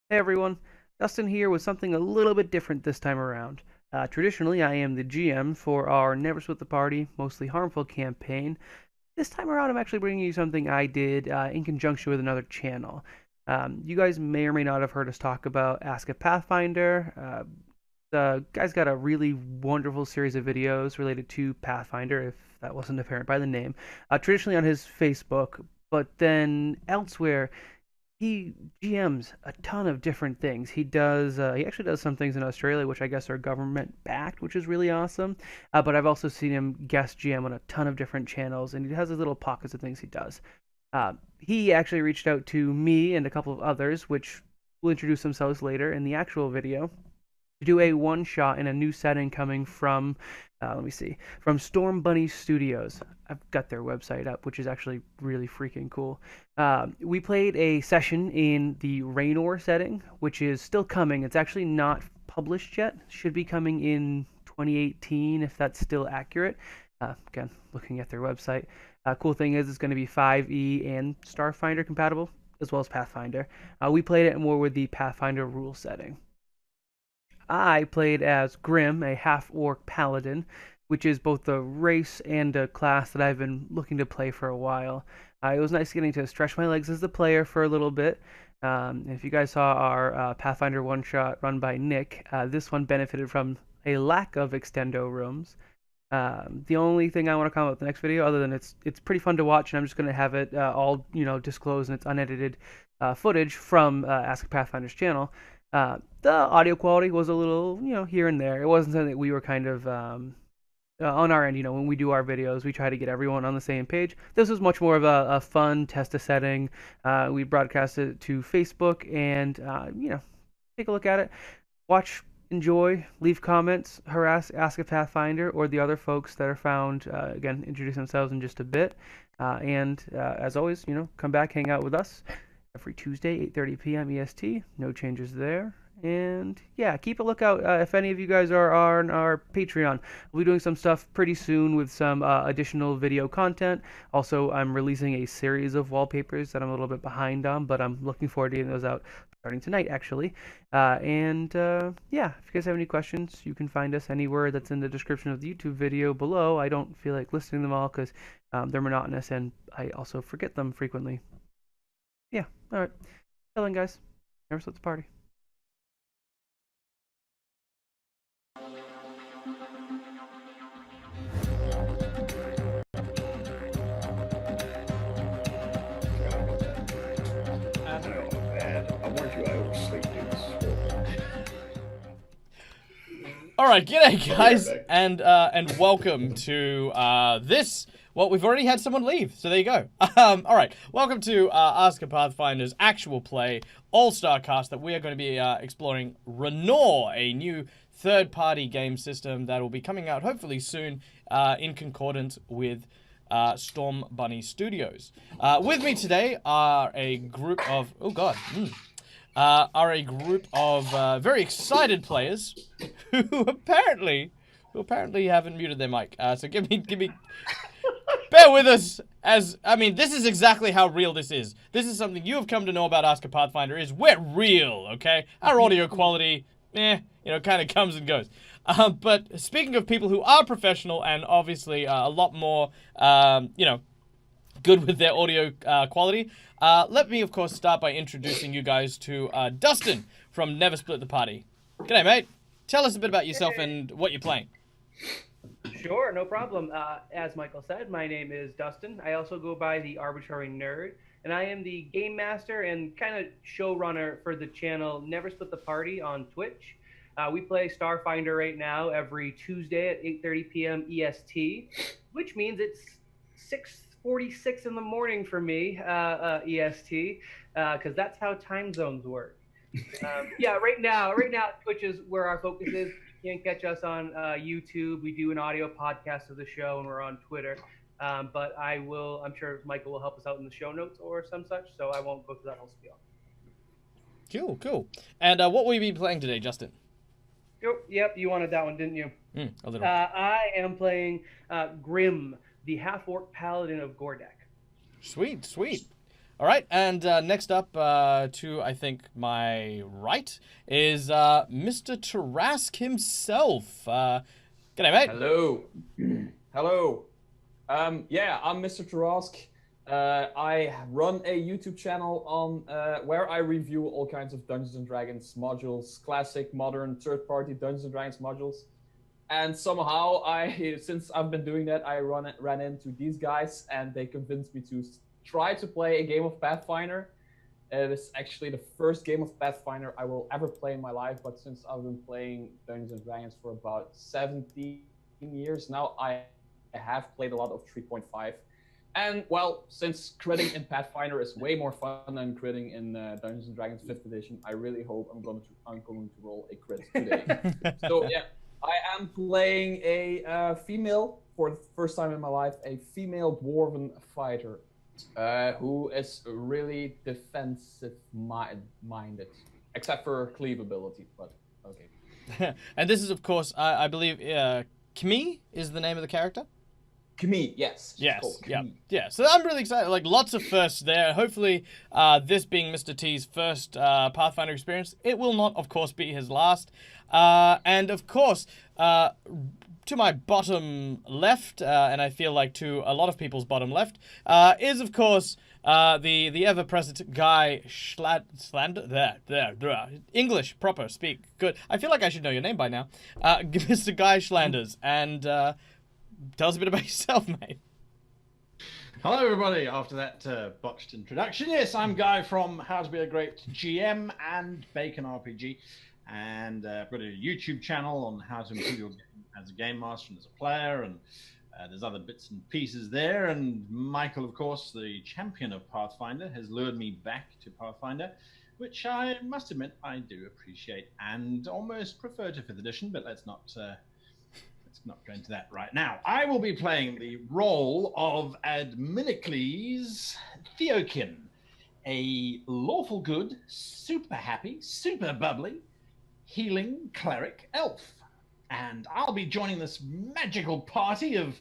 Hey everyone, Dustin here with something a little bit different this time around. Traditionally, I am the GM for our Never Split the Party, Mostly Harmful campaign. This time around, I'm actually bringing you something I did in conjunction with another channel. You guys may or may not have heard us talk about Ask A Pathfinder. The guy's got a really wonderful series of videos related to Pathfinder, if that wasn't apparent by the name, traditionally on his Facebook, but then elsewhere he GMs a ton of different things. He actually does some things in Australia, which I guess are government backed, which is really awesome. But I've also seen him guest GM on a ton of different channels, and he has his little pockets of things he does. He actually reached out to me and a couple of others, which will introduce themselves later in the actual video, to do a one shot in a new setting coming from, let me see, from Storm Bunny Studios. I've got their website up, which is actually really freaking cool. We played a session in the Raenor setting, which is still coming. It's actually not published yet. Should be coming in 2018, if that's still accurate. Again, looking at their website. Cool thing is it's going to be 5e and Starfinder compatible, as well as Pathfinder. We played it more with the Pathfinder rule setting. I played as Grim, a half-orc paladin, which is both a race and a class that I've been looking to play for a while. It was nice getting to stretch my legs as the player for a little bit. If you guys saw our Pathfinder one-shot run by Nick, this one benefited from a lack of extendo rooms. The only thing I want to comment about the next video, other than it's pretty fun to watch, and I'm just going to have it all disclosed and it's unedited footage from Ask a Pathfinder's channel. The audio quality was a little here and there. It wasn't something that we were kind of on our end. When we do our videos, we try to get everyone on the same page. This was much more of a fun test a setting. We broadcast it to Facebook, and take a look at it, watch, enjoy, leave comments, harass Ask a Pathfinder or the other folks that are found. Again, introduce themselves in just a bit. And as always, come back, hang out with us every Tuesday, 8:30 p.m. EST. No changes there. And yeah, keep a lookout if any of you guys are on our Patreon. We'll be doing some stuff pretty soon with some additional video content. Also, I'm releasing a series of wallpapers that I'm a little bit behind on, but I'm looking forward to getting those out starting tonight, actually. Yeah, if you guys have any questions, you can find us anywhere that's in the description of the YouTube video below. I don't feel like listing them all because they're monotonous and I also forget them frequently. Yeah, alright. Till then, guys. Never split the party. I warned you, I always sleep, dudes. All right, g'day guys, back. and welcome to this. Well, we've already had someone leave, so there you go. All right, welcome to Ask A Pathfinder's actual play all-star cast that we are going to be exploring Raenor, a new third-party game system that will be coming out hopefully soon in concordance with Storm Bunny Studios. With me today are a group of very excited players who apparently haven't muted their mic. So give me, bear with us. This is exactly how real this is. This is something you have come to know about Ask A Pathfinder is we're real, okay? Our audio quality, kind of comes and goes. But speaking of people who are professional and obviously a lot more, good with their audio quality, let me, of course, start by introducing you guys to Dustin from Never Split the Party. G'day, mate. Tell us a bit about yourself and what you're playing. Sure, no problem. As Michael said, my name is Dustin. I also go by the Arbitrary Nerd, and I am the game master and kind of showrunner for the channel Never Split the Party on Twitch. We play Starfinder right now every Tuesday at 8:30 p.m. EST, which means it's 6:46 in the morning for me, EST, because that's how time zones work. Yeah, right now, Twitch is where our focus is. You can catch us on YouTube. We do an audio podcast of the show, and we're on Twitter. But I'm sure Michael will help us out in the show notes or some such, so I won't go through that whole spiel. Cool. And what will you be playing today, Justin? Yep, you wanted that one, didn't you? A little. I am playing Grim, the half-orc paladin of Gordek. Sweet. All right, and next up to, I think, my right is Mr. Tarrasque himself. G'day, mate. Hello. Hello. Yeah, I'm Mr. Tarrasque. I run a YouTube channel on where I review all kinds of Dungeons and Dragons modules, classic, modern, third-party Dungeons and Dragons modules. And somehow, since I've been doing that, I ran into these guys, and they convinced me to try to play a game of Pathfinder. It is actually the first game of Pathfinder I will ever play in my life, but since I've been playing Dungeons and Dragons for about 17 years now, I have played a lot of 3.5. And, well, since critting in Pathfinder is way more fun than critting in Dungeons and Dragons 5th edition, I really hope I'm going to roll a crit today. So, yeah, I am playing a female, for the first time in my life, a female dwarven fighter. Who is really defensive-minded, except for cleave ability, but okay. And this is, of course, I believe, Kmi is the name of the character? Kmi, yes. Yes, yeah. So I'm really excited. Like, lots of firsts there. Hopefully, this being Mr. T's first Pathfinder experience, it will not, of course, be his last. And, of course, to my bottom left, and I feel like to a lot of people's bottom left, is, of course, the ever-present Guy Schlander. There. English, proper, speak, good. I feel like I should know your name by now. Mr. Guy Schlanders. And tell us a bit about yourself, mate. Hello, everybody. After that botched introduction, yes, I'm Guy from How to Be a Great GM and Bacon RPG. And I've got a YouTube channel on how to improve your game as a game master and as a player, and there's other bits and pieces there. And Michael, of course, the champion of Pathfinder, has lured me back to Pathfinder, which I must admit I do appreciate and almost prefer to 5th edition, but let's not go into that right now. I will be playing the role of Adminicles Theokin, a lawful good, super happy, super bubbly, healing cleric elf. And I'll be joining this magical party of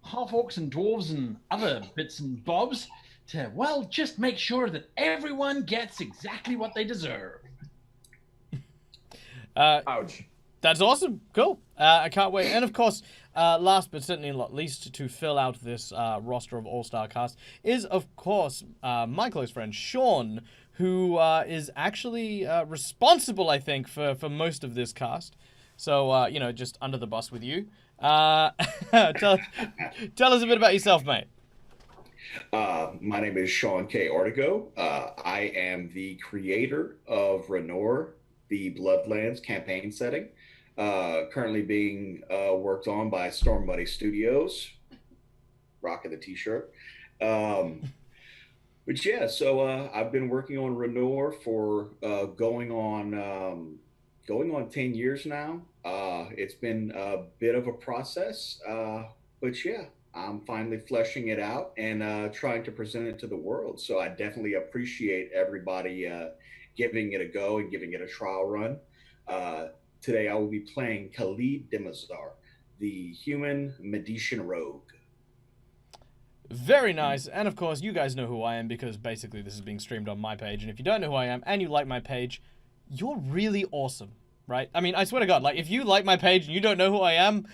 half-orcs and dwarves and other bits and bobs to, well, just make sure that everyone gets exactly what they deserve. Ouch. That's awesome. Cool. I can't wait. And, of course, last but certainly not least, to fill out this roster of all-star cast is, of course, my close friend, Sean, who is actually responsible, I think, for most of this cast. So, just under the bus with you. Tell us a bit about yourself, mate. My name is Sean K. Ortego. I am the creator of Raenor, the Bloodlands campaign setting, currently being worked on by Storm Buddy Studios. Rocking the t-shirt. But yeah, so I've been working on Raenor for going on 10 years now. It's been a bit of a process, but yeah, I'm finally fleshing it out and trying to present it to the world. So I definitely appreciate everybody giving it a go and giving it a trial run. Today I will be playing Khalid Demazar, the human Medician rogue. Very nice. And of course, you guys know who I am because basically this is being streamed on my page. And if you don't know who I am and you like my page, you're really awesome, right? I mean, I swear to God, like, if you like my page and you don't know who I am,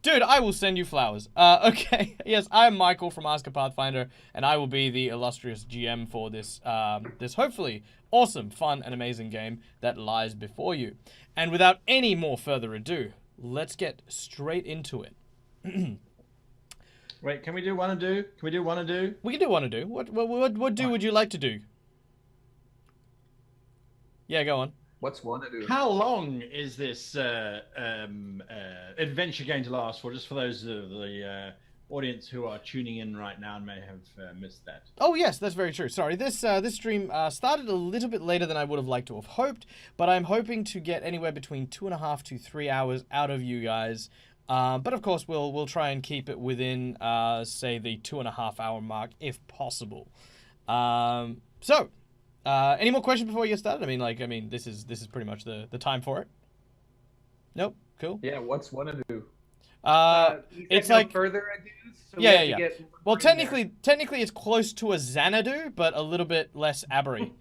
dude, I will send you flowers. Okay. Yes, I'm Michael from Ask A Pathfinder, and I will be the illustrious GM for this, this hopefully awesome, fun, and amazing game that lies before you. And without any more further ado, let's get straight into it. Wait, can we do one and do? Can we do one and do? We can do one and do. What would you like to do? Yeah, go on. What's one to do? How long is this adventure going to last for? Just for those of the audience who are tuning in right now and may have missed that. Oh yes, that's very true. Sorry, this stream started a little bit later than I would have liked to have hoped, but I'm hoping to get anywhere between 2.5 to 3 hours out of you guys. But of course, we'll try and keep it within, say, the 2.5 hour mark if possible. So, any more questions before we get started? I mean, this is pretty much the time for it. Nope. Cool. Yeah. What's one to do? It's no like further ado. So we yeah, have yeah, to yeah. get more Well, in there. technically, it's close to a Xanadu, but a little bit less aberry.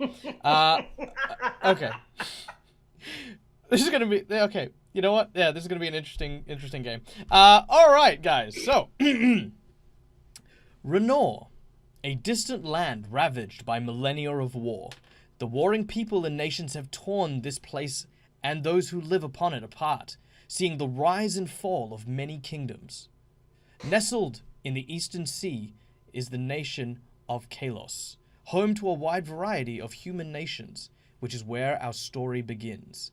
Okay. This is gonna be okay. You know what? Yeah, this is gonna be an interesting game. All right, guys. So, Raenor, a distant land ravaged by millennia of war. The warring people and nations have torn this place and those who live upon it apart, seeing the rise and fall of many kingdoms. Nestled in the Eastern Sea is the nation of Kalos, home to a wide variety of human nations, which is where our story begins.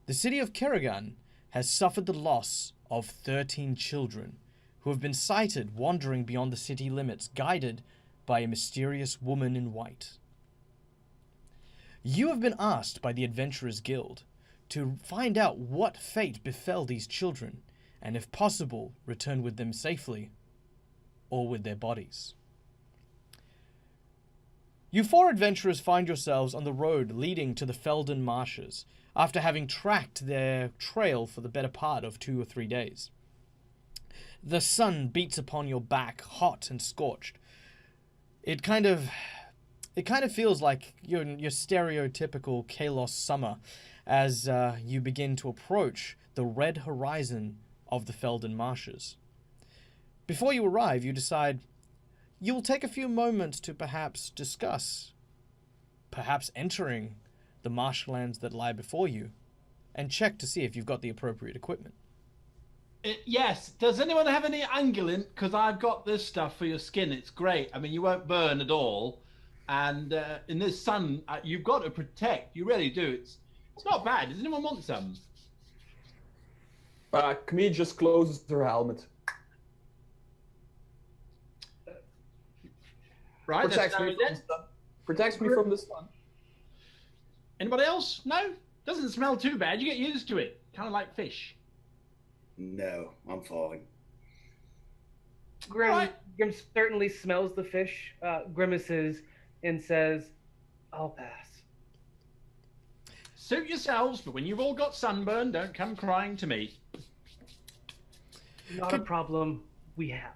The city of Kerrigan has suffered the loss of 13 children, who have been sighted wandering beyond the city limits, guided by a mysterious woman in white. You have been asked by the Adventurers Guild to find out what fate befell these children, and if possible, return with them safely, or with their bodies. You four adventurers find yourselves on the road leading to the Felden Marshes, after having tracked their trail for the better part of 2 or 3 days. The sun beats upon your back, hot and scorched. It kind of feels like your stereotypical Kalos summer as you begin to approach the red horizon of the Felden Marshes. Before you arrive, you decide you will take a few moments to perhaps discuss, perhaps entering the marshlands that lie before you, and check to see if you've got the appropriate equipment. Yes. Does anyone have any angulint? Because I've got this stuff for your skin. It's great. I mean, you won't burn at all. And in this sun, you've got to protect. You really do. It's not bad. Does anyone want some? Camille just closes her helmet. Right. Protects me from the sun. Anybody else? No? Doesn't smell too bad. You get used to it. Kind of like fish. No, I'm falling. Grim certainly smells the fish, grimaces, and says, "I'll pass." Suit yourselves, but when you've all got sunburn, don't come crying to me. Not a problem we have.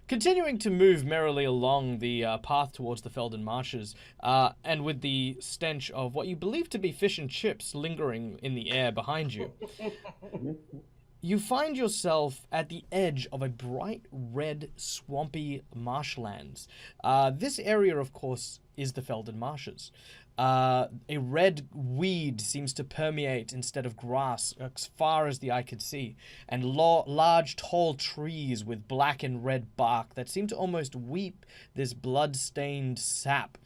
Continuing to move merrily along the path towards the Felden Marshes, and with the stench of what you believe to be fish and chips lingering in the air behind you, you find yourself at the edge of a bright red, swampy marshlands. This area, of course, is the Felden Marshes. A red weed seems to permeate instead of grass as far as the eye could see, and large, tall trees with black and red bark that seem to almost weep this blood-stained sap.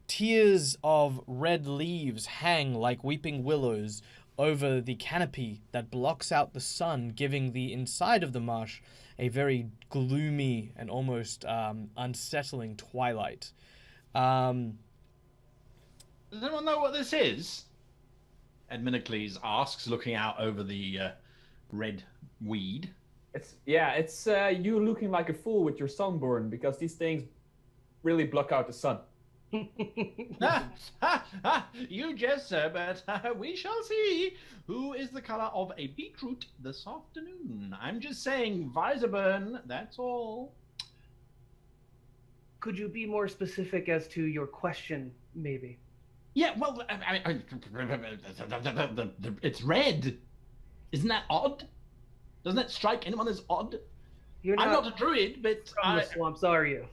Tiers of red leaves hang like weeping willows over the canopy that blocks out the sun, giving the inside of the marsh a very gloomy and almost unsettling twilight. Does anyone know what this is? Edmonocles asks, looking out over the red weed. It's you looking like a fool with your sunburn because these things really block out the sun. You jest, sir, but we shall see who is the color of a beetroot this afternoon. I'm just saying, visor burn, that's all. Could you be more specific as to your question, maybe? Yeah, well, it's red. Isn't that odd? Doesn't that strike anyone as odd? I'm not a druid, but from the swamps, are you?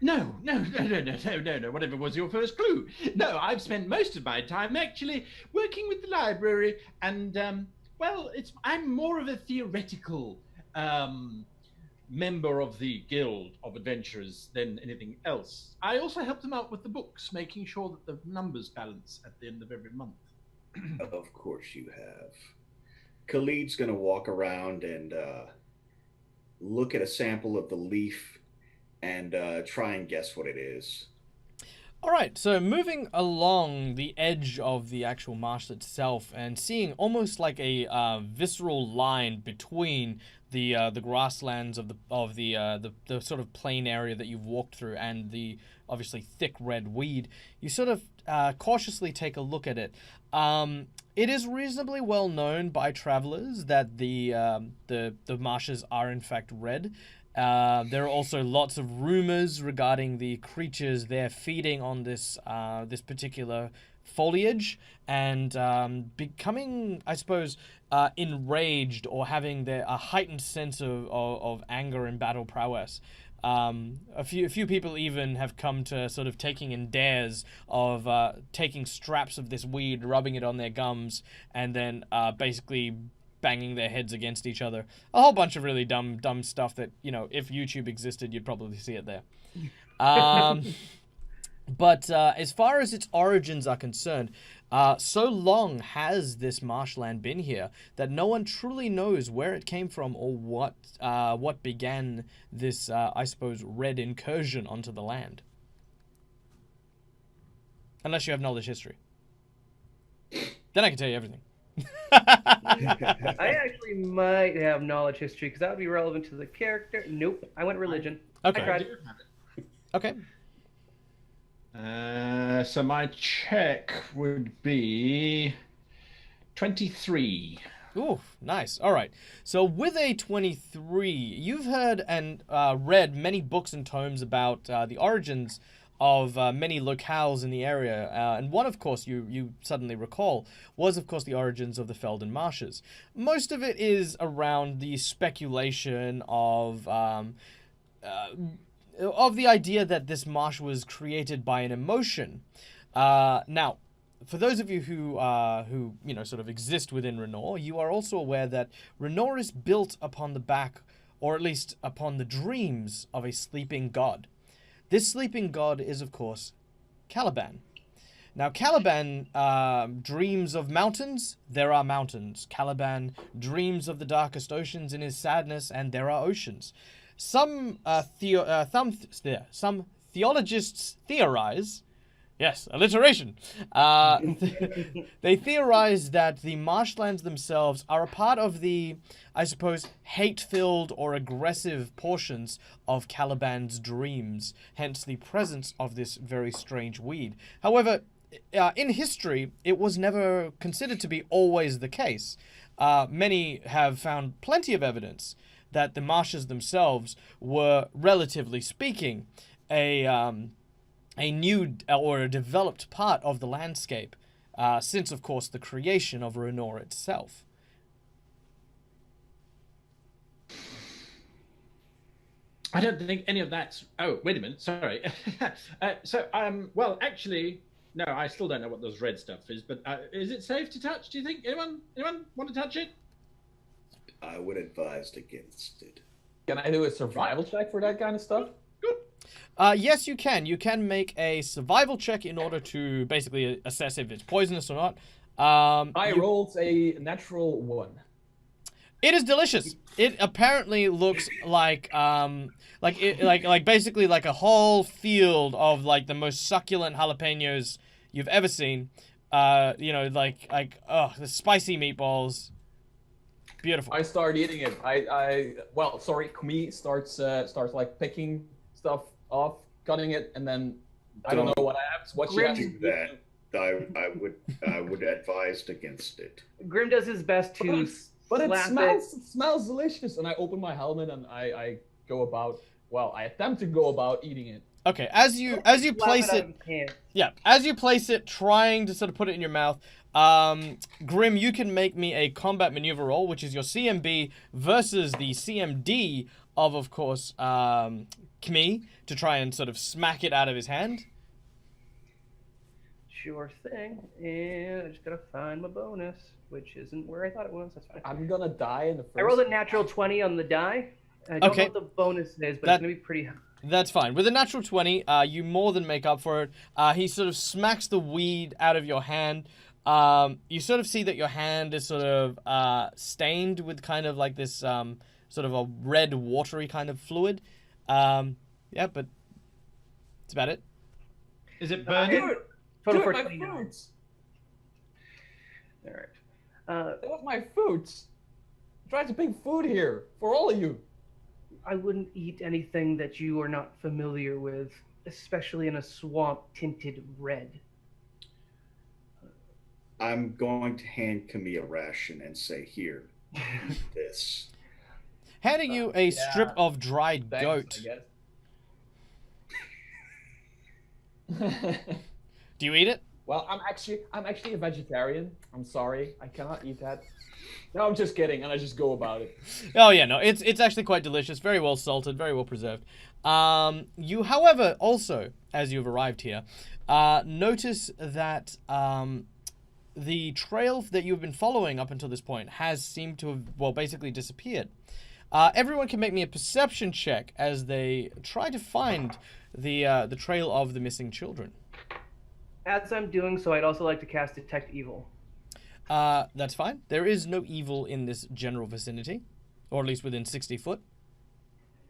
No. Whatever was your first clue? No, I've spent most of my time actually working with the library, and I'm more of a theoretical member of the Guild of Adventurers than anything else. I also help them out with the books, making sure that the numbers balance at the end of every month. Of course you have. Khalid's going to walk around and look at a sample of the leaf and try and guess what it is. All right, so moving along the edge of the actual marsh itself and seeing almost like a visceral line between the grasslands of the sort of plain area that you've walked through and the obviously thick red weed, you sort of cautiously take a look at it. It is reasonably well known by travelers that the marshes are in fact red. There are also lots of rumors regarding the creatures there feeding on this this particular foliage and becoming, I suppose, enraged or having a heightened sense of anger and battle prowess. A few people even have come to sort of taking in dares of taking straps of this weed, rubbing it on their gums, and then basically banging their heads against each other. A whole bunch of really dumb stuff that, you know, if YouTube existed, you'd probably see it there. But as far as its origins are concerned, so long has this marshland been here that no one truly knows where it came from or what began this, I suppose, red incursion onto the land. Unless you have knowledge history. Then I can tell you everything. I actually might have knowledge history because that would be relevant to the character. Nope, I went religion. Okay. I tried. Okay. So my check would be 23. Ooh, nice. All right. So with a 23, you've heard and read many books and tomes about the origins of many locales in the area. And one, of course, you suddenly recall, was, of course, the origins of the Felden Marshes. Most of it is around the speculation of the idea that this marsh was created by an emotion. Now, for those of you who you know, sort of exist within Raenor, you are also aware that Raenor is built upon the back, or at least upon the dreams of a sleeping god. This sleeping god is, of course, Caliban. Now, Caliban dreams of mountains. There are mountains. Caliban dreams of the darkest oceans in his sadness, and there are oceans. Some theologists theorize, yes, alliteration. They theorize that the marshlands themselves are a part of the, I suppose, hate-filled or aggressive portions of Caliban's dreams, hence the presence of this very strange weed. However, in history, it was never considered to be always the case. Many have found plenty of evidence that the marshes themselves were, relatively speaking, a new or a developed part of the landscape, since, of course, the creation of Raenor itself. I don't think any of that's... Oh, wait a minute, sorry. Well, actually, no, I still don't know what those red stuff is, but is it safe to touch, do you think? Anyone want to touch it? I would advise against it. Can I do a survival check for that kind of stuff? Good. Yes, you can. You can make a survival check in order to basically assess if it's poisonous or not. I rolled a natural 1. It is delicious. It apparently looks like basically like a whole field of like the most succulent jalapenos you've ever seen. You know, the spicy meatballs. Beautiful. I start eating it. Kmi starts like picking stuff off, cutting it, and then I don't know what she has to do that. I would advise against it. Grim does his best to but it slap smells delicious, and I open my helmet and I go about. Well, I attempt to go about eating it. Okay, as you place it, as you place it, trying to sort of put it in your mouth. Grim, you can make me a combat maneuver roll, which is your CMB versus the CMD of course, Kmi, to try and sort of smack it out of his hand. Sure thing. And I just gotta find my bonus, which isn't where I thought it was. That's fine. I'm gonna die in the first... I rolled a natural 20 on the die. I don't know what the bonus is, but it's gonna be pretty high. That's fine. With a natural 20, you more than make up for it. He sort of smacks the weed out of your hand. You sort of see that your hand is sort of stained with kind of like this sort of a red, watery kind of fluid. Yeah, but that's about it. Is it burning? Total for my 29. foods. All right. They want my foods. I'm trying to pick food here for all of you. I wouldn't eat anything that you are not familiar with. especially in a swamp tinted red. I'm going to hand Camille a ration and say, "Here, eat this." Handing you a strip Yeah. of dried Thanks, goat. I guess. Do you eat it? Well, I'm actually a vegetarian. I'm sorry, I cannot eat that. No, I'm just kidding, and I just go about it. Oh yeah, no, it's actually quite delicious, very well salted, very well preserved. You, however, also as you've arrived here, notice that the trail that you've been following up until this point has seemed to have, well, basically disappeared. Everyone can make me a perception check as they try to find the trail of the missing children. As I'm doing so, I'd also like to cast Detect Evil. That's fine. There is no evil in this general vicinity, or at least within 60 foot.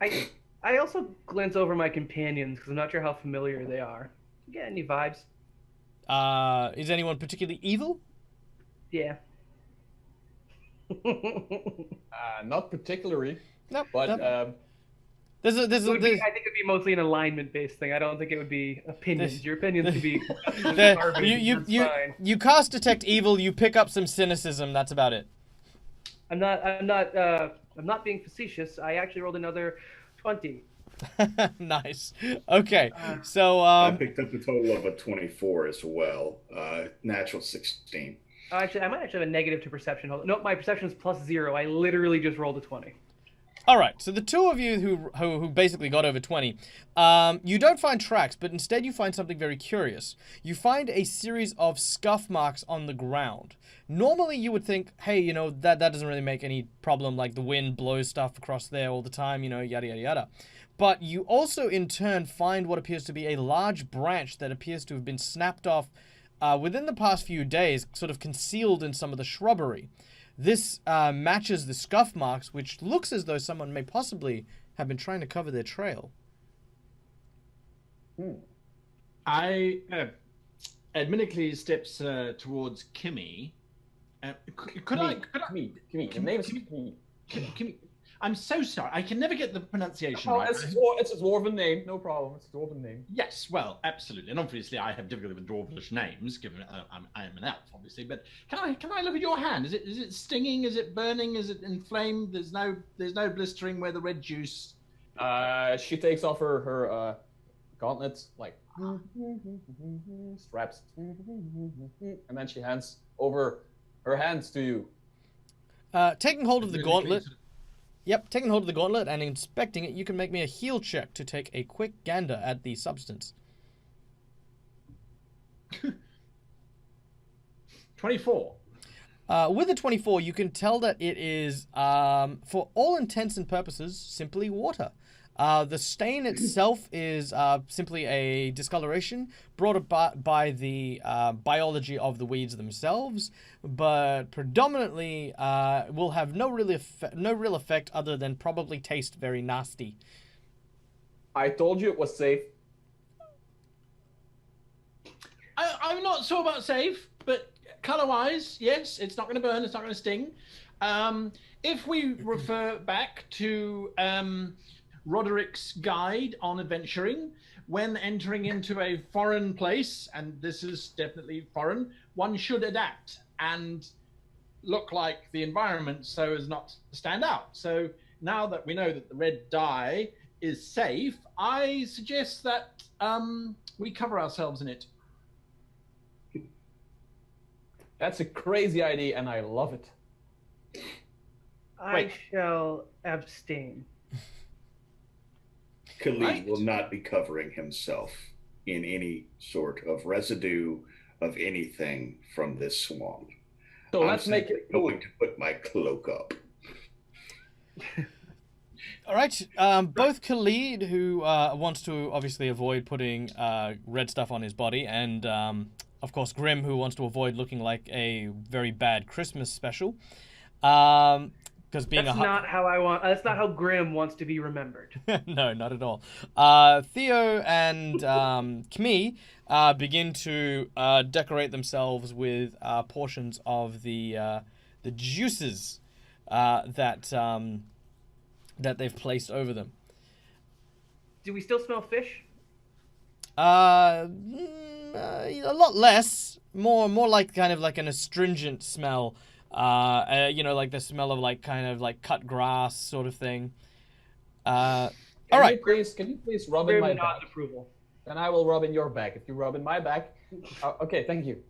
I also glance over my companions because I'm not sure how familiar they are. You get any vibes? Is anyone particularly evil? Yeah. Not particularly, Nope. but nope. I think it'd be mostly an alignment-based thing. I don't think it would be opinions. Your opinions could be garbage. You cast Detect Evil. You pick up some cynicism. That's about it. I'm not being facetious. I actually rolled another 20. Nice. Okay. So I picked up a total of a 24 as well. Natural 16. Actually, I might actually have a negative to perception. Nope, my perception is +0. I literally just rolled a 20. all right. So the two of you who basically got over 20, you don't find tracks, but instead you find something very curious. You find a series of scuff marks on the ground. Normally you would think, hey, you know, that doesn't really make any problem, like the wind blows stuff across there all the time, you know, yada, yada, yada. But you also, in turn, find what appears to be a large branch that appears to have been snapped off within the past few days, sort of concealed in some of the shrubbery. This matches the scuff marks, which looks as though someone may possibly have been trying to cover their trail. I admittedly steps towards Kimmy. Could I? Kimmy. The name is Kimmy. Kimmy. I'm so sorry. I can never get the pronunciation Oh, right. it's a dwarven name. No problem. It's a dwarven name. Yes, well, absolutely, and obviously I have difficulty with dwarvish names, given I am an elf, obviously. But can I look at your hand? Is it stinging? Is it burning? Is it inflamed? There's no blistering where the red juice. She takes off her gauntlets, like straps, and then she hands over her hands to you. Taking hold of the gauntlet. Yep, taking hold of the gauntlet and inspecting it, you can make me a heal check to take a quick gander at the substance. 24. With a 24, you can tell that it is, for all intents and purposes, simply water. The stain itself is simply a discoloration brought about by the biology of the weeds themselves, but predominantly will have no real effect other than probably taste very nasty. I told you it was safe. I'm not sure about safe, but color-wise, yes, it's not going to burn, it's not going to sting. If we refer back to Roderick's guide on adventuring, when entering into a foreign place, and this is definitely foreign, one should adapt and look like the environment so as not to stand out. So now that we know that the red dye is safe, I suggest that we cover ourselves in it. That's a crazy idea, and I love it. I shall abstain. Khalid will not be covering himself in any sort of residue of anything from this swamp. So let's make it going to put my cloak up. All right. Both Khalid, who wants to obviously avoid putting red stuff on his body, and of course Grim, who wants to avoid looking like a very bad Christmas special. That's not how Grim wants to be remembered. No, not at all. Theo and Kmi begin to decorate themselves with portions of the juices that they've placed over them. Do we still smell fish? A lot less. More like kind of like an astringent smell. Like the smell of like kind of like cut grass sort of thing. All right. Can you please rub in Grim my nods back? approval. Then I will rub in your back. If you rub in my back. Okay, thank you.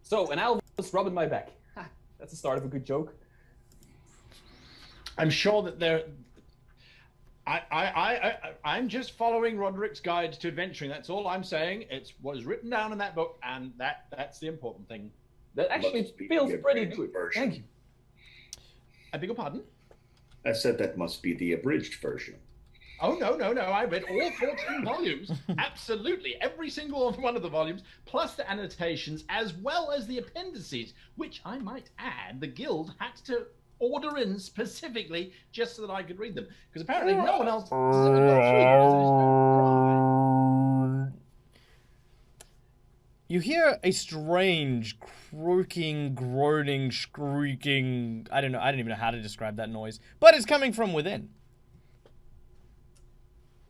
So, and I'll just rub in my back. Ha, that's the start of a good joke. I'm sure that there. I'm just following Roderick's guide to adventuring. That's all I'm saying. It's what is written down in that book, and that's the important thing. That actually feels pretty good. Version. Thank you. I beg your pardon? I said that must be the abridged version. Oh, no. I read all 14 volumes. Absolutely. Every single one of the volumes, plus the annotations, as well as the appendices, which I might add, the guild had to order in specifically just so that I could read them. Because apparently no one else has ever got through them. You hear a strange croaking, groaning, squeaking. I don't even know how to describe that noise, but it's coming from within.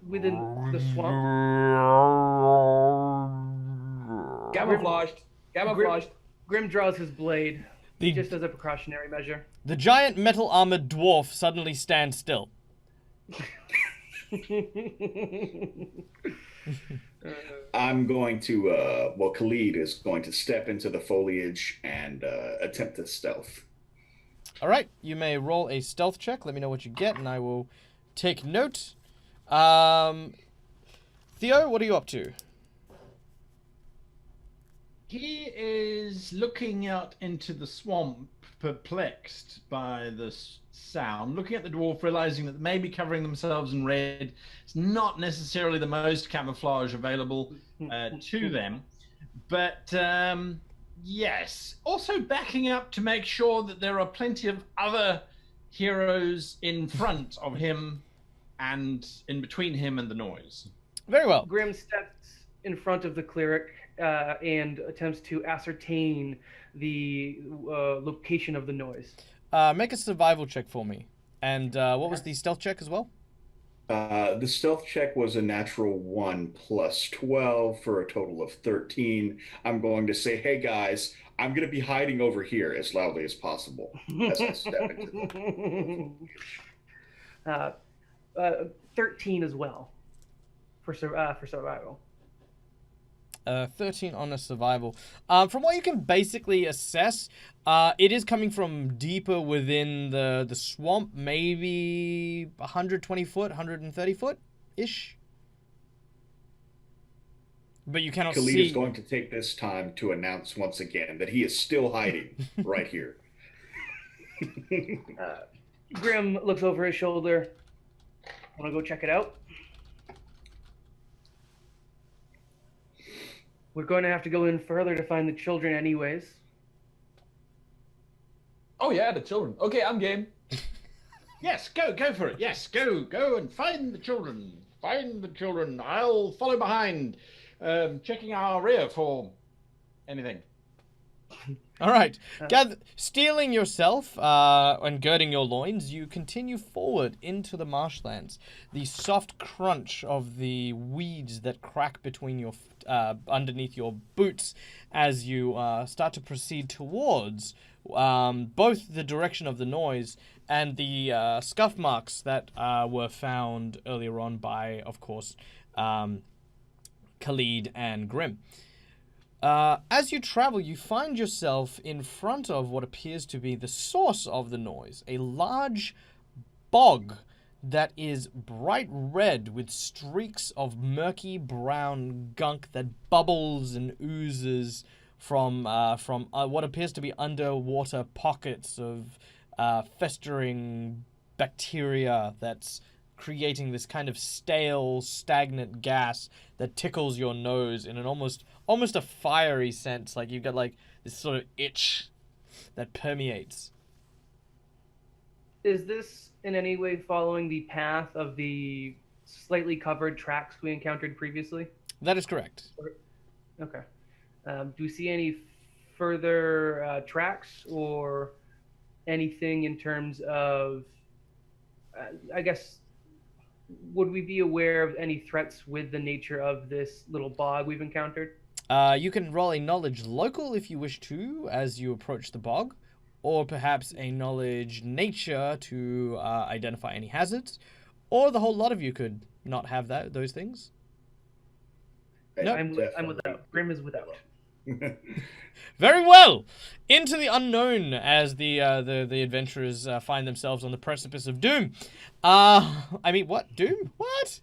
Within the swamp. Camouflaged. Grim draws his blade, The, just as a precautionary measure. the giant metal armored dwarf suddenly stands still. I'm going to, Khalid is going to step into the foliage and attempt to stealth. All right, you may roll a stealth check. Let me know what you get, and I will take note. Theo, what are you up to? He is looking out into the swamp, perplexed by the sound, looking at the dwarf, realizing that maybe covering themselves in red is not necessarily the most camouflage available to them. But yes, also backing up to make sure that there are plenty of other heroes in front of him and in between him and the noise. Very well. Grim steps in front of the cleric and attempts to ascertain the location of the noise. Make a survival check for me. And what was the stealth check as well? The stealth check was a natural 1 plus 12 for a total of 13. I'm going to say, hey guys, I'm going to be hiding over here as loudly as possible as I step into them. 13 as well for survival. 13 on a survival. From what you can basically assess, it is coming from deeper within the swamp, maybe 120 foot, 130 foot-ish. But you cannot Khalid see... is going to take this time to announce once again that he is still hiding right here. Grim looks over his shoulder. Want to go check it out? We're going to have to go in further to find the children anyways. Oh yeah, the children. Okay, I'm game. Yes, go for it. Yes, go and find the children. Find the children. I'll follow behind, checking our rear for anything. All right. Steeling yourself and girding your loins, you continue forward into the marshlands. The soft crunch of the weeds that crack between your underneath your boots as you start to proceed towards both the direction of the noise and the scuff marks that were found earlier on by, of course, Khalid and Grim. As you travel, you find yourself in front of what appears to be the source of the noise, a large bog that is bright red with streaks of murky brown gunk that bubbles and oozes from what appears to be underwater pockets of festering bacteria that's creating this kind of stale, stagnant gas that tickles your nose in an almost a fiery sense. Like you've got like this sort of itch that permeates. Is this in any way following the path of the slightly covered tracks we encountered previously? That is correct. Okay. Do we see any further tracks or anything in terms of, I guess, would we be aware of any threats with the nature of this little bog we've encountered? You can roll a knowledge local if you wish to, as you approach the bog, or perhaps a knowledge nature to identify any hazards, or the whole lot of you could not have those things. No. I'm without. Grim is without. Very well. Into the unknown as the adventurers find themselves on the precipice of doom. I mean, what? Doom? What?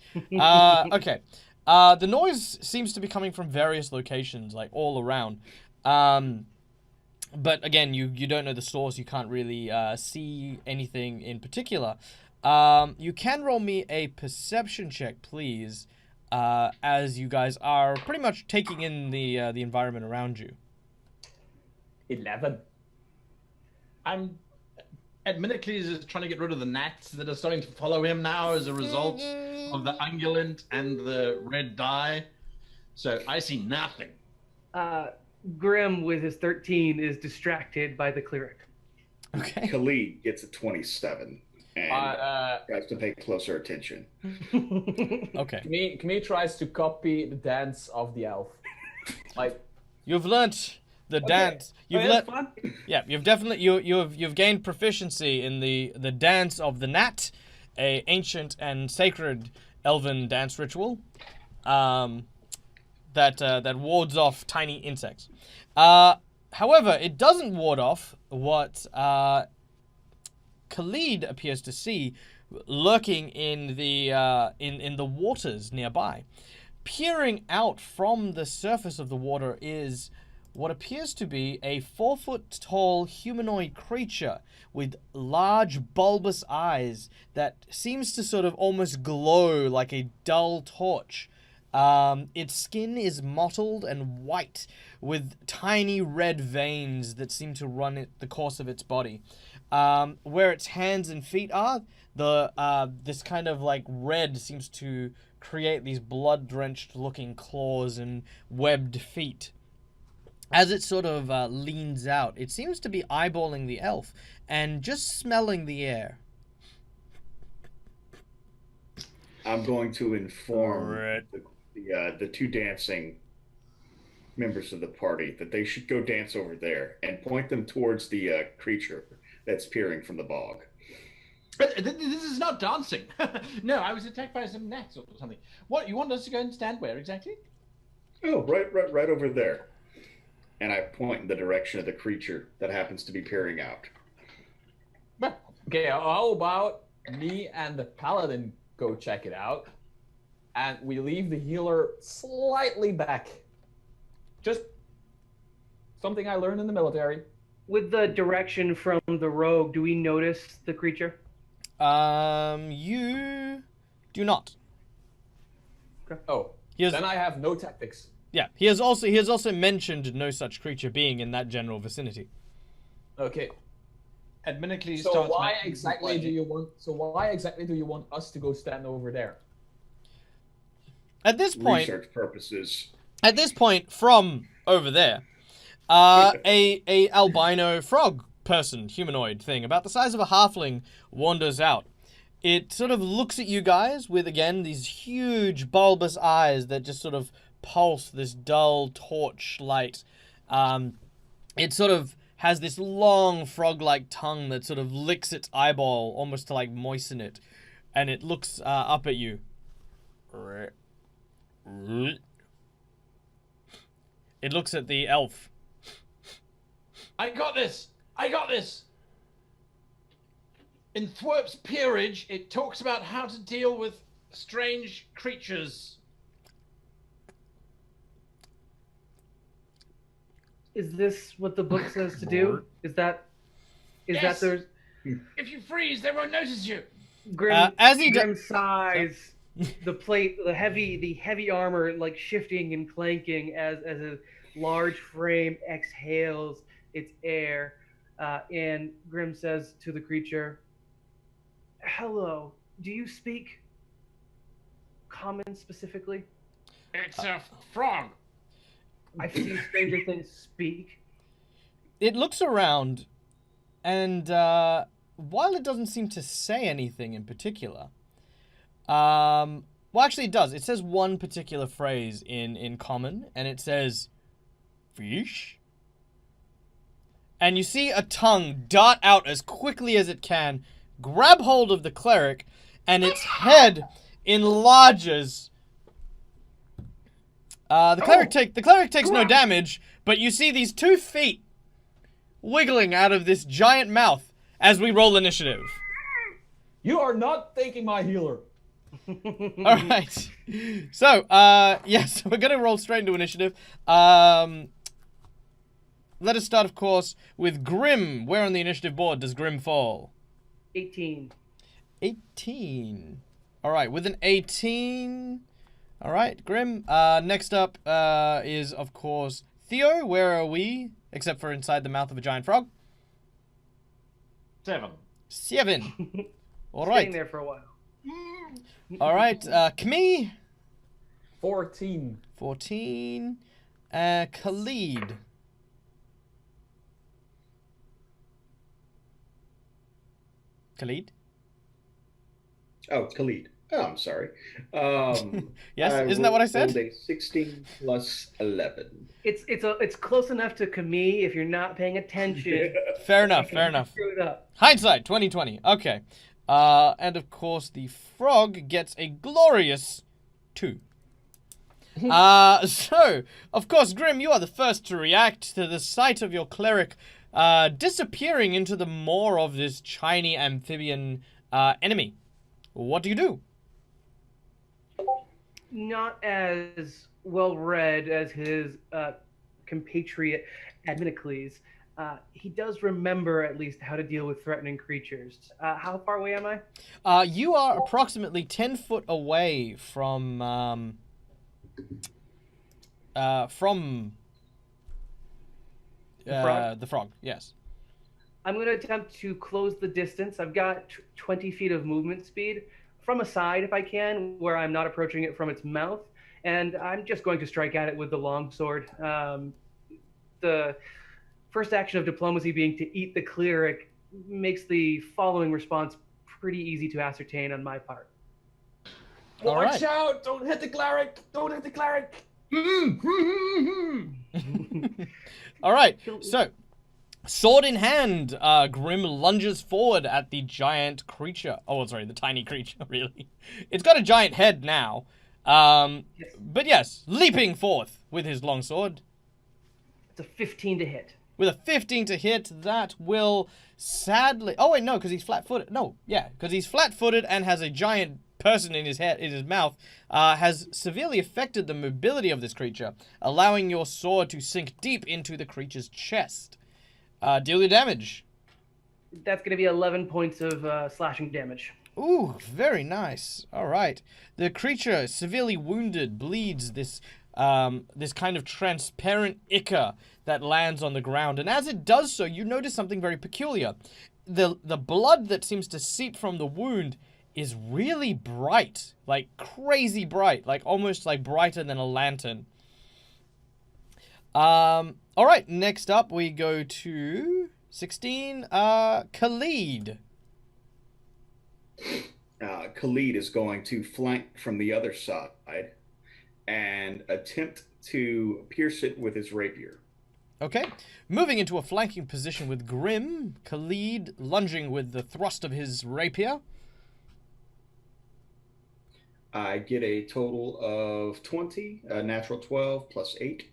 Okay. The noise seems to be coming from various locations, like all around. But again, you don't know the source. You can't really see anything in particular. You can roll me a perception check, please, as you guys are pretty much taking in the environment around you. 11. Adminicles is trying to get rid of the gnats that are starting to follow him now as a result of the unguent and the red dye. So I see nothing. Grim, with his 13, is distracted by the cleric. Okay. Khalid gets a 27 and tries to pay closer attention. Okay. Kmi tries to copy the dance of the elf. Like, You've learnt the dance. You've that's fun. Yeah, you've definitely you've gained proficiency in the dance of the gnat, a ancient and sacred elven dance ritual, that wards off tiny insects. However, it doesn't ward off what Khalid appears to see lurking in the waters nearby. Peering out from the surface of the water is what appears to be a 4-foot-tall humanoid creature with large bulbous eyes that seems to sort of almost glow like a dull torch. Its skin is mottled and white with tiny red veins that seem to run the course of its body. Where its hands and feet are, this kind of like red seems to create these blood-drenched looking claws and webbed feet. As it sort of leans out, it seems to be eyeballing the elf and just smelling the air. I'm going to inform the two dancing members of the party that they should go dance over there and point them towards the creature that's peering from the bog. But this is not dancing. No, I was attacked by some gnats or something. What, you want us to go and stand where exactly? Oh, right over there. And I point in the direction of the creature that happens to be peering out. Well, okay, how about me and the paladin go check it out, and we leave the healer slightly back. Just something I learned in the military. With the direction from the rogue, do we notice the creature? You do not. Okay. Oh, then I have no tactics. Yeah, he has also mentioned no such creature being in that general vicinity. Okay. Adminicles So starts why making exactly do you want us to go stand over there? At this point, Research purposes. At this point, from over there, a albino frog person, humanoid thing, about the size of a halfling, wanders out. It sort of looks at you guys with, again, these huge bulbous eyes that just sort of pulse this dull torch light. It sort of has this long frog-like tongue that sort of licks its eyeball almost to like moisten it, and it looks up at you. It looks at the elf. I got this! In Thwerp's Peerage, it talks about how to deal with strange creatures. Is this what the book says to do? Is that Yes. there's If you freeze, they won't notice you. Grim? As he Grim sighs, the plate, the heavy armor, like shifting and clanking as a large frame exhales its air, and Grim says to the creature, "Hello. Do you speak common specifically? It's a frog. I've seen stranger things speak." It looks around, and while it doesn't seem to say anything in particular, Well, actually, it does. It says one particular phrase in common, and it says, fish. And you see a tongue dart out as quickly as it can, grab hold of the cleric, and its head enlarges. The cleric takes no damage, but you see these 2 feet wiggling out of this giant mouth as we roll initiative. You are not taking my healer. All right. So, yes, we're going to roll straight into initiative. Let us start, of course, with Grim. Where on the initiative board does Grim fall? 18. 18. All right, with an 18. All right, Grim. Next up is, of course, Theo. Where are we? Except for inside the mouth of a giant frog. 7. 7. All Staying right. there for a while. All right, Kami. 14. 14. Khalid. Khalid? Oh, Khalid. Oh, I'm sorry. Yes, isn't that what I said? rolled a 16 plus 11. It's close enough to Kami if you're not paying attention. Fair enough, fair enough. Screw it up. Hindsight, 2020. Okay. And of course, the frog gets a glorious 2. So, of course, Grim, you are the first to react to the sight of your cleric disappearing into the maw of this shiny amphibian enemy. What do you do? Not as well read as his compatriot Adminicles. He does remember at least how to deal with threatening creatures. How far away am I? You are approximately 10 foot away from The frog? the frog, yes. I'm going to attempt to close the distance. I've got 20 feet of movement speed from a side if I can, where I'm not approaching it from its mouth. And I'm just going to strike at it with the longsword. The first action of diplomacy being to eat the cleric makes the following response pretty easy to ascertain on my part. All Watch right. out! Don't hit the cleric! Don't hit the cleric! All right, so sword in hand, Grim lunges forward at the giant creature. Oh, sorry, the tiny creature, really. It's got a giant head now. But yes, leaping forth with his longsword. It's a 15 to hit. With a 15 to hit, that will sadly... Oh, wait, no, because he's flat-footed. No, yeah, because he's flat-footed and has a giant person in his head, in his mouth, has severely affected the mobility of this creature, allowing your sword to sink deep into the creature's chest. Deal your damage. That's going to be 11 points of slashing damage. Ooh, very nice. All right. The creature, severely wounded, bleeds this this kind of transparent ichor that lands on the ground. And as it does so, you notice something very peculiar. The blood that seems to seep from the wound is really bright, like crazy bright, like almost like brighter than a lantern. All right, next up we go to 16, Khalid. Khalid is going to flank from the other side and attempt to pierce it with his rapier. Okay, moving into a flanking position with Grim, Khalid lunging with the thrust of his rapier. I get a total of 20, a natural 12 plus 8.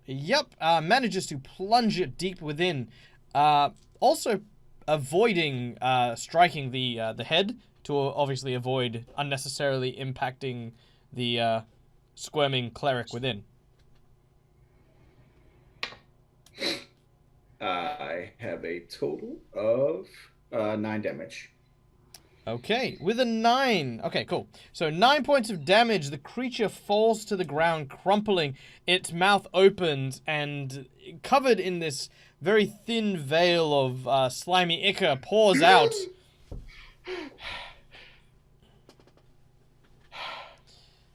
Yep, manages to plunge it deep within, also avoiding striking the head to obviously avoid unnecessarily impacting the squirming cleric within. I have a total of 9 damage. Okay, with a 9. Okay, cool. So 9 points of damage. The creature falls to the ground, crumpling. Its mouth opens, and covered in this very thin veil of slimy ichor, pours out.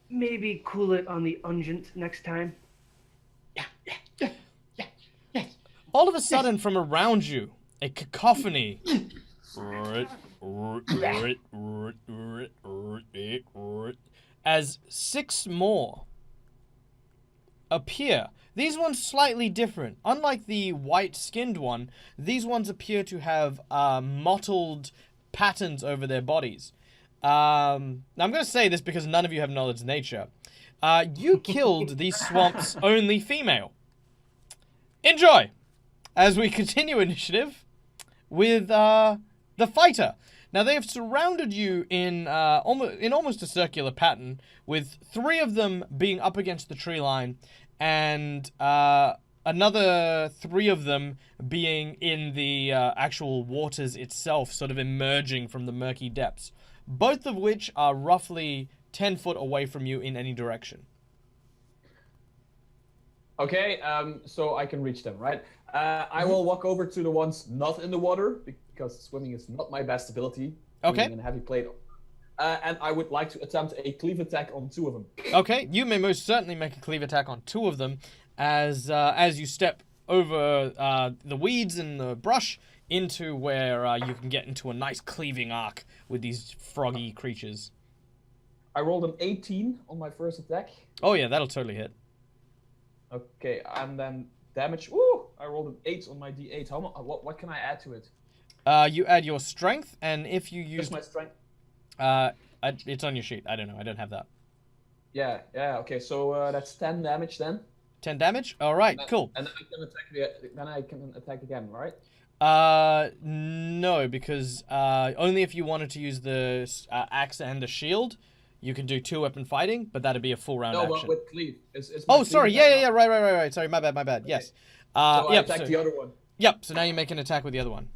Maybe cool it on the unguent next time. All of a sudden, from around you, a cacophony as 6 more appear. These ones slightly different. Unlike the white-skinned one, these ones appear to have mottled patterns over their bodies. Now I'm going to say this because none of you have knowledge of nature. You killed the swamp's only female. Enjoy! As we continue initiative with the fighter. Now they have surrounded you in almost a circular pattern, with 3 of them being up against the tree line, and another 3 of them being in the actual waters itself, sort of emerging from the murky depths. Both of which are roughly 10 foot away from you in any direction. Okay, so I can reach them, right? I will walk over to the ones not in the water, because swimming is not my best ability. Okay. Being a heavy plate. And I would like to attempt a cleave attack on 2 of them. Okay, you may most certainly make a cleave attack on 2 of them as you step over the weeds and the brush into where you can get into a nice cleaving arc with these froggy creatures. I rolled an 18 on my first attack. Oh yeah, that'll totally hit. Okay, and then damage. Ooh, I rolled an 8 on my d8. What can I add to it? You add your strength, and if you use Just my strength. it's on your sheet. I don't know. I don't have that. Yeah. Okay, so that's 10 damage then. 10 damage. All right, cool. And then I can attack again, right? No, because only if you wanted to use the axe and the shield, you can do 2-weapon fighting, but that'd be a full round action. No, but with cleave. Oh, sorry. Yeah. Right. Sorry, my bad. Okay. Yes. So I attack the other one. Yep. So now you make an attack with the other one.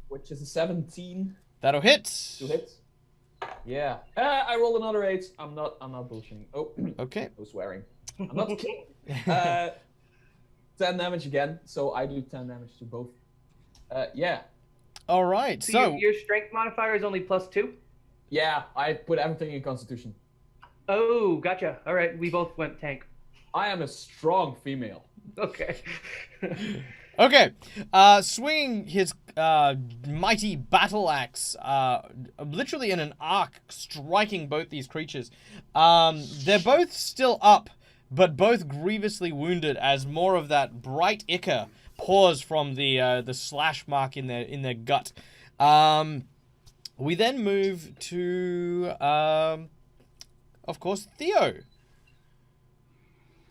Which is a 17. That'll hit. 2 hits. Yeah. I rolled another 8. I'm not bullshitting. Oh. Okay. No swearing. I'm not kidding. 10 damage again. So I do 10 damage to both. Yeah. All right. So your strength modifier is only +2? Yeah, I put everything in Constitution. Oh, gotcha. All right, we both went tank. I am a strong female. Okay. Okay. Swinging his mighty battle axe, literally in an arc, striking both these creatures. They're both still up, but both grievously wounded as more of that bright ichor pours from the slash mark in their gut. We then move to, of course, Theo,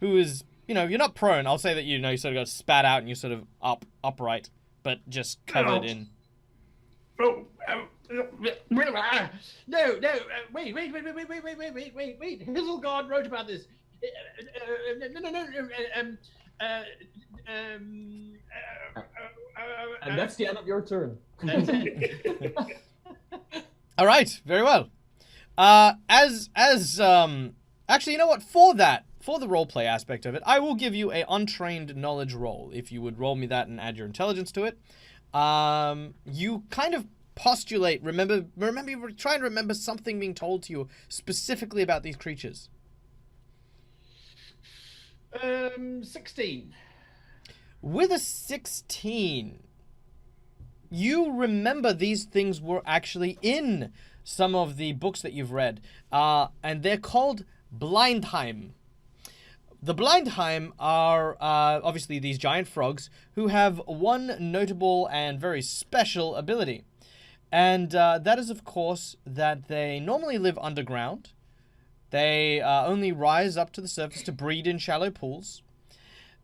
who is, you're not prone. I'll say that, you sort of got spat out and you're sort of upright, but just covered in. No, wait. Hildegard wrote about this. And that's the end of your turn. All right, very well. Actually, you know what? For the roleplay aspect of it, I will give you a untrained knowledge roll. If you would roll me that and add your intelligence to it, you kind of postulate. Remember, you were trying to remember something being told to you specifically about these creatures. 16. With a 16. You remember these things were actually in some of the books that you've read, and they're called Blindheim. The Blindheim are obviously these giant frogs who have one notable and very special ability, and that is, of course, that they normally live underground. They only rise up to the surface to breed in shallow pools.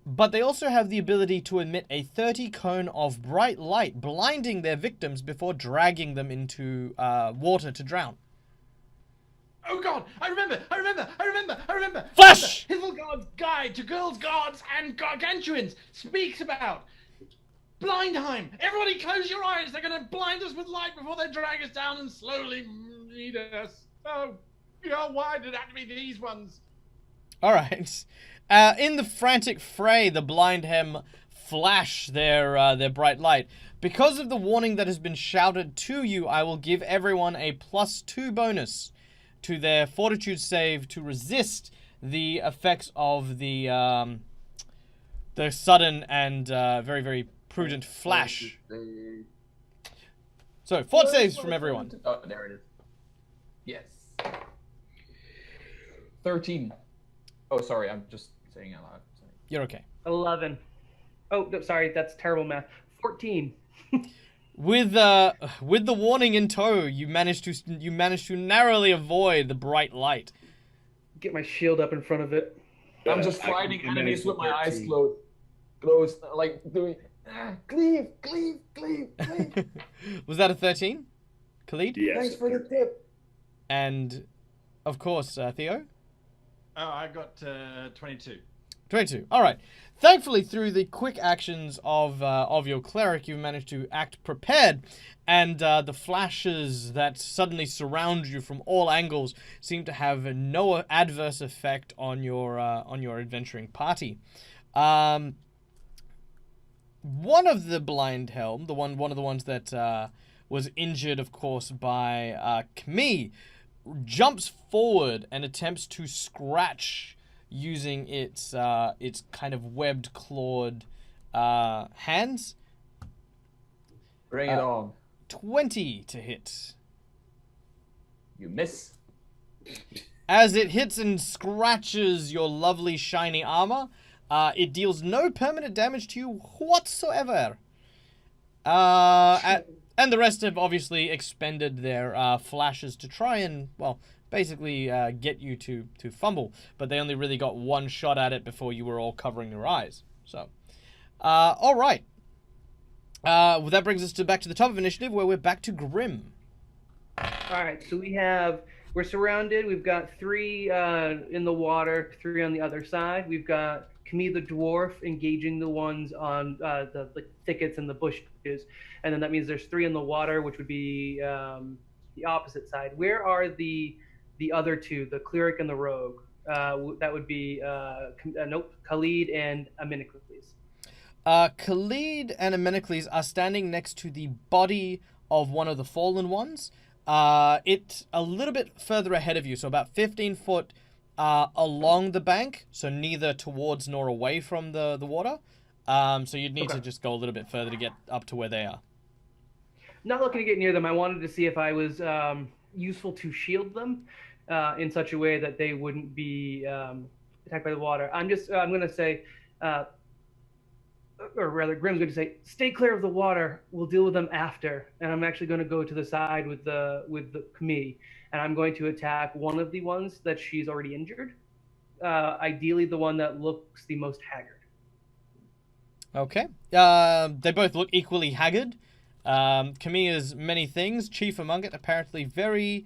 But they also have the ability to emit a 30 cone of bright light, blinding their victims before dragging them into water to drown. Oh God! I remember! Flash! Hildegard's Guide to Girls' Gods and Gargantuans speaks about Blindheim. Everybody close your eyes. They're going to blind us with light before they drag us down and slowly eat us. Oh, why did it have to be these ones? All right. In the frantic fray, the Blindheim flash their bright light. Because of the warning that has been shouted to you, I will give everyone a +2 bonus to their fortitude save to resist the effects of the sudden and very, very prudent flash. So, fort saves from everyone. Oh, there it is. Yes. 13. Oh, sorry, I'm just saying out loud. Sorry. You're okay. 11. Oh, no, sorry, that's terrible math. 14. With the warning in tow, you manage to narrowly avoid the bright light. Get my shield up in front of it. I'm just I fighting can enemies with my eyes 13. closed, like doing cleave. Was that a 13? Khalid? Yes. Thanks for the tip. And, of course, Theo? Oh, I got 22. 22. All right. Thankfully, through the quick actions of your cleric, you managed to act prepared, and the flashes that suddenly surround you from all angles seem to have no adverse effect on your adventuring party. One of the blind helm, one of the ones that was injured, of course, by Camille, jumps forward and attempts to scratch using its kind of webbed clawed hands. Bring it on. 20 to hit. You miss. As it hits and scratches your lovely shiny armor, it deals no permanent damage to you whatsoever. And the rest have obviously expended their flashes to try and, well, basically get you to fumble, but they only really got one shot at it before you were all covering your eyes. So, all right. Well, that brings us back to the top of initiative, where we're back to Grim. All right, so we're surrounded. We've got 3 in the water, 3 on the other side. We've got Camille the dwarf engaging the ones on the thickets and the bushes, and then that means there's 3 in the water, which would be the opposite side. Where are the other 2, the cleric and the rogue? That would be Khalid and Amenicles. Khalid and Amenicles are standing next to the body of one of the fallen ones. It's a little bit further ahead of you, so about 15 foot along the bank, so neither towards nor away from the water. So you'd need to just go a little bit further to get up to where they are. Not looking to get near them. I wanted to see if I was useful to shield them in such a way that they wouldn't be attacked by the water. I'm going to say, or rather, Grim's going to say, "Stay clear of the water. We'll deal with them after." And I'm actually going to go to the side with the Camille, and I'm going to attack one of the ones that she's already injured. Ideally, the one that looks the most haggard. Okay. They both look equally haggard. Camilla's many things, chief among it, apparently very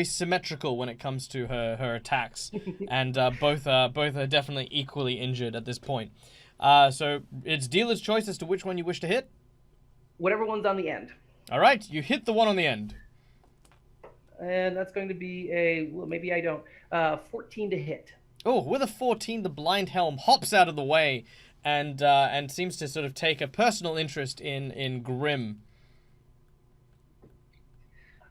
symmetrical when it comes to her attacks, and both are definitely equally injured at this point. So it's dealer's choice as to which one you wish to hit. Whatever one's on the end. All right, you hit the one on the end. And that's going to be maybe I don't, 14 to hit. Oh, with a 14, the blind helm hops out of the way and seems to sort of take a personal interest in Grim.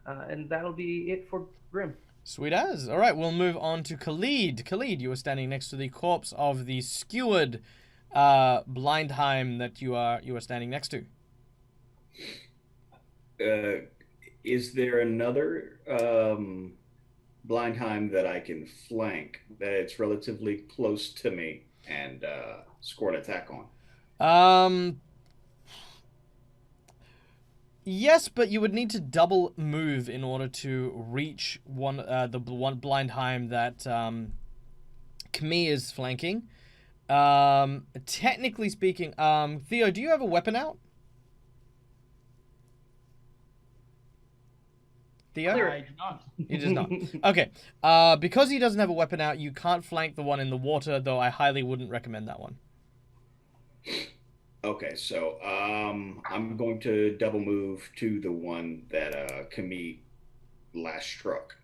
And that'll be it for Grim. Sweet as. All right, we'll move on to Khalid. Khalid, you are standing next to the corpse of the skewered Blindheim that you are standing next to. Is there another Blindheim that I can flank that it's relatively close to me and score an attack on? Yes, but you would need to double move in order to reach the one Blindheim that Camille is flanking. Technically speaking, Theo, do you have a weapon out? Theo? I do not. He does not. Okay. Because he doesn't have a weapon out, you can't flank the one in the water, though I highly wouldn't recommend that one. Okay, so I'm going to double move to the one that Camille last struck.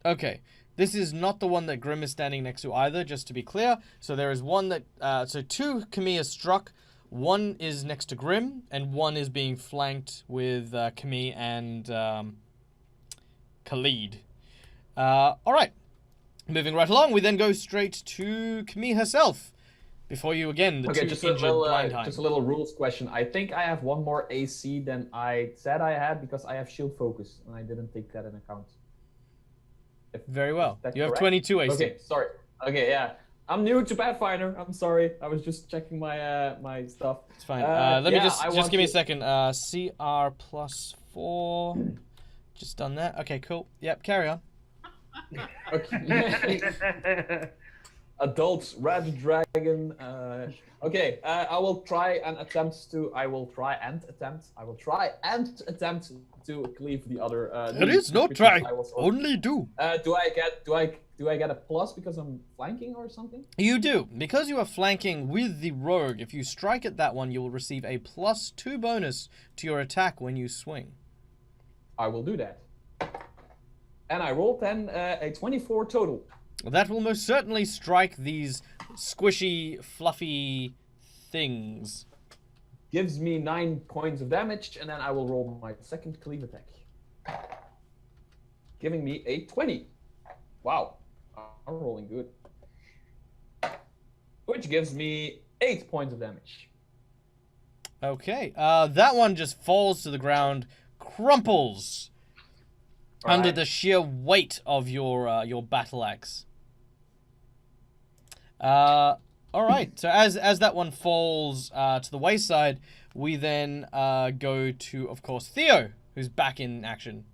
Okay. This is not the one that Grim is standing next to either, just to be clear. So there is one that... so 2 Camille struck. 1 is next to Grim, and 1 is being flanked with Camille and Khalid. All right. Moving right along, we then go straight to Camille herself. Before you again, the Okay, 2 just injured Blindheim. just a little rules question. I think I have 1 more AC than I said I had because I have shield focus, and I didn't take that in account. Very well. Is that You have correct? 22 AC. Okay, sorry. Okay, yeah. I'm new to Pathfinder. I'm sorry. I was just checking my my stuff. It's fine. Let me yeah, just give me a second. CR +4. Just done that. Okay, cool. Yep, carry on. Okay. Adult red dragon. Okay, I will try and attempt to cleave the other. There is no try. Only do. Do I get a plus because I'm flanking or something? You do. Because you are flanking with the rogue, if you strike at that one, you will receive a +2 bonus to your attack when you swing. I will do that. And I rolled then a 24 total. That will most certainly strike these squishy, fluffy things. Gives me 9 points of damage, and then I will roll my second cleave attack. Giving me a 20. Wow. I'm rolling good. Which gives me 8 points of damage. Okay. That one just falls to the ground, crumples under the sheer weight of your battle axe. All right. So as that one falls to the wayside, we then go to, of course, Theo, who's back in action.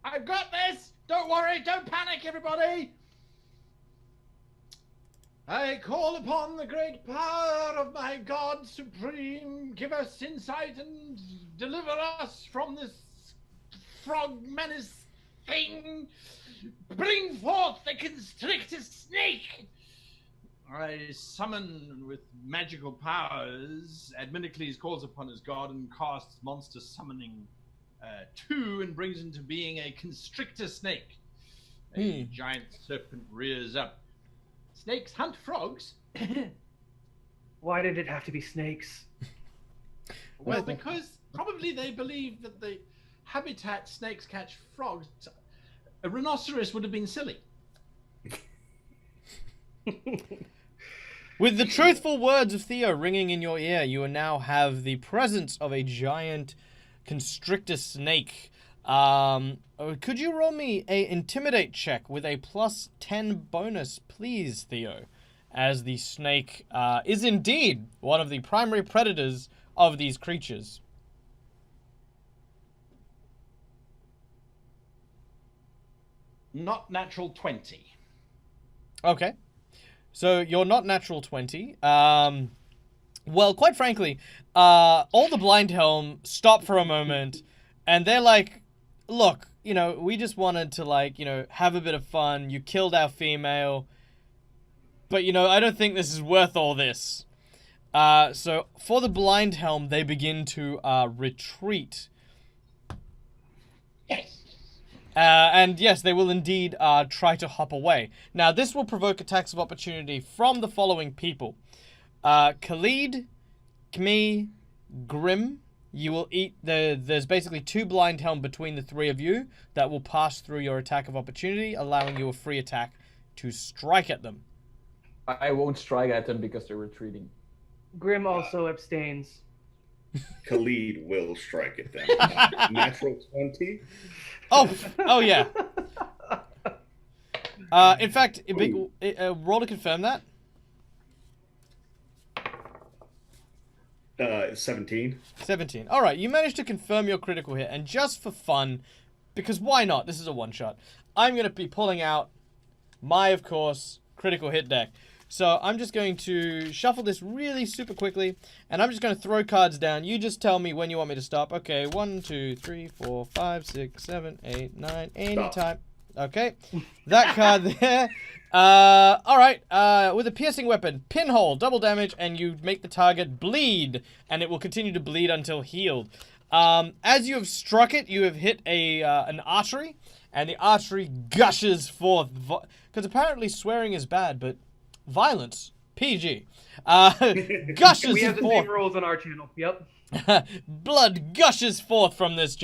I've got this! Don't worry, don't panic, everybody! I call upon the great power of my God Supreme. Give us insight and deliver us from this frog menace thing. Bring forth the constrictor snake! I summon with magical powers. Adminicles calls upon his god and casts monster summoning 2 and brings into being a constrictor snake. A giant serpent rears up. Snakes hunt frogs? Why did it have to be snakes? Well, because probably they believe that the habitat snakes catch frogs. A rhinoceros would have been silly. With the truthful words of Theo ringing in your ear, you now have the presence of a giant constrictor snake. Could you roll me a intimidate check with a +10 bonus, please, Theo? As the snake is indeed one of the primary predators of these creatures. Not natural 20. Okay. So you're not natural 20. Well, quite frankly, all the blind helm stop for a moment, and they're like, look, you know, we just wanted to, like, you know, have a bit of fun. You killed our female, but, you know, I don't think this is worth all this. So for the blind helm, they begin to retreat. Yes. And yes, they will indeed try to hop away. Now, this will provoke attacks of opportunity from the following people. Khalid, Kmi, Grim. You will eat there's basically 2 blind helm between the 3 of you that will pass through your attack of opportunity, allowing you a free attack to strike at them. I won't strike at them because they're retreating. Grim also abstains. Khalid will strike at them. Natural 20. Oh yeah. In fact, roll to confirm that. 17. 17. All right, you managed to confirm your critical hit, and just for fun, because why not? This is a one-shot. I'm going to be pulling out my, of course, critical hit deck. So I'm just going to shuffle this really super quickly, and I'm just going to throw cards down. You just tell me when you want me to stop. Okay, 1, 2, 3, 4, 5, 6, 7, 8, 9, anytime. Okay, that card there. All right, with a piercing weapon, pinhole, double damage, and you make the target bleed, and it will continue to bleed until healed. As you have struck it, you have hit an artery, and the artery gushes forth, because apparently swearing is bad, but violence, PG, gushes We have the forth. same rules on our channel. Yep. Blood gushes forth from this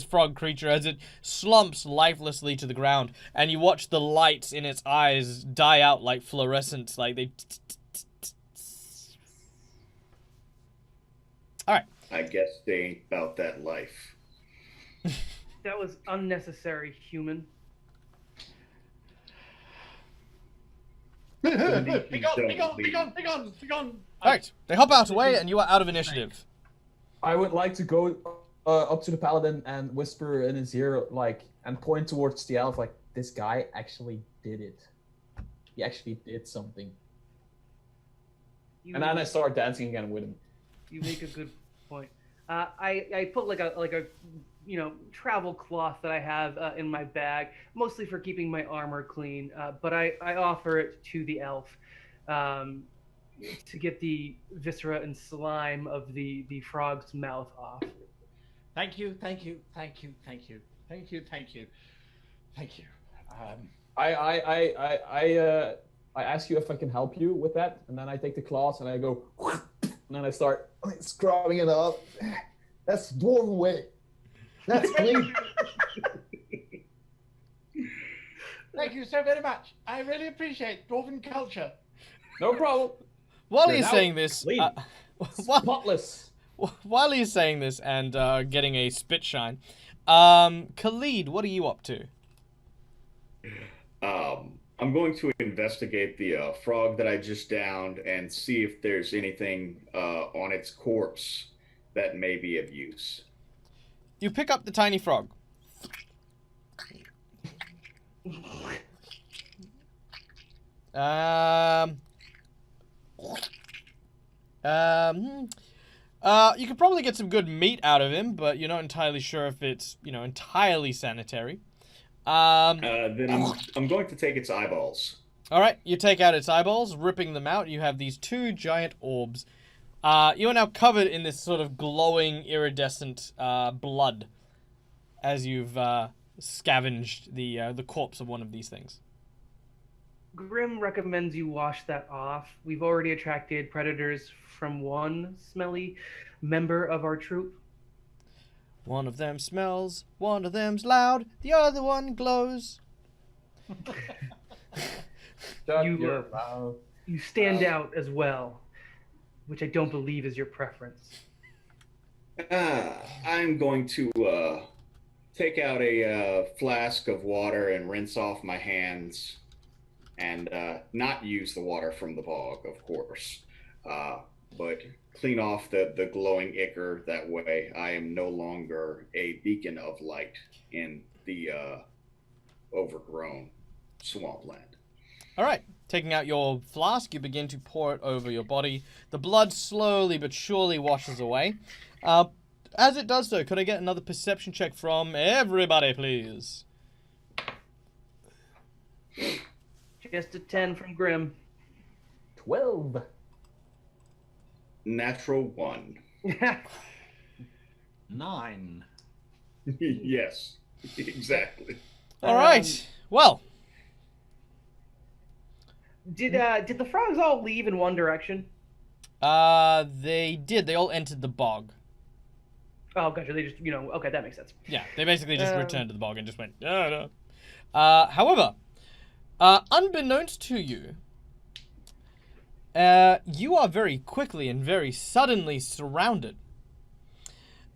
frog creature as it slumps lifelessly to the ground, and you watch the lights in its eyes die out like fluorescence, like they. All right. I guess they ain't about that life. That was unnecessary, human. Be gone. Alright, they hop out away and you are out of initiative. I would like to go up to the paladin and whisper in his ear, like, and point towards the elf, like, this guy actually did it. He actually did something. And then I start dancing again with him. You make a good point. I put like a travel cloth that I have in my bag, mostly for keeping my armor clean. But I offer it to the elf to get the viscera and slime of the frog's mouth off. Thank you. I ask you if I can help you with that, and then I take the claws and I go, and then I start scrubbing it up. That's dwarven way. That's clean. Thank you so very much. I really appreciate dwarven culture. No problem. While You're he's now saying this, clean. Spotless. while he's saying this and getting a spit shine, Khalid, what are you up to? I'm going to investigate the frog that I just downed and see if there's anything on its corpse that may be of use. You pick up the tiny frog. You could probably get some good meat out of him, but you're not entirely sure if it's, entirely sanitary. Then I'm going to take its eyeballs. All right, you take out its eyeballs, ripping them out. You have these two giant orbs. You are now covered in this sort of glowing, iridescent blood as you've scavenged the corpse of one of these things. Grim recommends you wash that off. We've already attracted predators from one smelly member of our troop. One of them smells, one of them's loud, the other one glows. You stand out as well, which I don't believe is your preference. I'm going to take out a flask of water and rinse off my hands, and not use the water from the bog, of course, but clean off the glowing ichor. That way I am no longer a beacon of light in the overgrown swampland. All right, taking out your flask, you begin to pour it over your body. The blood slowly but surely washes away. As it does so, could I get another perception check from everybody, please? Just a 10 from Grim. 12. Natural 1. 9. Yes, exactly. All right, well. Did the frogs all leave in one direction? They did. They all entered the bog. Oh, gotcha. They just, okay, that makes sense. Yeah, they basically just returned to the bog and just went, no. However, unbeknownst to you, you are very quickly and very suddenly surrounded.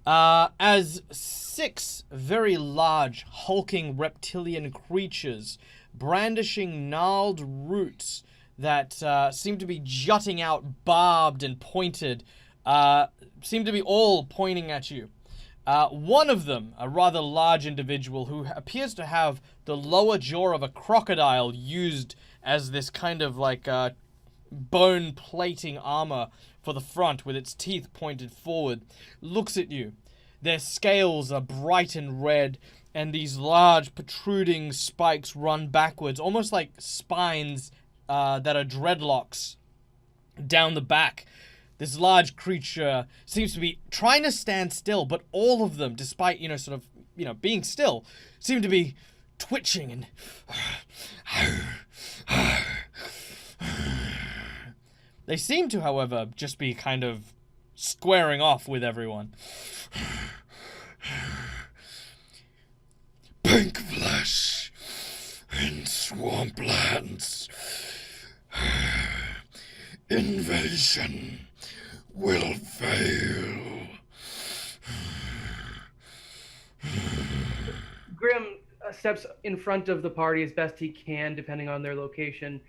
As 6 very large, hulking reptilian creatures brandishing gnarled roots that seem to be jutting out, barbed and pointed, seem to be all pointing at you. One of them, a rather large individual who appears to have the lower jaw of a crocodile used as this kind of like bone plating armor for the front with its teeth pointed forward, looks at you. Their scales are bright and red, and these large protruding spikes run backwards, almost like spines that are dreadlocks down the back. This large creature seems to be trying to stand still, but all of them, despite, being still, seem to be twitching and... They seem to, however, just be kind of squaring off with everyone. Pink flesh in swamplands. Invasion will fail. Grim steps in front of the party as best he can, depending on their location,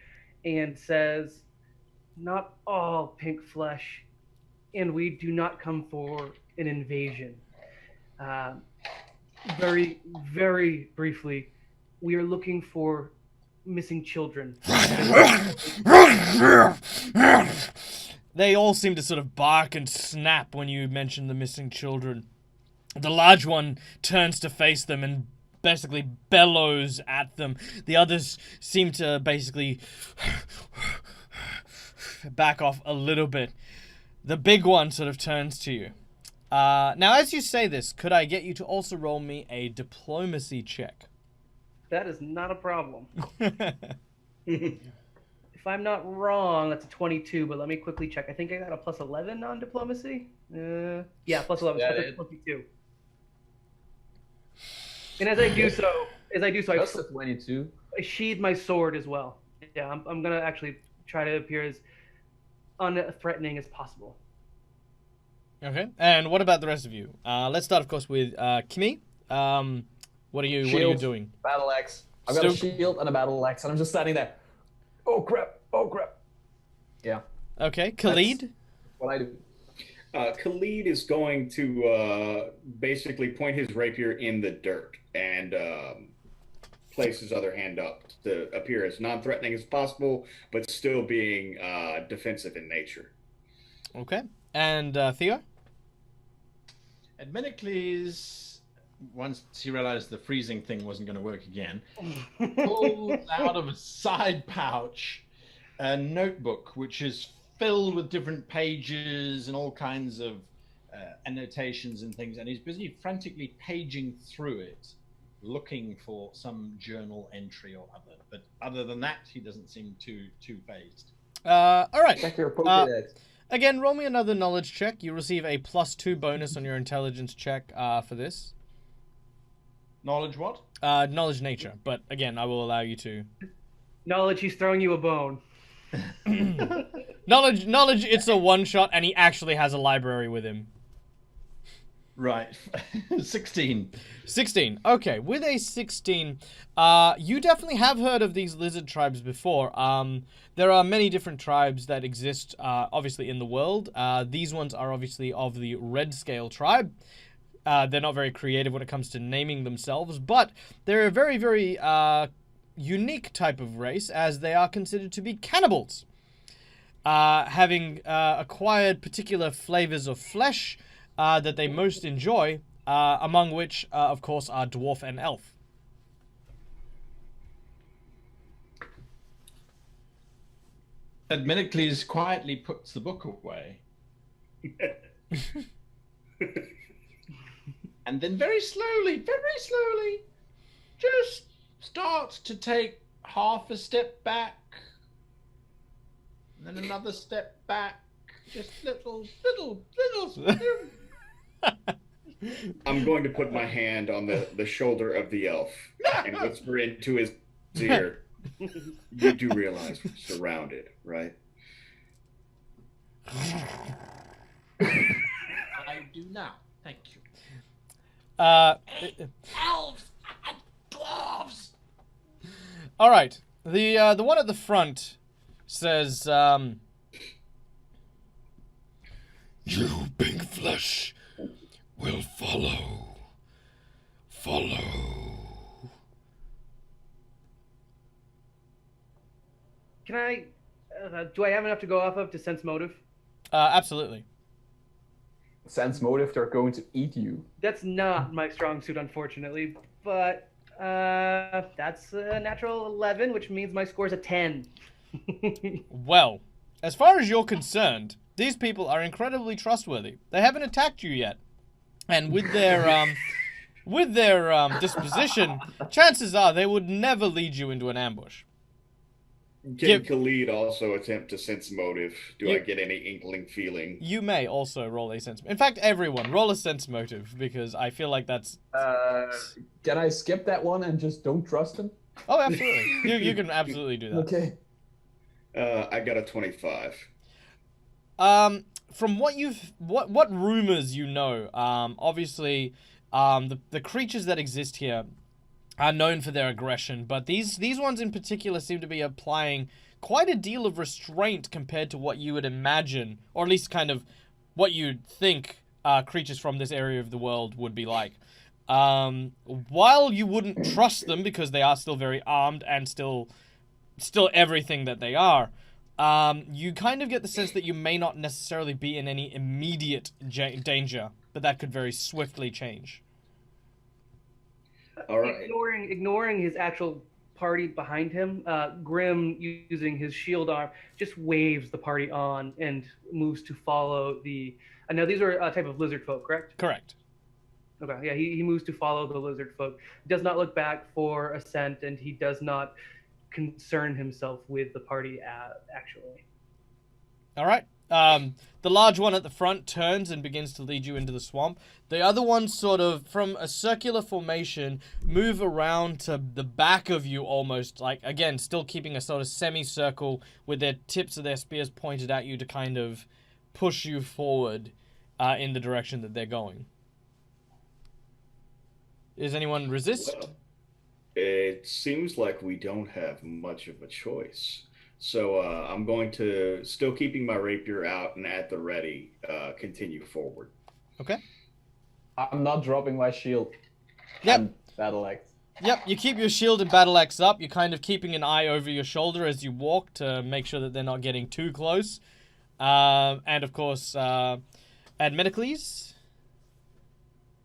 and says, "Not all pink flesh, and we do not come for an invasion. Very, very briefly, we are looking for missing children." They all seem to sort of bark and snap when you mention the missing children. The large one turns to face them and basically bellows at them. The others seem to basically back off a little bit. The big one sort of turns to you. Now, as you say this, could I get you to also roll me a diplomacy check? That is not a problem. If I'm not wrong, that's a 22, but let me quickly check. I think I got a plus 11 on diplomacy. Yeah, plus 11, so that's 22. And as I do so, That's a 22. I sheathe my sword as well. Yeah, I'm gonna actually try to appear as unthreatening as possible. Okay, and what about the rest of you? Let's start, of course, with Kimmy. What are you doing? Battle axe. I've got a shield and a battle axe, and I'm just standing there. Oh crap! Oh crap! Yeah. Okay, Khalid. That's what I do. Khalid is going to basically point his rapier in the dirt and place his other hand up to appear as non-threatening as possible, but still being defensive in nature. Okay, and Theo. Admittedly, once he realized the freezing thing wasn't going to work again, pulled out of a side pouch a notebook which is filled with different pages and all kinds of annotations and things, and he's busy frantically paging through it, looking for some journal entry or other. But other than that, he doesn't seem too phased. All right. Check your Pokédex. Again, roll me another knowledge check. You receive a +2 bonus on your intelligence check for this. Knowledge what? Knowledge nature, but again, I will allow you to. Knowledge, he's throwing you a bone. Knowledge, it's a one-shot, and he actually has a library with him. Right. 16. 16. Okay, with a 16, you definitely have heard of these lizard tribes before. There are many different tribes that exist, obviously, in the world. These ones are obviously of the red scale tribe. They're not very creative when it comes to naming themselves, but they're a very, very unique type of race, as they are considered to be cannibals, having acquired particular flavors of flesh that they most enjoy, among which, of course, are dwarf and elf. Admittedly, quietly puts the book away. And then very slowly, just starts to take half a step back, and then another step back, just little. I'm going to put my hand on the shoulder of the elf and whisper into his ear, "You do realize we're surrounded, right?" I do now. Thank you. Elves and dwarves. All right. The one at the front says, "You pink flesh will follow. Can I? Do I have enough to go off of to sense motive? Absolutely. Sense motive, they're going to eat you. That's not my strong suit, unfortunately. But that's a natural 11, which means my score's a 10. Well, as far as you're concerned, these people are incredibly trustworthy. They haven't attacked you yet, and with their disposition, chances are they would never lead you into an ambush. Can Khalid also attempt to sense motive? Do I get any inkling feeling? You may also roll a sense. In fact, everyone roll a sense motive, because I feel like that's. Can I skip that one and just don't trust him? Oh, absolutely. you can absolutely do that. Okay. I got a 25. From what rumors you know, obviously, the creatures that exist here are known for their aggression, but these ones in particular seem to be applying quite a deal of restraint compared to what you would imagine, or at least kind of what you'd think creatures from this area of the world would be like. While you wouldn't trust them because they are still very armed and still everything that they are, you kind of get the sense that you may not necessarily be in any immediate danger, but that could very swiftly change. All right. Ignoring his actual party behind him, Grim, using his shield arm, just waves the party on and moves to follow the... now, these are a type of lizard folk, correct? Correct. Okay, yeah, he moves to follow the lizard folk. Does not look back for ascent, and he does not concern himself with the party, actually. All right. The large one at the front turns and begins to lead you into the swamp. The other ones sort of, from a circular formation, move around to the back of you almost, like, again, still keeping a sort of semicircle with their tips of their spears pointed at you to kind of push you forward in the direction that they're going. Does anyone resist? Well, it seems like we don't have much of a choice. So I'm going to, still keeping my rapier out and at the ready, continue forward. Okay. I'm not dropping my shield. Yep. And battle axe. Yep, you keep your shield and battle axe up. You're kind of keeping an eye over your shoulder as you walk to make sure that they're not getting too close. And of course, Admeticles.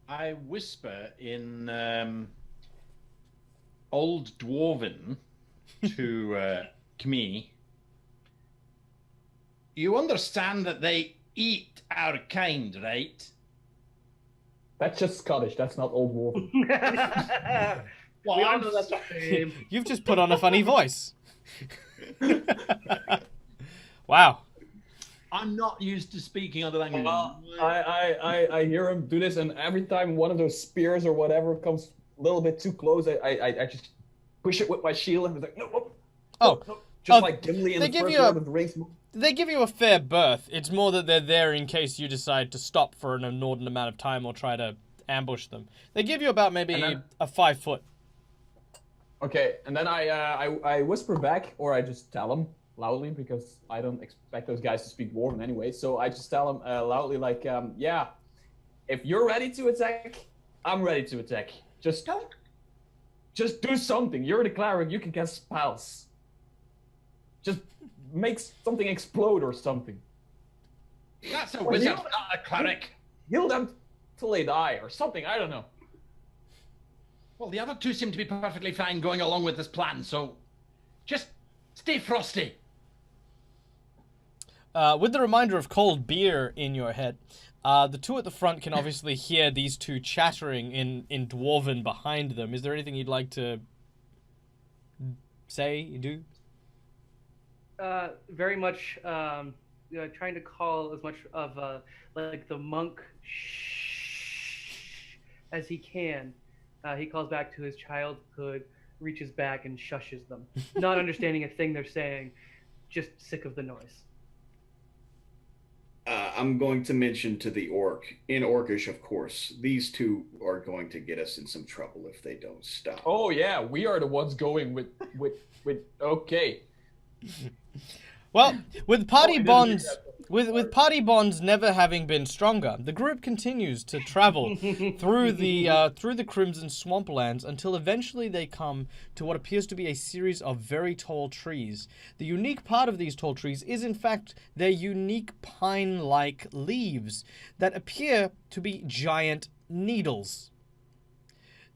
I whisper in Old Dwarven to Kmi. You understand that they eat our kind, right? That's just Scottish. That's not Old Wolf. Well, We all I'm know that's the same. You've just put on a funny voice. Wow. I'm not used to speaking other languages. Well, I hear him do this, and every time one of those spears or whatever comes a little bit too close, I just push it with my shield and be like, no. Just like Gimli in the first Lord of the Rings. They give you a fair berth. It's more that they're there in case you decide to stop for an inordinate amount of time or try to ambush them. They give you about maybe a 5 foot. Okay, and then I whisper back, or I just tell them loudly, because I don't expect those guys to speak Dwarven anyway. So I just tell them loudly, like, yeah, if you're ready to attack, I'm ready to attack. Just do something. You're the cleric. You can cast spells. Just make something explode or something. That's a wizard, not a cleric. Heal them till they die or something. I don't know. Well, the other two seem to be perfectly fine going along with this plan, so just stay frosty. With the reminder of cold beer in your head, the two at the front can obviously hear these two chattering in Dwarven behind them. Is there anything you'd like to say, do? Very much trying to call as much of like the monk shh as he can. He calls back to his childhood, reaches back and shushes them, not understanding a thing they're saying, just sick of the noise. I'm going to mention to the orc, in Orcish, of course, these two are going to get us in some trouble if they don't stop. Oh yeah, we are the ones going with okay. Well, with party bonds never having been stronger, the group continues to travel through the Crimson Swamplands until eventually they come to what appears to be a series of very tall trees. The unique part of these tall trees is, in fact, their unique pine-like leaves that appear to be giant needles.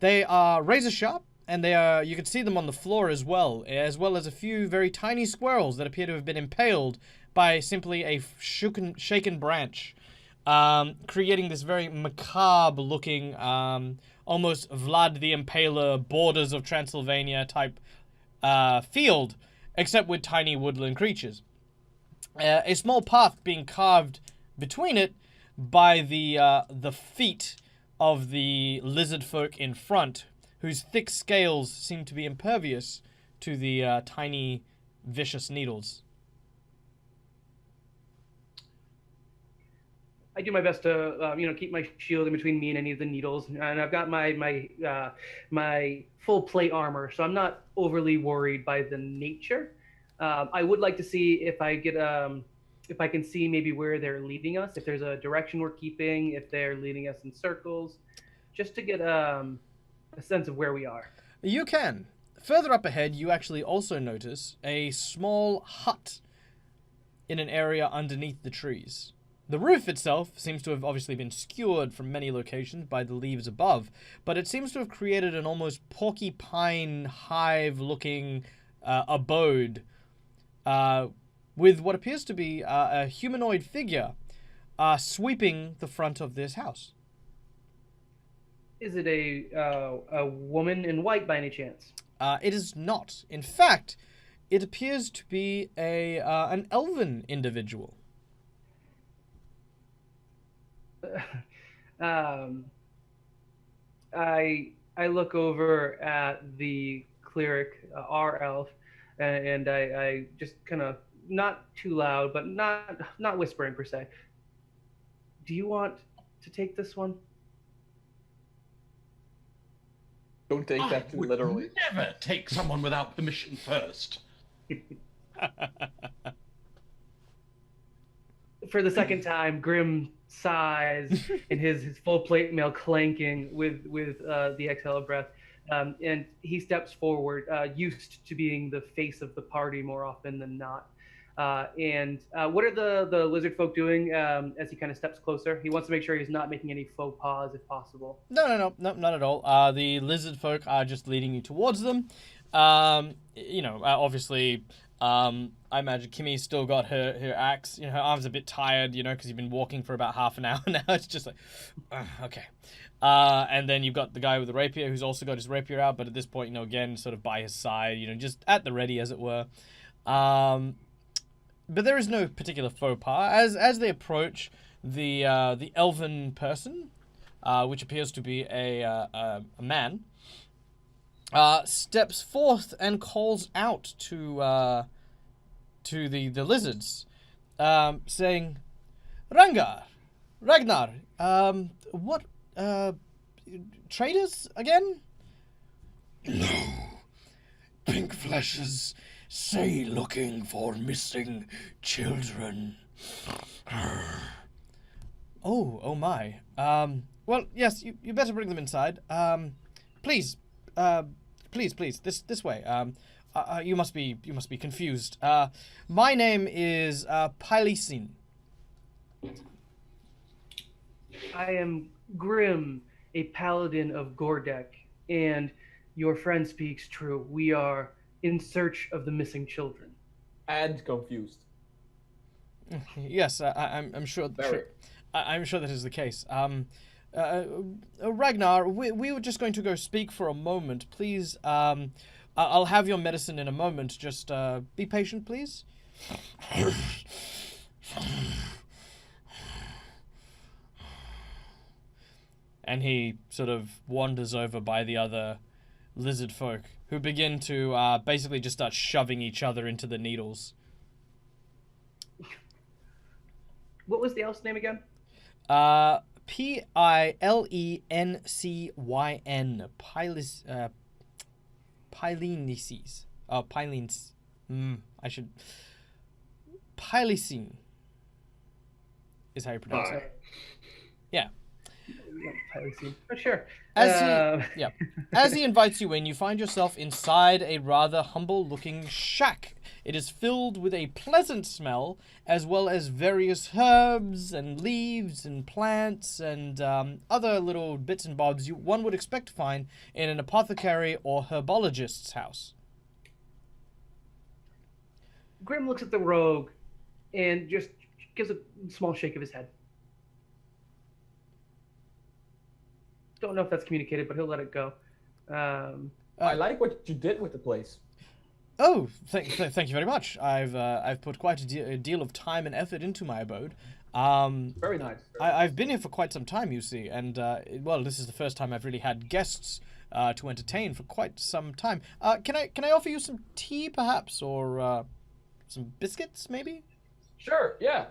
They are razor sharp, and you can see them on the floor as well as a few very tiny squirrels that appear to have been impaled by simply a shaken branch, creating this very macabre-looking, almost Vlad the Impaler, borders of Transylvania type field, except with tiny woodland creatures. A small path being carved between it by the feet of the lizard folk in front, whose thick scales seem to be impervious to the tiny, vicious needles. I do my best to keep my shield in between me and any of the needles, and I've got my full plate armor, so I'm not overly worried by the nature. I would like to see if I can see maybe where they're leading us, if there's a direction we're keeping, if they're leading us in circles, just to get a sense of where we are. You can. Further up ahead, you actually also notice a small hut in an area underneath the trees. The roof itself seems to have obviously been skewered from many locations by the leaves above, but it seems to have created an almost porcupine hive-looking abode with what appears to be a humanoid figure sweeping the front of this house. Is it a woman in white by any chance? It is not. In fact, it appears to be an elven individual. I look over at the cleric, our elf, and I just kind of not too loud, but not whispering per se. Do you want to take this one? Don't take that too literally. Never take someone without permission first. For the second time, Grim sighs and his full plate mail clanking with the exhale of breath. And he steps forward, used to being the face of the party more often than not. What are the lizard folk doing as he kind of steps closer? He wants to make sure he's not making any faux pas if possible. No, not at all. The lizard folk are just leading you towards them. Obviously, I imagine Kimmy's still got her axe. Her arm's a bit tired, because you've been walking for about half an hour now. It's just like, okay. And then you've got the guy with the rapier who's also got his rapier out, but at this point, again, sort of by his side, just at the ready, as it were. But there is no particular faux pas. As they approach the elven person, which appears to be a man, steps forth and calls out to the lizards, saying, Ragnar, what, traders again? No. Pink flashes say looking for missing children. Oh my. Well, yes, you better bring them inside. Please, this way. You must be confused. My name is Pylicine. I am Grim, a paladin of Gordek, and your friend speaks true. We are in search of the missing children. And confused. Yes, I'm sure. I'm sure that is the case. Ragnar, we were just going to go speak for a moment. Please, I'll have your medicine in a moment. Just be patient, please. And he sort of wanders over by the other lizard folk, who begin to basically just start shoving each other into the needles. What was the elf's name again? Pilencyn. Pyleneces. Oh, Pylenes. I should... Pylicine is how you pronounce it. Yeah. Oh, sure. As he invites you in, you find yourself inside a rather humble-looking shack. It is filled with a pleasant smell, as well as various herbs and leaves and plants and other little bits and bobs one would expect to find in an apothecary or herbologist's house. Grim looks at the rogue and just gives a small shake of his head. Don't know if that's communicated, but he'll let it go. I like what you did with the place. Oh, thank you very much. I've put quite a deal of time and effort into my abode. Very nice. I've been here for quite some time, you see, and well, this is the first time I've really had guests to entertain for quite some time. Can I offer you some tea, perhaps, or some biscuits, maybe? Sure. Yeah.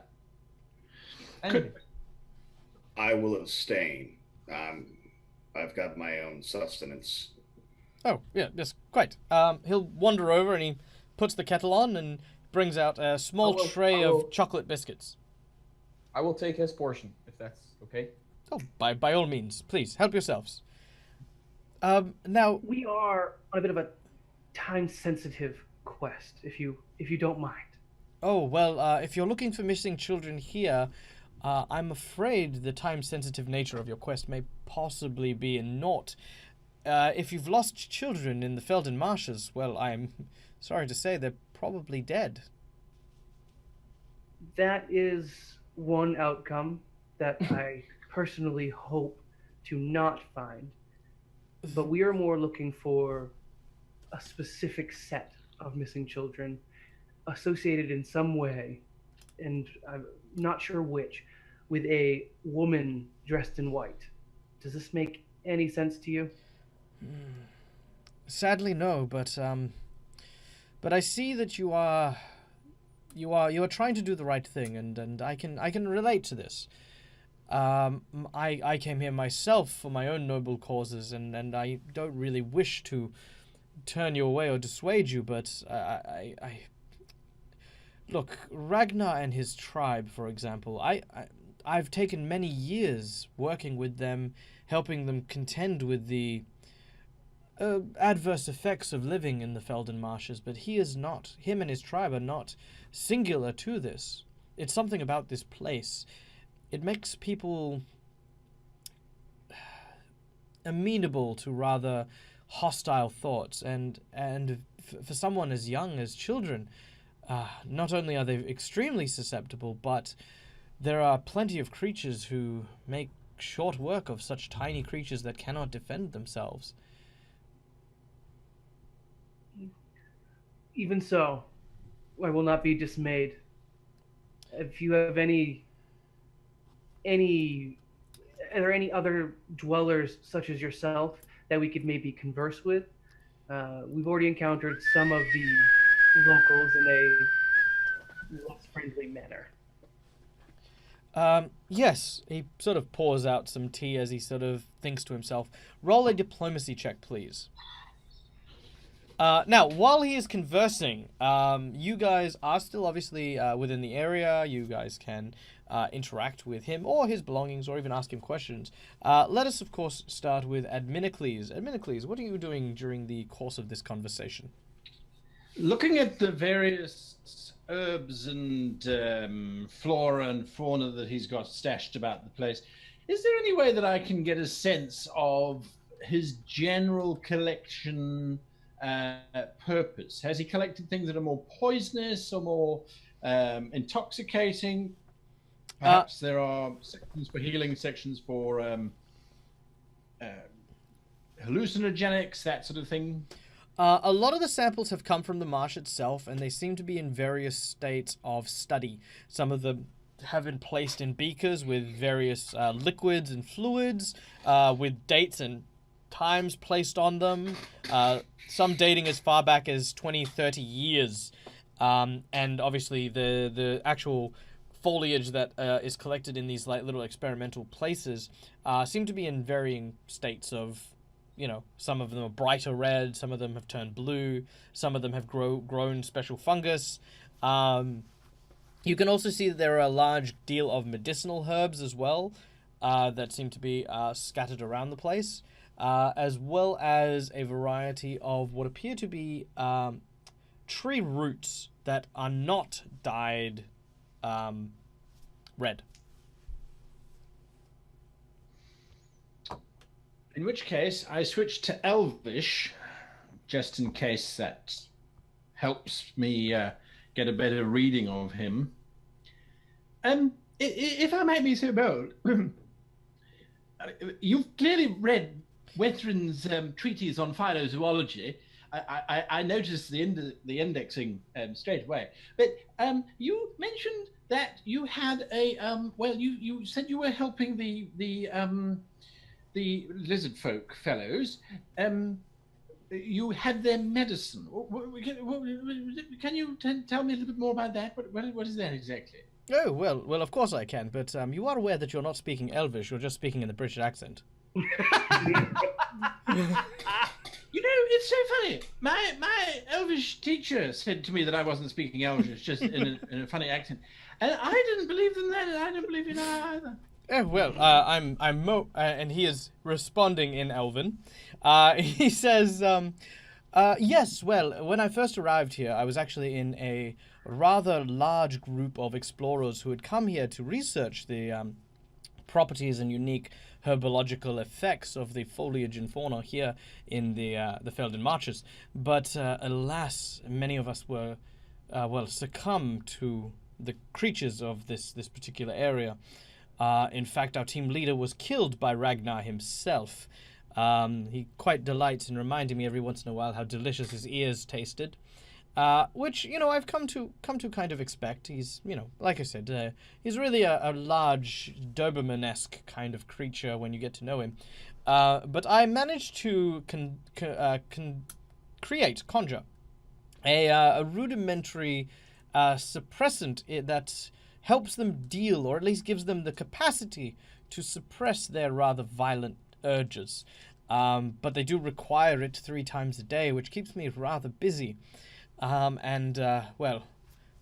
I will abstain. I've got my own sustenance. Oh, yeah, yes, quite. He'll wander over and he puts the kettle on and brings out a small tray of chocolate biscuits. I will take his portion, if that's okay. Oh, by all means, please help yourselves. Now We are on a bit of a time-sensitive quest, if you don't mind. oh well, if you're looking for missing children here, I'm afraid the time-sensitive nature of your quest may possibly be in naught. If you've lost children in the Felden Marshes, well, I'm sorry to say they're probably dead. That is one outcome that I personally hope to not find. But we are more looking for a specific set of missing children associated in some way, and I'm not sure which, with a woman dressed in white. Does this make any sense to you? Sadly, no. But I see that you are trying to do the right thing, and I can relate to this. I came here myself for my own noble causes, and I don't really wish to turn you away or dissuade you, but I look, Ragnar and his tribe, for example. I've taken many years working with them, helping them contend with the adverse effects of living in the Felden Marshes, but him and his tribe are not singular to this. It's something about this place. It makes people amenable to rather hostile thoughts, and for someone as young as children, not only are they extremely susceptible, but there are plenty of creatures who make short work of such tiny creatures that cannot defend themselves. Even so, I will not be dismayed. If you have are there any other dwellers such as yourself that we could maybe converse with? We've already encountered some of the locals in a less friendly manner. Yes, he sort of pours out some tea as he sort of thinks to himself. Roll a diplomacy check, please. Now, while he is conversing, you guys are still obviously within the area. You guys can interact with him or his belongings or even ask him questions. Let us, of course, start with Adminicles. Adminicles, what are you doing during the course of this conversation? Looking at the various herbs and flora and fauna that he's got stashed about the place, is there any way that I can get a sense of his general collection purpose? Has he collected things that are more poisonous or more intoxicating? Perhaps there are sections for healing, sections for hallucinogenics, that sort of thing. A lot of the samples have come from the marsh itself, and they seem to be in various states of study. Some of them have been placed in beakers with various liquids and fluids, with dates and times placed on them, some dating as far back as 20, 30 years. And obviously the actual foliage that is collected in these like little experimental places seem to be in varying states of, some of them are brighter red, some of them have turned blue, some of them have grown special fungus. You can also see that there are a large deal of medicinal herbs as well that seem to be scattered around the place, as well as a variety of what appear to be tree roots that are not dyed red. In which case, I switch to Elvish, just in case that helps me get a better reading of him. If I might be so bold, you've clearly read Wetherin's treatise on phytozoology. I noticed the indexing straight away. But you mentioned that you had a you said you were helping the lizard folk fellows. You had their medicine. Can you tell me a little bit more about that? What is that exactly? Oh, well, of course I can, but you are aware that you're not speaking Elvish, you're just speaking in the British accent. It's so funny. My Elvish teacher said to me that I wasn't speaking Elvish, just in a funny accent, and I didn't believe them then, and I don't believe you now either. Oh, well, I'm Mo, and he is responding in Elven. He says, yes, well, when I first arrived here, I was actually in a rather large group of explorers who had come here to research the properties and unique herbological effects of the foliage and fauna here in the Felden Marches. But alas, many of us were, succumbed to the creatures of this particular area. In fact, our team leader was killed by Ragnar himself. He quite delights in reminding me every once in a while how delicious his ears tasted. Which, I've come to kind of expect. He's, like I said, he's really a large Doberman-esque kind of creature when you get to know him. But I managed to conjure a rudimentary suppressant that helps them deal, or at least gives them the capacity to suppress their rather violent urges. But they do require it 3 times a day, which keeps me rather busy.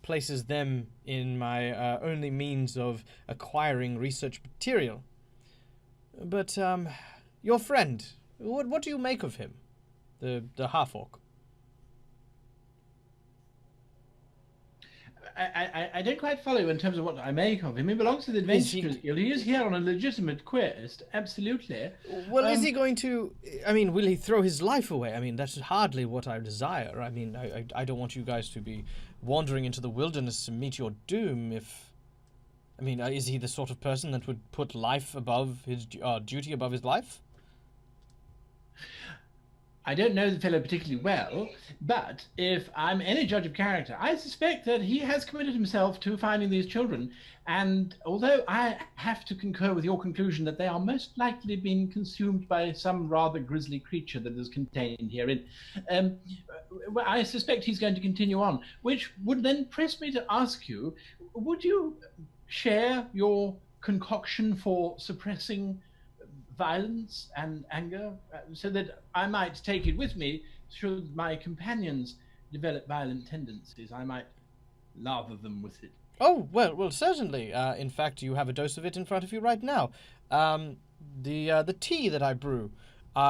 Places them in my only means of acquiring research material. But, your friend, what do you make of him? The half-orc? I don't quite follow in terms of what I make of him. He belongs to the Adventurers Guild. He is here on a legitimate quest, absolutely. Well, is he going to... I mean, will he throw his life away? I mean, that's hardly what I desire. I mean, I don't want you guys to be wandering into the wilderness to meet your doom if... I mean, is he the sort of person that would put life above his... duty above his life? I don't know the fellow particularly well, but if I'm any judge of character, I suspect that he has committed himself to finding these children. And although I have to concur with your conclusion that they are most likely being consumed by some rather grisly creature that is contained herein, I suspect he's going to continue on, which would then press me to ask you, would you share your concoction for suppressing violence and anger, so that I might take it with me should my companions develop violent tendencies? I might lather them with it. Oh, well, certainly. In fact, you have a dose of it in front of you right now. The tea that I brew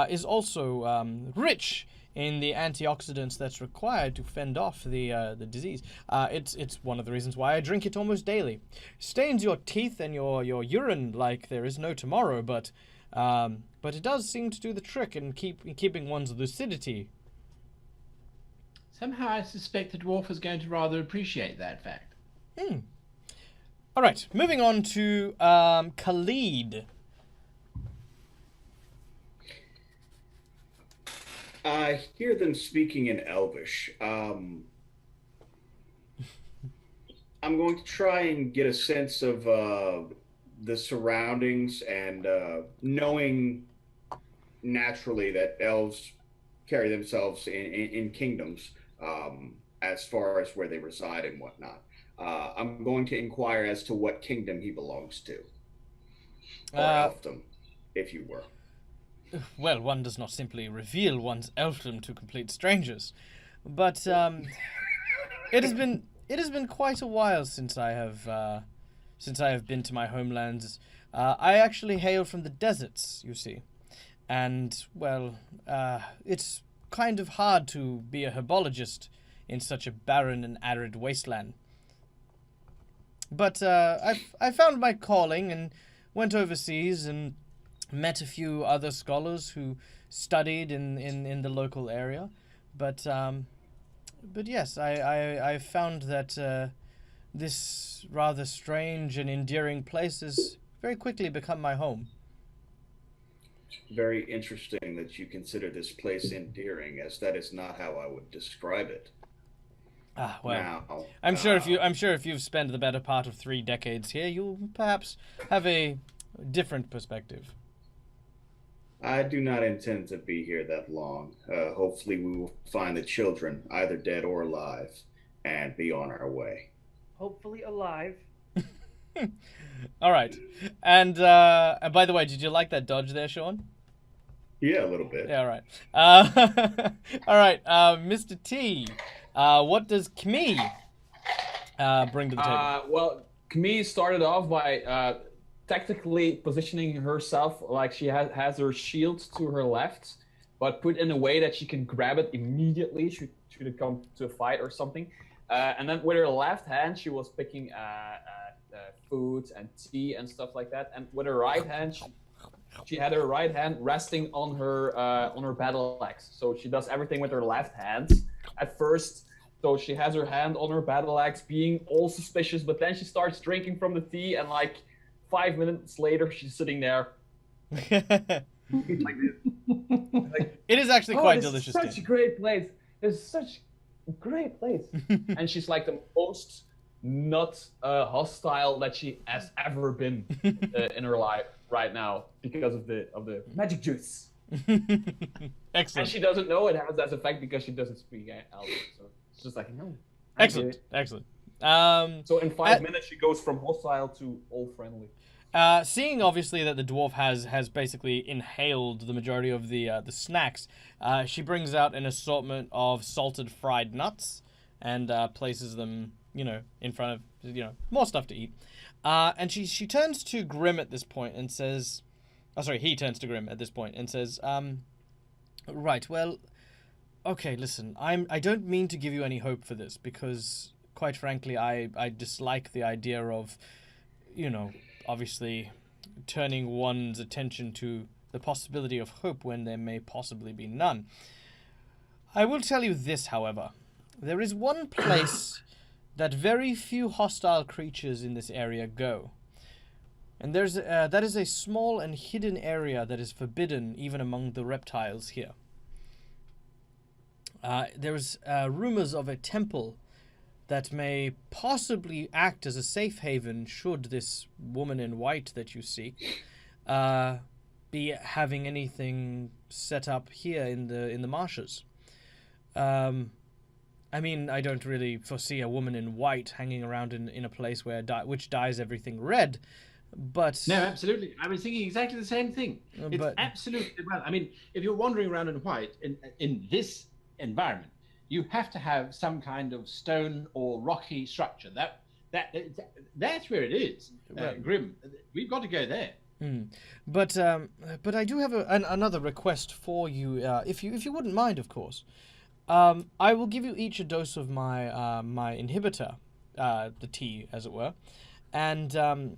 is also rich in the antioxidants that's required to fend off the disease. It's one of the reasons why I drink it almost daily. Stains your teeth and your urine like there is no tomorrow, but it does seem to do the trick in keeping one's lucidity. Somehow I suspect the dwarf is going to rather appreciate that fact. All right, moving on to Khalid. I hear them speaking in Elvish. I'm going to try and get a sense of the surroundings and knowing naturally that elves carry themselves in kingdoms as far as where they reside and whatnot. I'm going to inquire as to what kingdom he belongs to, or elfdom, if you were. Well, one does not simply reveal one's elfdom to complete strangers, but it has been quite a while since I have been to my homelands. I actually hail from the deserts, you see, and well, it's kind of hard to be a herbologist in such a barren and arid wasteland. But I found my calling and went overseas and met a few other scholars who studied in the local area. But yes, I found that this rather strange and endearing place has very quickly become my home. Very interesting that you consider this place endearing, as that is not how I would describe it. Well, now, I'm sure if you've spent the better part of 3 decades here, you'll perhaps have a different perspective. I do not intend to be here that long. Hopefully we will find the children, either dead or alive, and be on our way. Hopefully alive. All right. And by the way, did you like that dodge there, Sean? Yeah, a little bit. Yeah, all right. All right, Mr. T, what does Kmi bring to the table? Well, Kmi started off by tactically positioning herself like she has her shield to her left, but put in a way that she can grab it immediately should it come to a fight or something. And then with her left hand, she was picking food and tea and stuff like that. And with her right hand, she had her right hand resting on her battle axe. So she does everything with her left hand at first. So she has her hand on her battle axe, being all suspicious, but then she starts drinking from the tea, and like 5 minutes later, she's sitting there. Like this. Like, It is actually quite delicious. Such a great place. It's such a great place. And she's like the most not hostile that she has ever been in her life right now because of the magic juice. Excellent. And she doesn't know it has that effect because she doesn't speak Elvish. So it's just like, no. Excellent. Excellent. So in 5 minutes, she goes from hostile to all friendly. Seeing obviously that the dwarf has basically inhaled the majority of the snacks, she brings out an assortment of salted fried nuts and places them, in front of, more stuff to eat. And she turns to Grim at this point and says, he turns to Grim at this point and says, right, well, okay, listen, I don't mean to give you any hope for this because, quite frankly, I dislike the idea of, obviously turning one's attention to the possibility of hope when there may possibly be none. I will tell you this, however. There is one place that very few hostile creatures in this area go. And that is a small and hidden area that is forbidden even among the reptiles here. There's rumors of a temple that may possibly act as a safe haven should this woman in white that you seek be having anything set up here in the marshes. I mean, I don't really foresee a woman in white hanging around in a place which dyes everything red, but... No, absolutely. I was thinking exactly the same thing. It's absolutely... Well, I mean, if you're wandering around in white in this environment, you have to have some kind of stone or rocky structure. That's where it is. Grim, we've got to go there. But I do have another request for you, if you wouldn't mind, of course. I will give you each a dose of my my inhibitor, the tea, as it were, and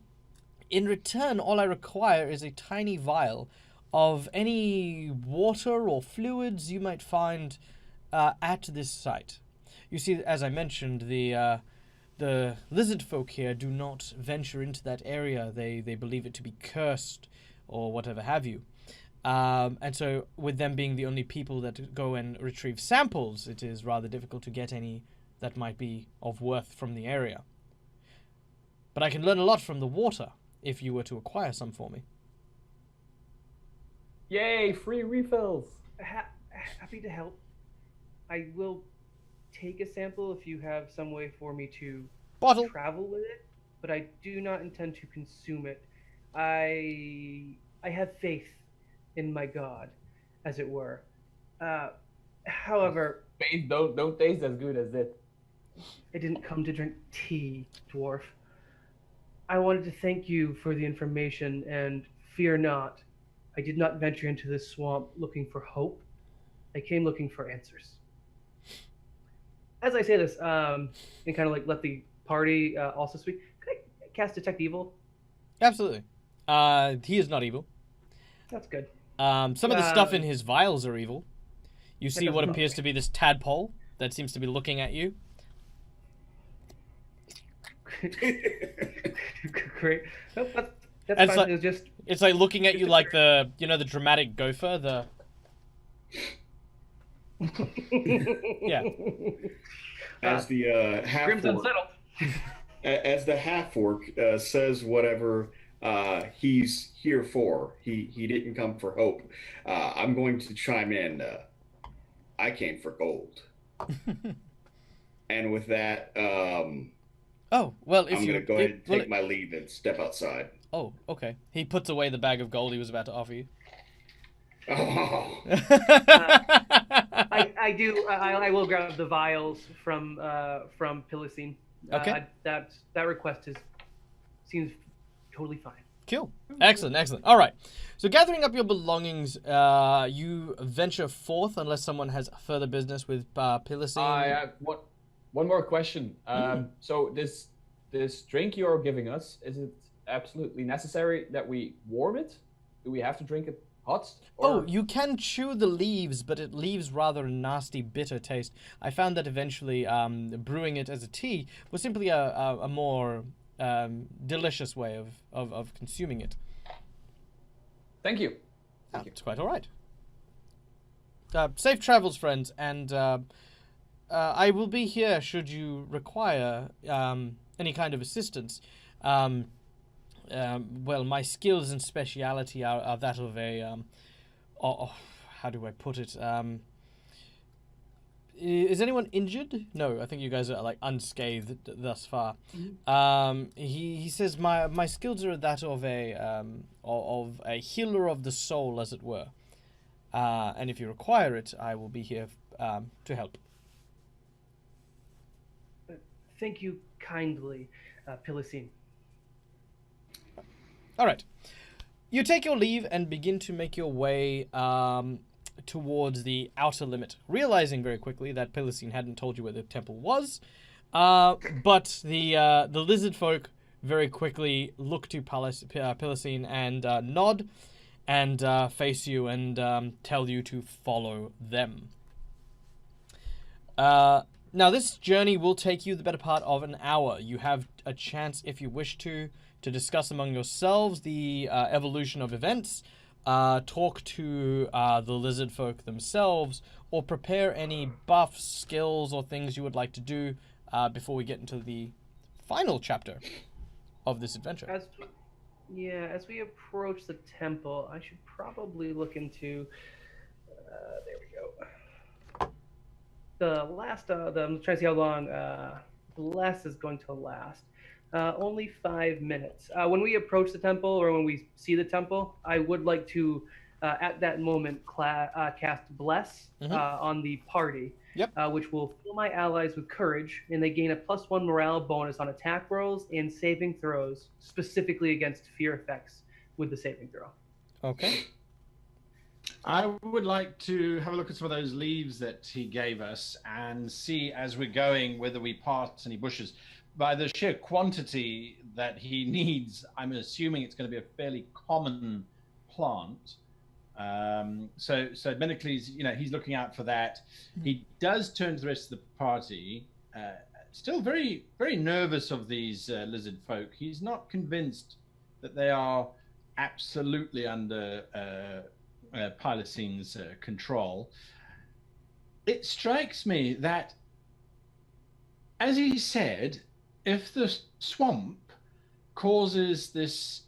in return, all I require is a tiny vial of any water or fluids you might find at this site. You see, as I mentioned, the lizard folk here do not venture into that area. They believe it to be cursed or whatever have you. And so with them being the only people that go and retrieve samples, it is rather difficult to get any that might be of worth from the area. But I can learn a lot from the water if you were to acquire some for me. Yay, free refills. Happy to help. I will take a sample if you have some way for me to travel with it, but I do not intend to consume it. I have faith in my god, as it were. However, faith don't taste as good as it. I didn't come to drink tea, dwarf. I wanted to thank you for the information, and fear not, I did not venture into this swamp looking for hope. I came looking for answers. As I say this, and kind of like let the party also speak, could I cast Detect Evil? Absolutely. He is not evil. That's good. Some of the stuff in his vials are evil. You see what appears to be this tadpole that seems to be looking at you. Great. Nope, that's fine. Like, it was it's like looking at you like the dramatic gopher, the... Yeah. As the half orc says whatever he's here for. He didn't come for hope. I'm going to chime in. I came for gold. And with that, Oh, well, if I'm you... going to go ahead and well, take my leave and step outside. Oh, okay. He puts away the bag of gold he was about to offer you. Oh, I will grab the vials from Pilicine. Okay. That request seems totally fine. Cool. Excellent, excellent. All right. So gathering up your belongings, you venture forth unless someone has further business with Pilicine. I have one more question. So this drink you're giving us, is it absolutely necessary that we warm it? Do we have to drink it hot? Oh, you can chew the leaves, but it leaves rather a nasty, bitter taste. I found that eventually brewing it as a tea was simply a more delicious way of consuming it. Thank you. It's quite all right. Safe travels, friends, and I will be here should you require any kind of assistance. Well, my skills and speciality are that of a... how do I put it? Is anyone injured? No, I think you guys are like unscathed thus far. He says my skills are that of a healer of the soul, as it were. And if you require it, I will be here to help. Thank you kindly, Pilicine. All right. You take your leave and begin to make your way towards the outer limit, realizing very quickly that Pilicine hadn't told you where the temple was. But the lizard folk very quickly look to Pilicine and nod and face you and tell you to follow them. Now, this journey will take you the better part of an hour. You have a chance, if you wish to discuss among yourselves the evolution of events, talk to the lizard folk themselves, or prepare any buffs, skills, or things you would like to do before we get into the final chapter of this adventure. As we approach the temple, I should probably look into... there we go. The last... I'm trying to see how long the last is going to last. Only 5 minutes. When we approach the temple, or when we see the temple, I would like to, at that moment, cast Bless on the party, which will fill my allies with courage, and they gain a +1 morale bonus on attack rolls and saving throws, specifically against fear effects with the saving throw. Okay. I would like to have a look at some of those leaves that he gave us and see as we're going whether we pass any bushes. By the sheer quantity that he needs, I'm assuming it's going to be a fairly common plant. So Menocles, he's looking out for that. He does turn to the rest of the party, still very, very nervous of these lizard folk. He's not convinced that they are absolutely under Pilicine's control. It strikes me that, as he said, if the swamp causes this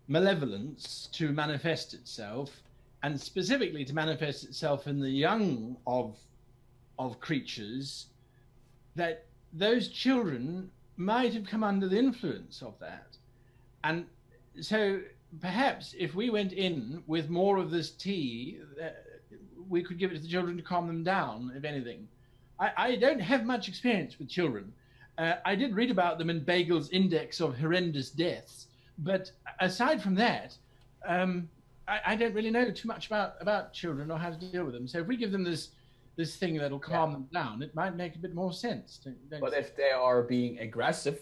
malevolence to manifest itself, and specifically to manifest itself in the young of creatures, that those children might have come under the influence of that. And so perhaps if we went in with more of this tea, we could give it to the children to calm them down, if anything. I don't have much experience with children. I did read about them in Bagel's Index of Horrendous Deaths, but aside from that, I don't really know too much about children or how to deal with them. So if we give them this thing that'll calm them down, it might make a bit more sense. But if they are being aggressive,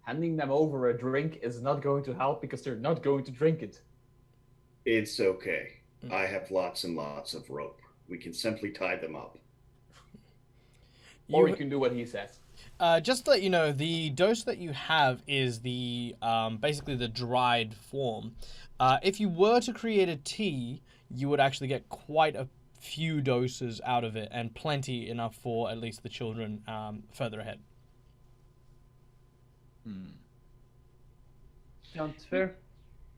handing them over a drink is not going to help because they're not going to drink it. It's okay. I have lots and lots of rope. We can simply tie them up. Or you can do what he says. Just to let you know, the dose that you have is the basically the dried form. If you were to create a tea, you would actually get quite a few doses out of it, and plenty enough for at least the children further ahead. Sounds fair.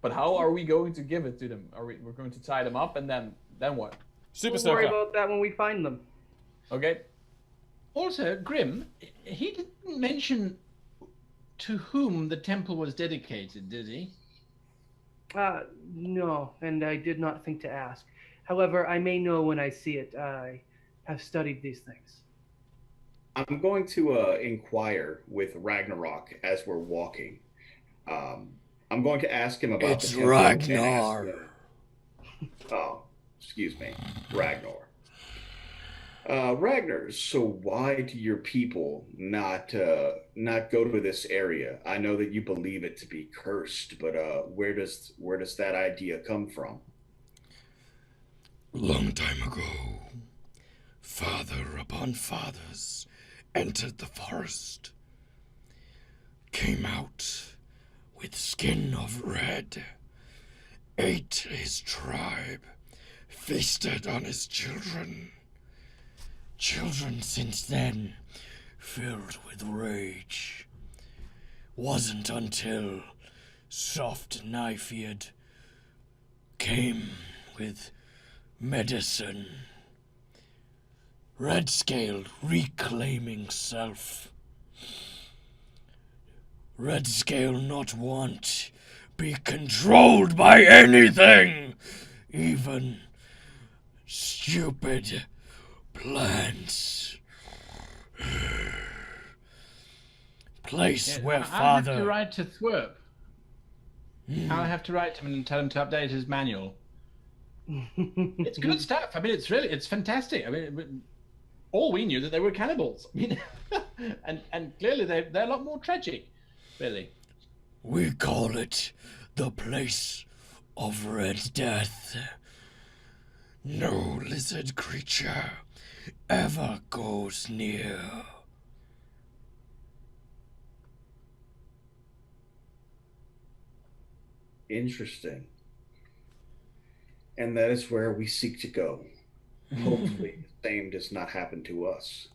But how are we going to give it to them? We're going to tie them up, and then what? Super We'll worry about that when we find them. Okay. Also, Grim, he didn't mention to whom the temple was dedicated, did he? No, and I did not think to ask. However, I may know when I see it. I have studied these things. I'm going to inquire with Ragnarok as we're walking. Um, I'm going to ask him about It's the temple and ask Ragnar. him. Oh, excuse me, Ragnar. Ragnar, so why do your people not go to this area? I know that you believe it to be cursed, but where does that idea come from? Long time ago, father upon fathers entered the forest, came out with skin of red, ate his tribe, feasted on his children. Children since then, filled with rage. Wasn't until soft knife-eared came with medicine. Red-scaled reclaiming self. Red-scale not want be controlled by anything, even stupid plants. Place where I father. have to write to Thwerp. I have to write to him and tell him to update his manual. It's good stuff. I mean, it's fantastic. I mean, all we knew that they were cannibals. I mean, and clearly they're a lot more tragic, really. We call it the place of Red Death. No lizard creature ever goes near. Interesting. And that is where we seek to go. Hopefully, the same does not happen to us.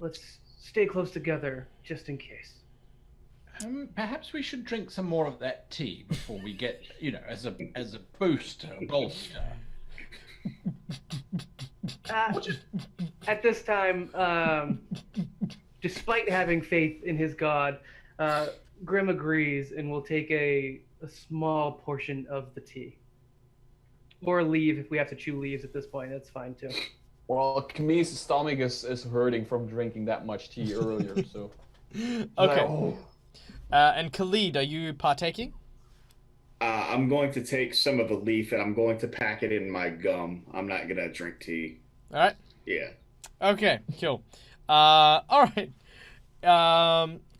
Let's stay close together, just in case. Perhaps we should drink some more of that tea before we get, as a booster, bolster. At this time, despite having faith in his god, Grim agrees and will take a small portion of the tea. Or leave if we have to chew leaves at this point. That's fine too. Well, Camille's stomach is hurting from drinking that much tea earlier, so. Okay. No. And Khalid, are you partaking? I'm going to take some of the leaf and I'm going to pack it in my gum. I'm not going to drink tea. All right. Yeah. Okay, cool. All right.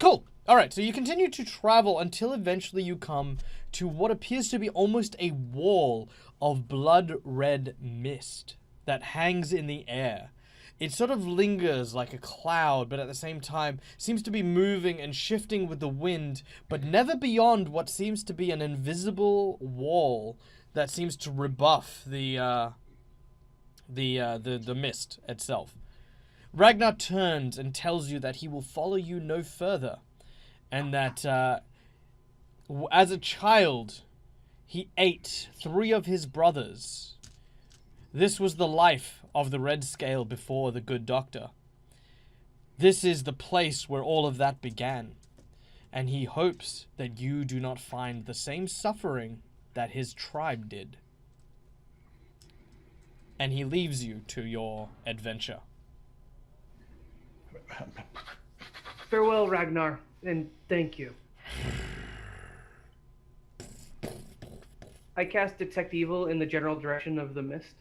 Cool. All right, so you continue to travel until eventually you come to what appears to be almost a wall of blood-red mist that hangs in the air. It sort of lingers like a cloud, but at the same time seems to be moving and shifting with the wind, but never beyond what seems to be an invisible wall that seems to rebuff the mist itself. Ragnar turns and tells you that he will follow you no further, and that as a child, he ate 3 of his brothers. This was the life of the Red Scale before the Good Doctor. This is the place where all of that began, and he hopes that you do not find the same suffering that his tribe did. And he leaves you to your adventure. Farewell, Ragnar, and thank you. I cast Detect Evil in the general direction of the mist.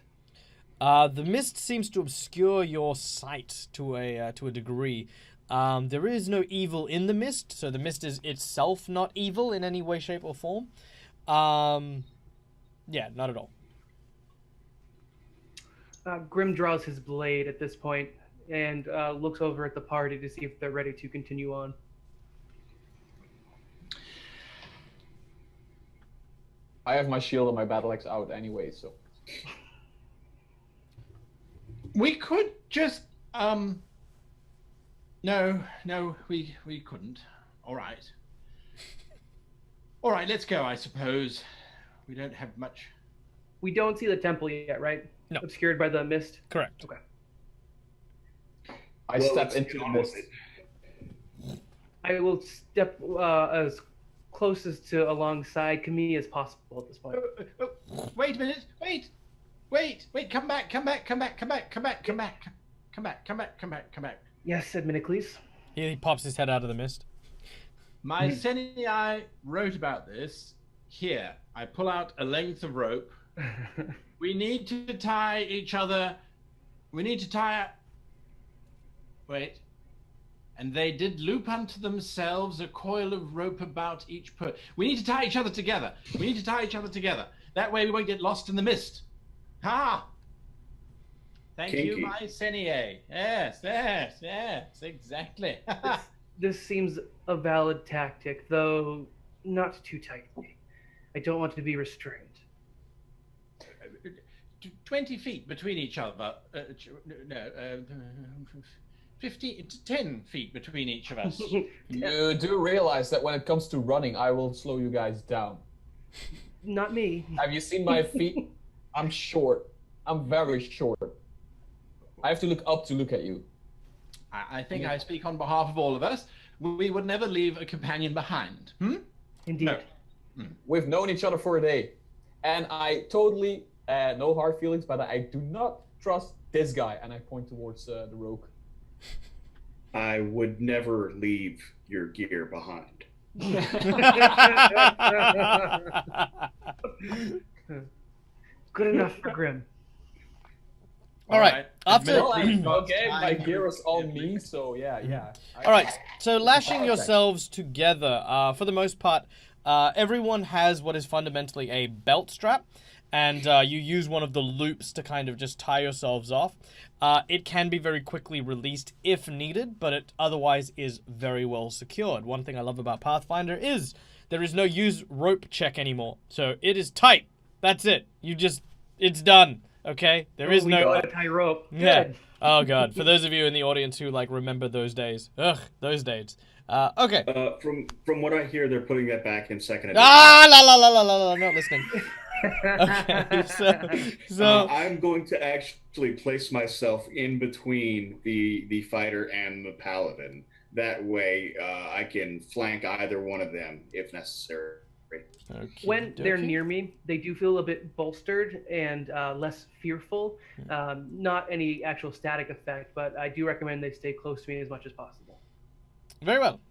The mist seems to obscure your sight to a degree. There is no evil in the mist, so the mist is itself not evil in any way, shape, or form. Yeah, not at all. Grim draws his blade at this point and looks over at the party to see if they're ready to continue on. I have my shield and my battle axe out anyway, so. We could just no, we couldn't. All right, let's go. I suppose we don't have much. We don't see the temple yet, right? No. Obscured by the mist. Correct. Okay. I Well, step let's into get the on with mist. it. I will step as closest to alongside Camille as possible at this point. Wait a minute. Wait. Come back. Come back. Yes, Adminicles. He pops his head out of the mist. My Senii wrote about this. Here, I pull out a length of rope. We need to tie each other. We need to tie. Wait. And they did loop unto themselves a coil of rope about each per. We need to tie each other together. That way we won't get lost in the mist. Ha! Thank you, Kinky. my Senii. Yes, exactly. This seems a valid tactic, though not too tightly. I don't want to be restrained. 20 feet between each other. 10 feet between each of us. You do realize that when it comes to running, I will slow you guys down. Not me. Have you seen my feet? I'm short. I'm very short. I have to look up to look at you. I think I speak on behalf of all of us. We would never leave a companion behind. Indeed. No. We've known each other for a day, and I totally, no hard feelings, but I do not trust this guy. And I point towards the rogue. I would never leave your gear behind. Good enough for Grim. All right. After. Okay, my gear is on me, so yeah. All right. So lashing yourselves together, for the most part, everyone has what is fundamentally a belt strap, and you use one of the loops to kind of just tie yourselves off. It can be very quickly released if needed, but it otherwise is very well secured. One thing I love about Pathfinder is there is no use rope check anymore. So it is tight. That's it. It's done. Okay? There is we no... got a tie rope. Yeah. Good. Oh, God. For those of you in the audience who, remember those days. Ugh, those days. Okay. From what I hear, they're putting that back in second edition. La, not listening. Okay, so I'm going to actually place myself in between the fighter and the paladin. That way, I can flank either one of them if necessary. When they're near me, they do feel a bit bolstered and less fearful. Not any actual static effect, but I do recommend they stay close to me as much as possible. Very well.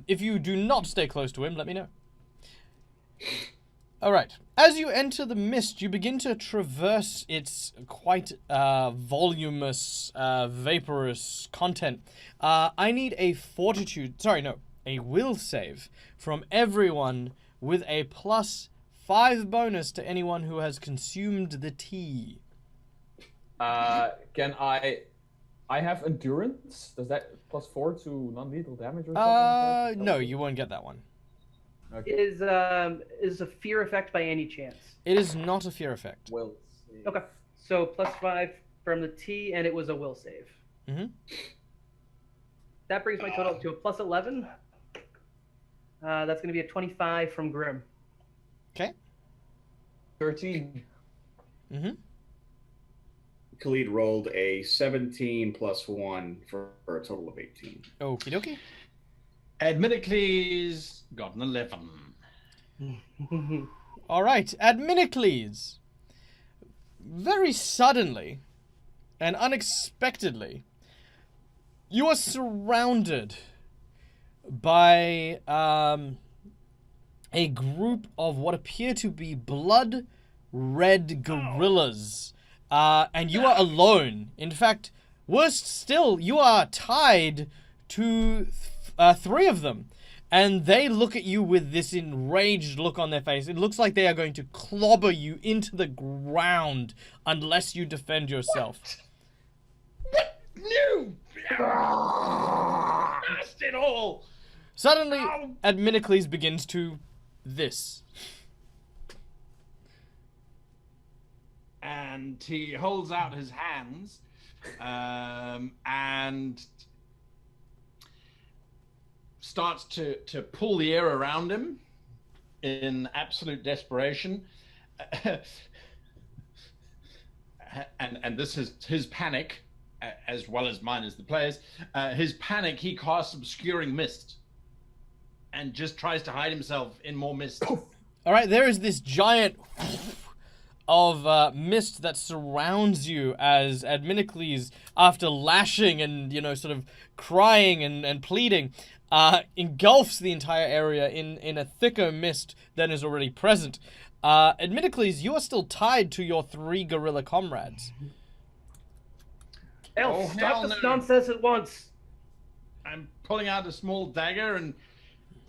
If you do not stay close to him, let me know. All right. As you enter the mist, you begin to traverse its quite voluminous, vaporous content. I need a a will save from everyone with a +5 bonus to anyone who has consumed the tea. Can I have endurance? Does that +4 to non-lethal damage or something? No, you won't get that one. Okay. Is a fear effect by any chance? It is not a fear effect. Will save. Okay, so +5 from the T, and it was a will save. Mm-hmm. That brings my total to a +11. That's going to be a 25 from Grim. Okay. 13. Mm-hmm. Khalid rolled a 17 + 1 for a total of 18. Okie dokie. Adminicles got an 11. All right, Adminicles. Very suddenly and unexpectedly, you are surrounded by a group of what appear to be blood-red gorillas. And you are alone. In fact, worse still, you are tied to 3 of them. And they look at you with this enraged look on their face. It looks like they are going to clobber you into the ground unless you defend yourself. What? No! Blast it all! Suddenly, Adminicles begins to this. And he holds out his hands and starts to pull the air around him in absolute desperation. And this is his panic as well as mine as the players, his panic, he casts Obscuring Mist and just tries to hide himself in more mist. All right, there is this giant of mist that surrounds you as Adminicles, after lashing and, sort of crying and pleading, engulfs the entire area in a thicker mist than is already present. Adminicles, you are still tied to your 3 gorilla comrades. Elf, stop this nonsense at once. I'm pulling out a small dagger and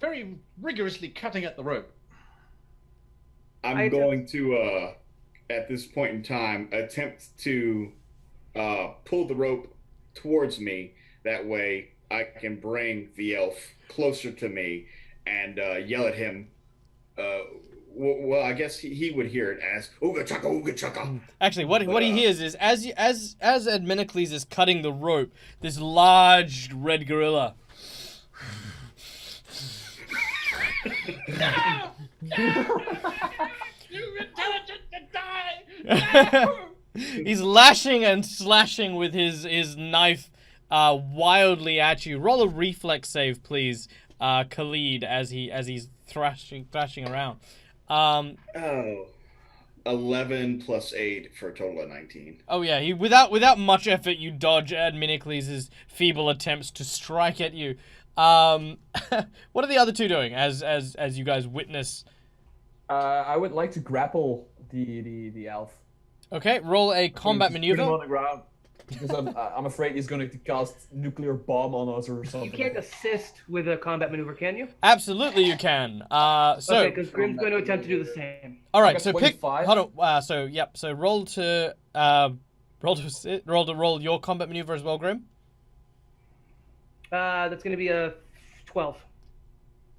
very rigorously cutting at the rope. I'm going to, at this point in time, attempt to pull the rope towards me. That way I can bring the elf closer to me and yell at him. Well, I guess he would hear it as "Ooga chaka, ooga chaka." Actually, what he hears is as Adminicles is cutting the rope, this large red gorilla he's lashing and slashing with his knife wildly at you. Roll a reflex save, please, Khalid, as he's thrashing around. 11 plus 8 for a total of 19. Oh yeah, he without much effort, you dodge Adminicles' feeble attempts to strike at you. What are the other two doing as you guys witness? I would like to grapple the elf. Okay, roll a combat Put him maneuver. on the ground. Because I'm afraid he's going to cast nuclear bomb on us or something. You can't assist with a combat maneuver, can you? Absolutely, you can. Okay, because Grim's going to attempt to do the same. All right, I got so pick. 25. Hold on. So roll to roll your combat maneuver as well, Grim. That's going to be a 12.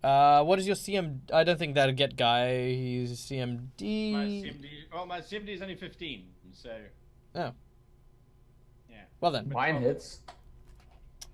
What is your CM? I don't think that'll get Guy. He's CMD. My CMD is only 15, so. Oh. Yeah. Well then. Mine hits.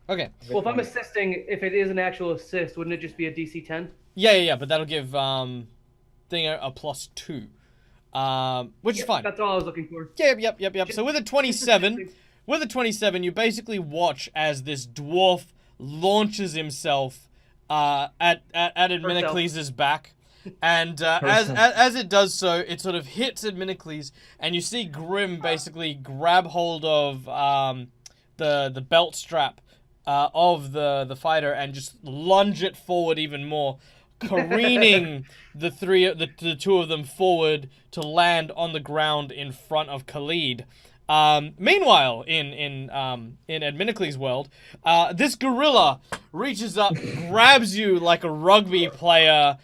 Okay. Well, if I'm assisting, if it is an actual assist, wouldn't it just be a DC 10? Yeah. But that'll give thing a +2, which is fine. That's all I was looking for. Yep. So with a 27, you basically watch as this dwarf launches himself at Adminicles' back, and as it does so, it sort of hits Adminicles, and you see Grim basically grab hold of the belt strap of the fighter and just lunge it forward even more, careening the two of them forward to land on the ground in front of Khalid. Meanwhile, in Adminicles' world, this gorilla reaches up, grabs you like a rugby player,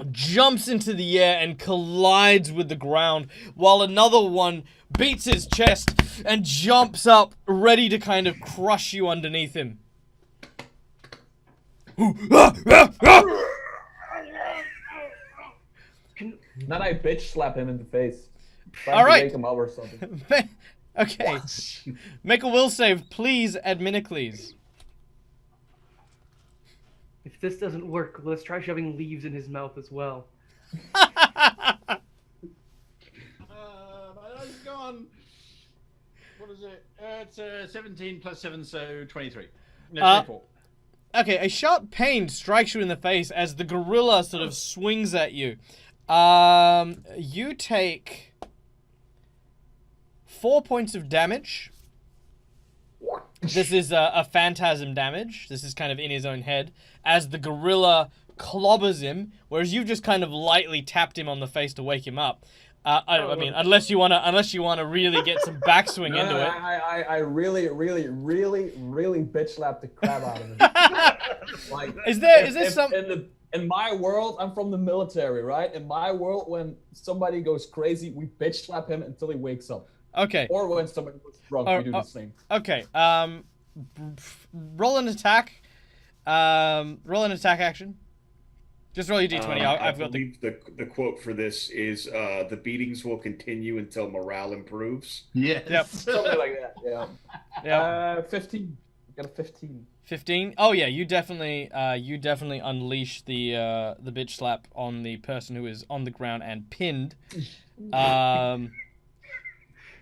jumps into the air and collides with the ground, while another one beats his chest and jumps up, ready to kind of crush you underneath him. Then I bitch slap him in the face. All right. Wake him up or something. Okay. Make a will save, please, Adminicles. If this doesn't work, let's try shoving leaves in his mouth as well. My eyes gone. What is it? It's 17 plus 7, so 23. No, 24. Okay, a sharp pain strikes you in the face as the gorilla sort of swings at you. You take 4 points of damage. This is a phantasm damage. This is kind of in his own head. As the gorilla clobbers him, whereas you've just kind of lightly tapped him on the face to wake him up. I mean, unless you wanna really get some backswing into it. I really bitch slapped the crap out of him. Like, Is there some? In my world, I'm from the military, right? In my world, when somebody goes crazy, we bitch slap him until he wakes up. Okay. Or when somebody goes drunk, we do the same. Okay. Roll an attack. Roll an attack action. Just roll your d20. I've got the quote for this is the beatings will continue until morale improves. Yes. Yep. Something like that. Yeah. Yeah. 15. Got a 15. 15. Oh yeah, you definitely unleash the bitch slap on the person who is on the ground and pinned.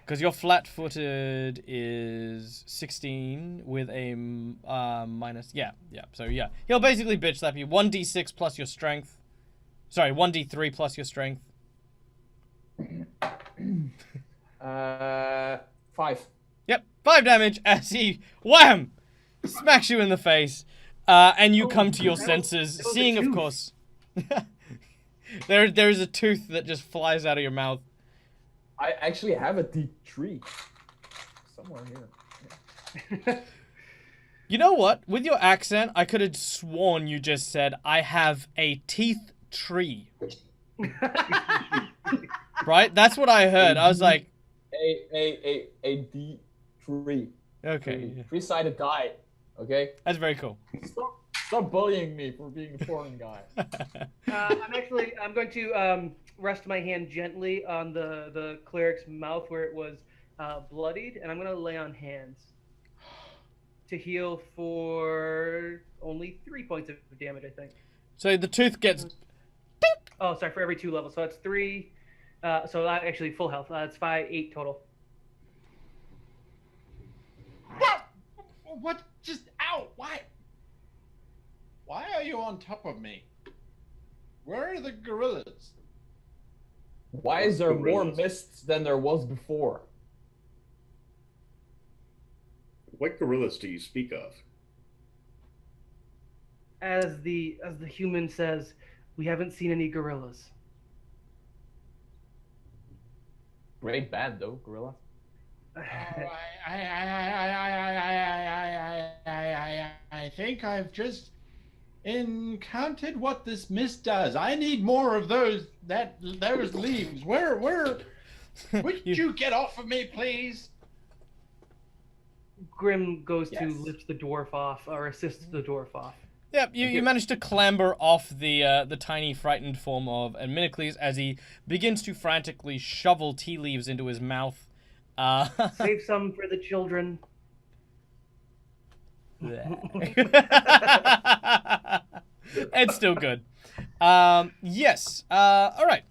Because Because your flat-footed is 16 with a minus. Yeah. So yeah, he'll basically bitch slap you. 1d6 plus your strength. Sorry, 1d3 plus your strength. 5. Yep, 5 damage as he wham smacks you in the face, and you come to your senses, that was a seeing, of tooth. course, there is a tooth that just flies out of your mouth. I actually have a D3 somewhere here. You know what? With your accent, I could have sworn you just said, "I have a teeth tree." Right? That's what I heard. I was like, A D3. okay, yeah. 3-sided die. Okay? That's very cool. Stop bullying me for being a foreign guy. I'm going to rest my hand gently on the cleric's mouth where it was bloodied, and I'm going to lay on hands to heal for only 3 points of damage, I think. So the tooth gets... Oh, sorry, for every 2 levels. So it's 3. So that actually full health. It's 8 total. What? Just ow! Why? Why are you on top of me? Where are the gorillas? Why is there more mists than there was before? What gorillas do you speak of? As the human says, we haven't seen any gorillas. Great band though, gorilla. I think I've just encountered what this mist does. I need more of those leaves. Where would you get off of me, please? Grim goes to Yes. lift the dwarf off, or assists the dwarf off. Yep, you managed to clamber off the tiny, frightened form of Adminicles as he begins to frantically shovel tea leaves into his mouth. Save some for the children. It's still good. Yes. All right.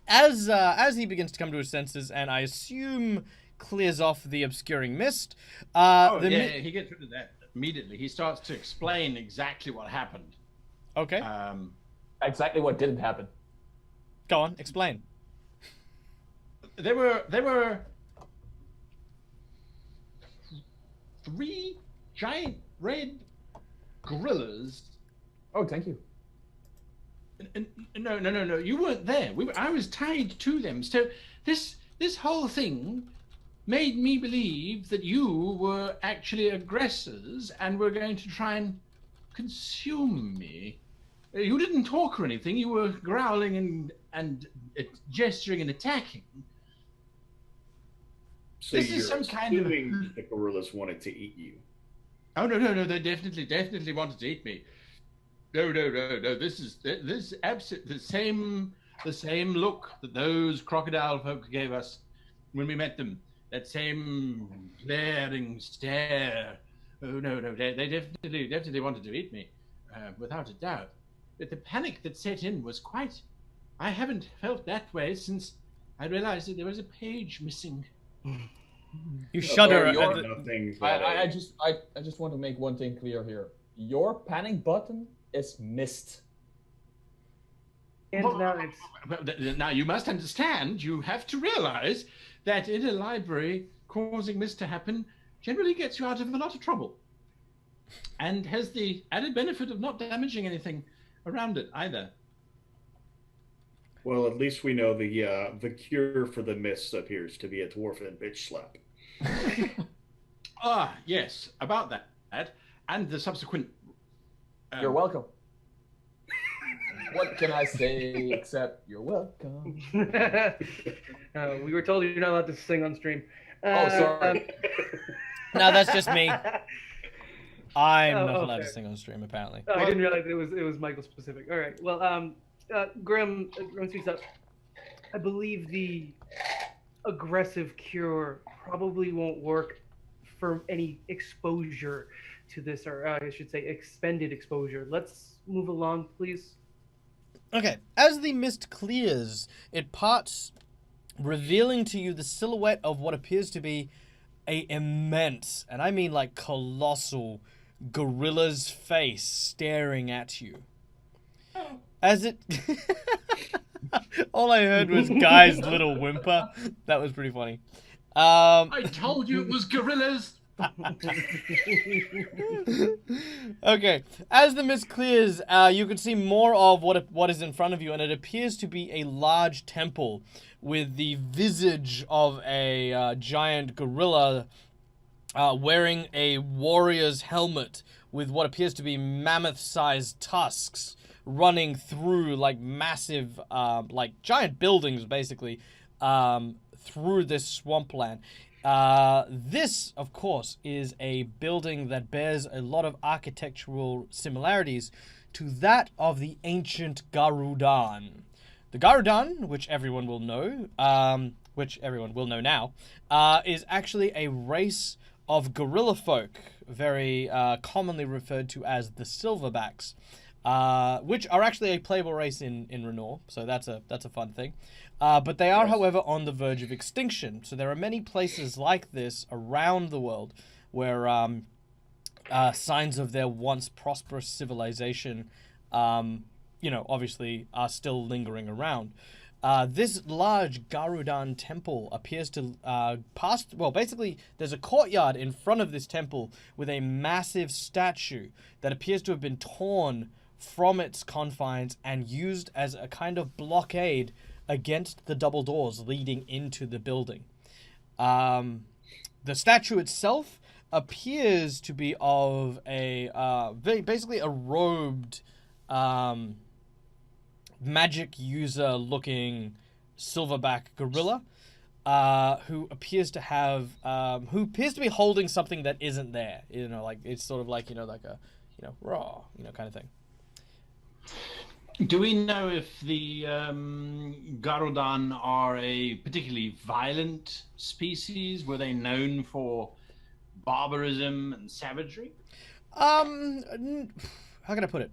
As he begins to come to his senses, and I assume clears off the obscuring mist. He gets rid of that immediately. He starts to explain exactly what happened. Okay. Exactly what didn't happen. Go on. Explain. There were 3 giant red gorillas. Oh, thank you. No. You weren't there. I was tied to them. So this whole thing made me believe that you were actually aggressors and were going to try and consume me. You didn't talk or anything. You were growling and gesturing and attacking. So This you're is some kind of- assuming the gorillas wanted to eat you. Oh no! They definitely wanted to eat me. No! This is absolutely the same look that those crocodile folk gave us when we met them. That same glaring stare. Oh no! They definitely wanted to eat me, without a doubt. But the panic that set in was quite. I haven't felt that way since I realized that there was a page missing. You shudder. I just want to make one thing clear here. Your panic button is missed. And now it's Now you must understand. You have to realize that in a library, causing this to happen generally gets you out of a lot of trouble, and has the added benefit of not damaging anything around it either. Well, at least we know the cure for the mist appears to be a dwarven bitch slap. Yes, about that, and the subsequent. You're welcome. What can I say except you're welcome? We were told you're not allowed to sing on stream. Oh, sorry. No, that's just me. I'm not allowed to fair. sing on stream, apparently. I didn't realize it was Michael specific. All right. Well, Grim speaks up. I believe the aggressive cure probably won't work for any exposure to this, or I should say expended exposure. Let's move along, please. Okay, as the mist clears, it parts revealing to you the silhouette of what appears to be a immense, and I mean like colossal, gorilla's face staring at you. As it... All I heard was Guy's little whimper. That was pretty funny. I told you it was gorillas. Okay, as the mist clears, you can see more of what is in front of you, and it appears to be a large temple with the visage of a giant gorilla wearing a warrior's helmet with what appears to be mammoth-sized tusks running through like massive, like giant buildings, basically, through this swampland. This, of course, is a building that bears a lot of architectural similarities to that of the ancient Garudan. The Garudan, which everyone will know now, is actually a race of gorilla folk, very commonly referred to as the Silverbacks, which are actually a playable race in Raenor, so that's a fun thing. But they are, however, on the verge of extinction. So there are many places like this around the world where signs of their once prosperous civilization, obviously are still lingering around. This large Garudan temple appears to basically there's a courtyard in front of this temple with a massive statue that appears to have been torn from its confines and used as a kind of blockade against the double doors leading into the building. The statue itself appears to be of a basically a robed magic user looking silverback gorilla who appears to be holding something that isn't there. Like it's sort of like like a raw kind of thing. Do we know if the Garudan are a particularly violent species? Were they known for barbarism and savagery? How can I put it?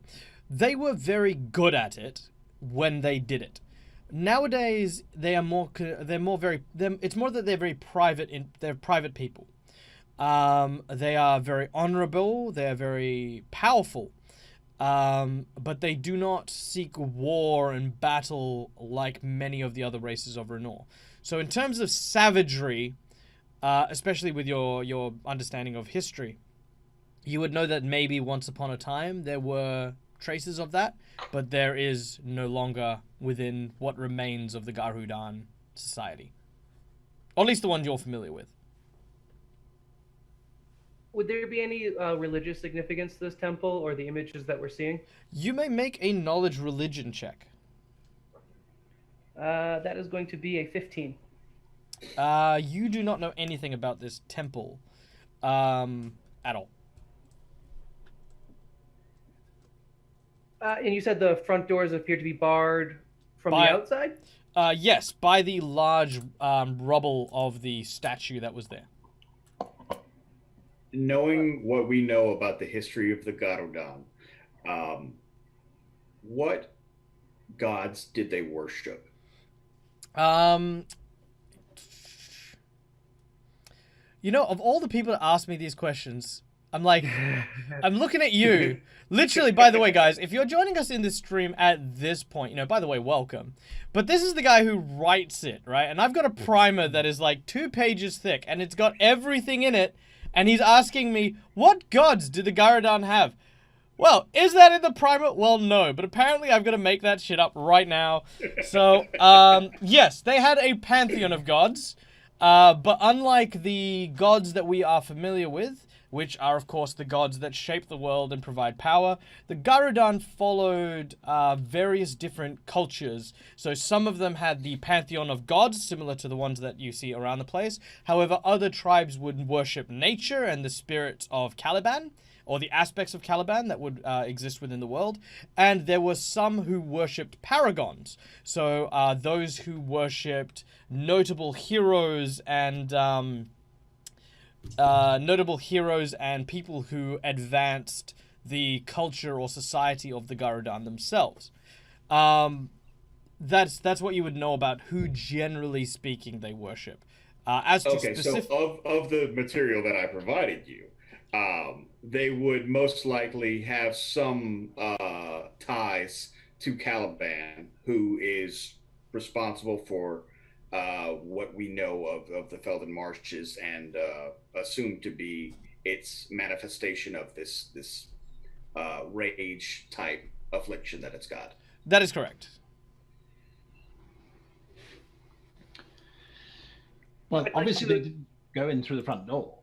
They were very good at it when they did it. Nowadays, it's more that they're very private. They're private people. They are very honorable. They are very powerful. But they do not seek war and battle like many of the other races of Raenor. So in terms of savagery, especially with your understanding of history, you would know that maybe once upon a time there were traces of that, but there is no longer within what remains of the Garudan society. Or at least the one you're familiar with. Would there be any religious significance to this temple or the images that we're seeing? You may make a knowledge religion check. That is going to be a 15. You do not know anything about this temple at all. And you said the front doors appear to be barred from the outside? Yes, by the large rubble of the statue that was there. Knowing what we know about the history of the Garudan, what gods did they worship? Of all the people that ask me these questions, I'm like, I'm looking at you. Literally, by the way, guys, if you're joining us in this stream at this point, by the way, welcome. But this is the guy who writes it, right? And I've got a primer that is like 2 pages thick, and it's got everything in it. And he's asking me, what gods do the Garudan have? Well, is that in the primer? Well, no. But apparently I've got to make that shit up right now. So, yes, they had a pantheon of gods. But unlike the gods that we are familiar with, which are, of course, the gods that shape the world and provide power, the Garudan followed various different cultures. So some of them had the pantheon of gods, similar to the ones that you see around the place. However, other tribes would worship nature and the spirits of Caliban, or the aspects of Caliban that would exist within the world. And there were some who worshipped paragons. So those who worshipped notable heroes and people who advanced the culture or society of the Garudan themselves. That's what you would know about who, generally speaking, they worship. As to Okay, specific, so of the material that I provided you, they would most likely have some ties to Caliban, who is responsible for what we know of the Felden Marshes and assumed to be its manifestation of this rage type affliction that it's got. that is correct. Well, obviously they didn't go in through the front door.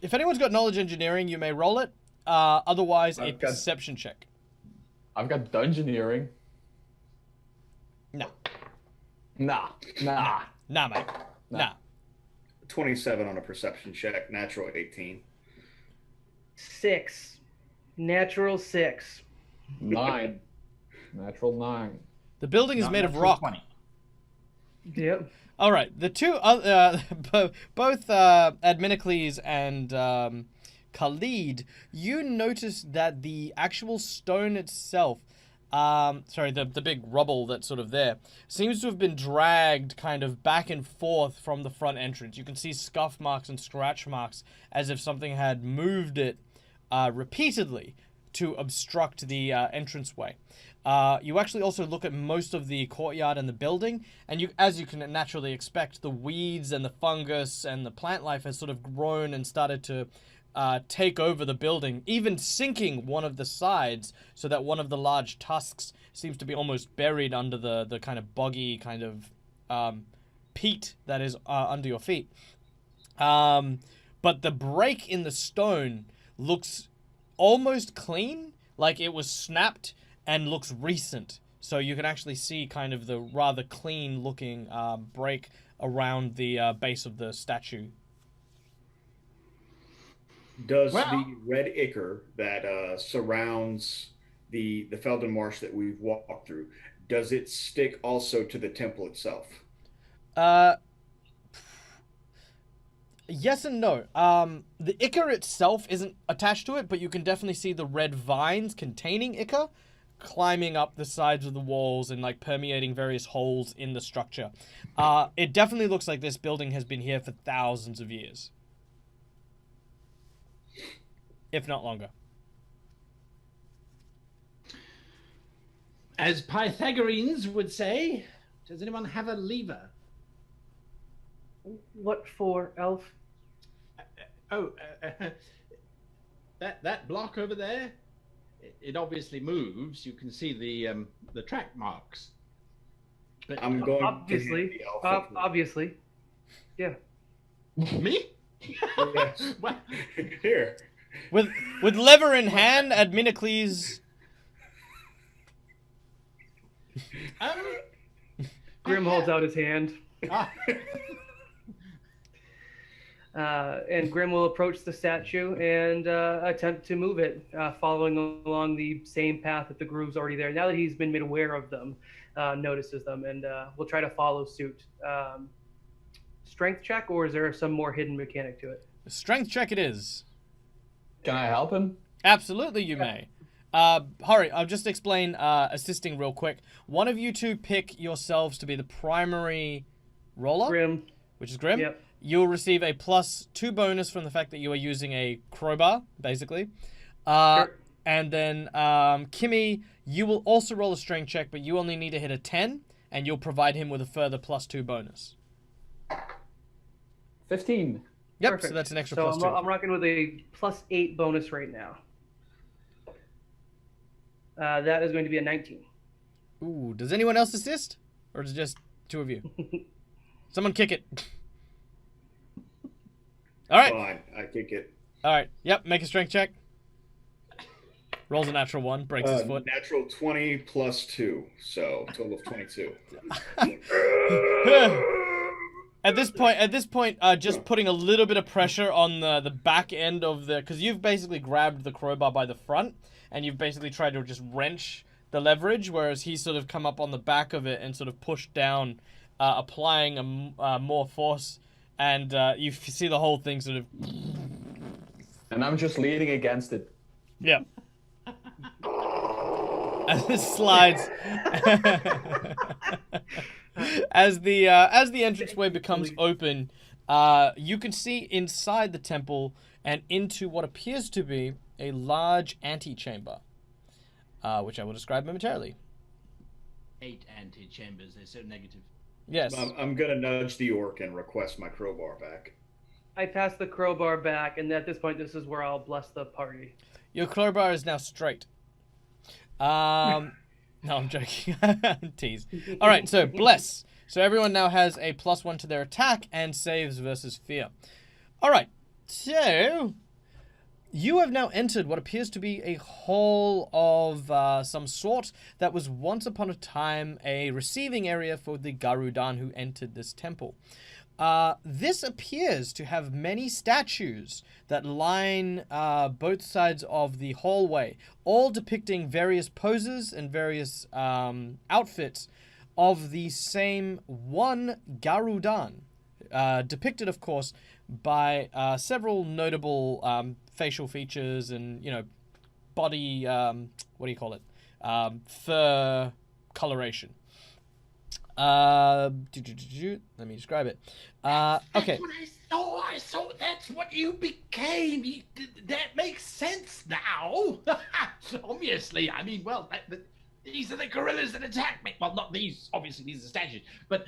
If anyone's got knowledge engineering, you may roll it. Otherwise, a perception check. I've got dungeoneering. No. Nah. Nah, mate. Nah. 27 on a perception check, natural 18. 6. Natural 6. 9. Natural 9. The building is made of rock. 20. Yep. All right. The two both Adminicles and Khalid, you notice that the actual stone itself, the big rubble that's sort of there, seems to have been dragged kind of back and forth from the front entrance. You can see scuff marks and scratch marks as if something had moved it repeatedly to obstruct the entranceway. You actually also look at most of the courtyard and the building, and as you can naturally expect, the weeds and the fungus and the plant life has sort of grown and started to take over the building, even sinking one of the sides so that one of the large tusks seems to be almost buried under the kind of boggy kind of peat that is under your feet. But the break in the stone looks almost clean, like it was snapped, and looks recent. So you can actually see kind of the rather clean looking break around the base of the statue. Does the red ichor that surrounds the Felden Marsh that we've walked through, does it stick also to the temple itself? Yes and no. The ichor itself isn't attached to it, but you can definitely see the red vines containing ichor climbing up the sides of the walls and like permeating various holes in the structure. It definitely looks like this building has been here for thousands of years, if not longer. As Pythagoreans would say, does anyone have a lever? What for, Elf? That block over there, it obviously moves. You can see the track marks. But I'm going obviously, to hand the elf obviously, yeah. me? Yes. What? Here. With lever in hand, Adminicles. Grim holds out his hand. Ah. And Grim will approach the statue and attempt to move it, following along the same path that the groove's already there. Now that he's been made aware of them, notices them, and we'll try to follow suit. Strength check, or is there some more hidden mechanic to it? Strength check it is. Can I help him? Absolutely, you may. Hurry, I'll just explain assisting real quick. One of you two pick yourselves to be the primary roller. Grim. Which is Grim. Yep. You'll receive a +2 bonus from the fact that you are using a crowbar, basically. And then, Kimmy, you will also roll a strength check, but you only need to hit a 10, and you'll provide him with a further +2 bonus. 15. Yep, Perfect. so that's an extra So +2. I'm rocking with a +8 bonus right now. That is going to be a 19. Ooh, does anyone else assist? Or is it just two of you? Someone kick it. All right. Fine, I kick it. All right. Yep, make a strength check. Rolls a natural 1, breaks his foot. Natural 20 plus 2, so total of 22. At this point, just putting a little bit of pressure on the back end of the, because you've basically grabbed the crowbar by the front, and you've basically tried to just wrench the leverage, whereas he's sort of come up on the back of it and sort of pushed down, applying more force, and you see the whole thing sort of. And I'm just leaning against it. Yeah. as this slides, as the entranceway becomes open, you can see inside the temple and into what appears to be a large antechamber, which I will describe momentarily. 8 antechambers. They're so negative. Yes. I'm gonna nudge the orc and request my crowbar back. I pass the crowbar back, and at this point, this is where I'll bless the party. Your crowbar is now straight. No, I'm joking. Tease. All right, so bless. So everyone now has a +1 to their attack and saves versus fear. All right, so you have now entered what appears to be a hall of some sort that was once upon a time a receiving area for the Garudan who entered this temple. This appears to have many statues that line both sides of the hallway, all depicting various poses and various outfits of the same one Garudan, depicted, of course, by several notable facial features and, body, what do you call it, fur coloration. Let me describe it. Okay. That's what I saw. That's what you became. That makes sense now. Obviously, I mean, well, these are the gorillas that attacked me. Well, not these. Obviously, these are statues. But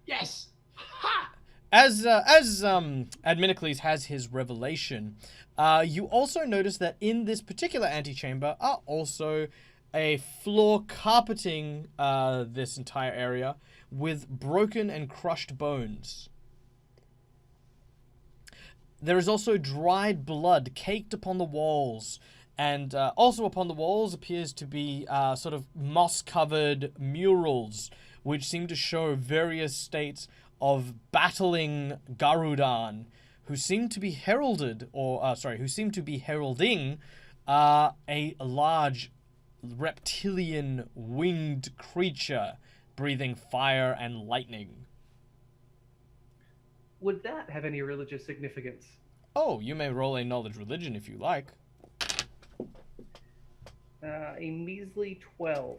yes. Ha! As Adminicles has his revelation, you also notice that in this particular antechamber are also a floor carpeting this entire area with broken and crushed bones. There is also dried blood caked upon the walls, and also upon the walls appears to be sort of moss-covered murals, which seem to show various states of battling Garudan, who seem to be heralding a large reptilian winged creature breathing fire and lightning. Would that have any religious significance? Oh, you may roll a knowledge religion if you like. A measly 12.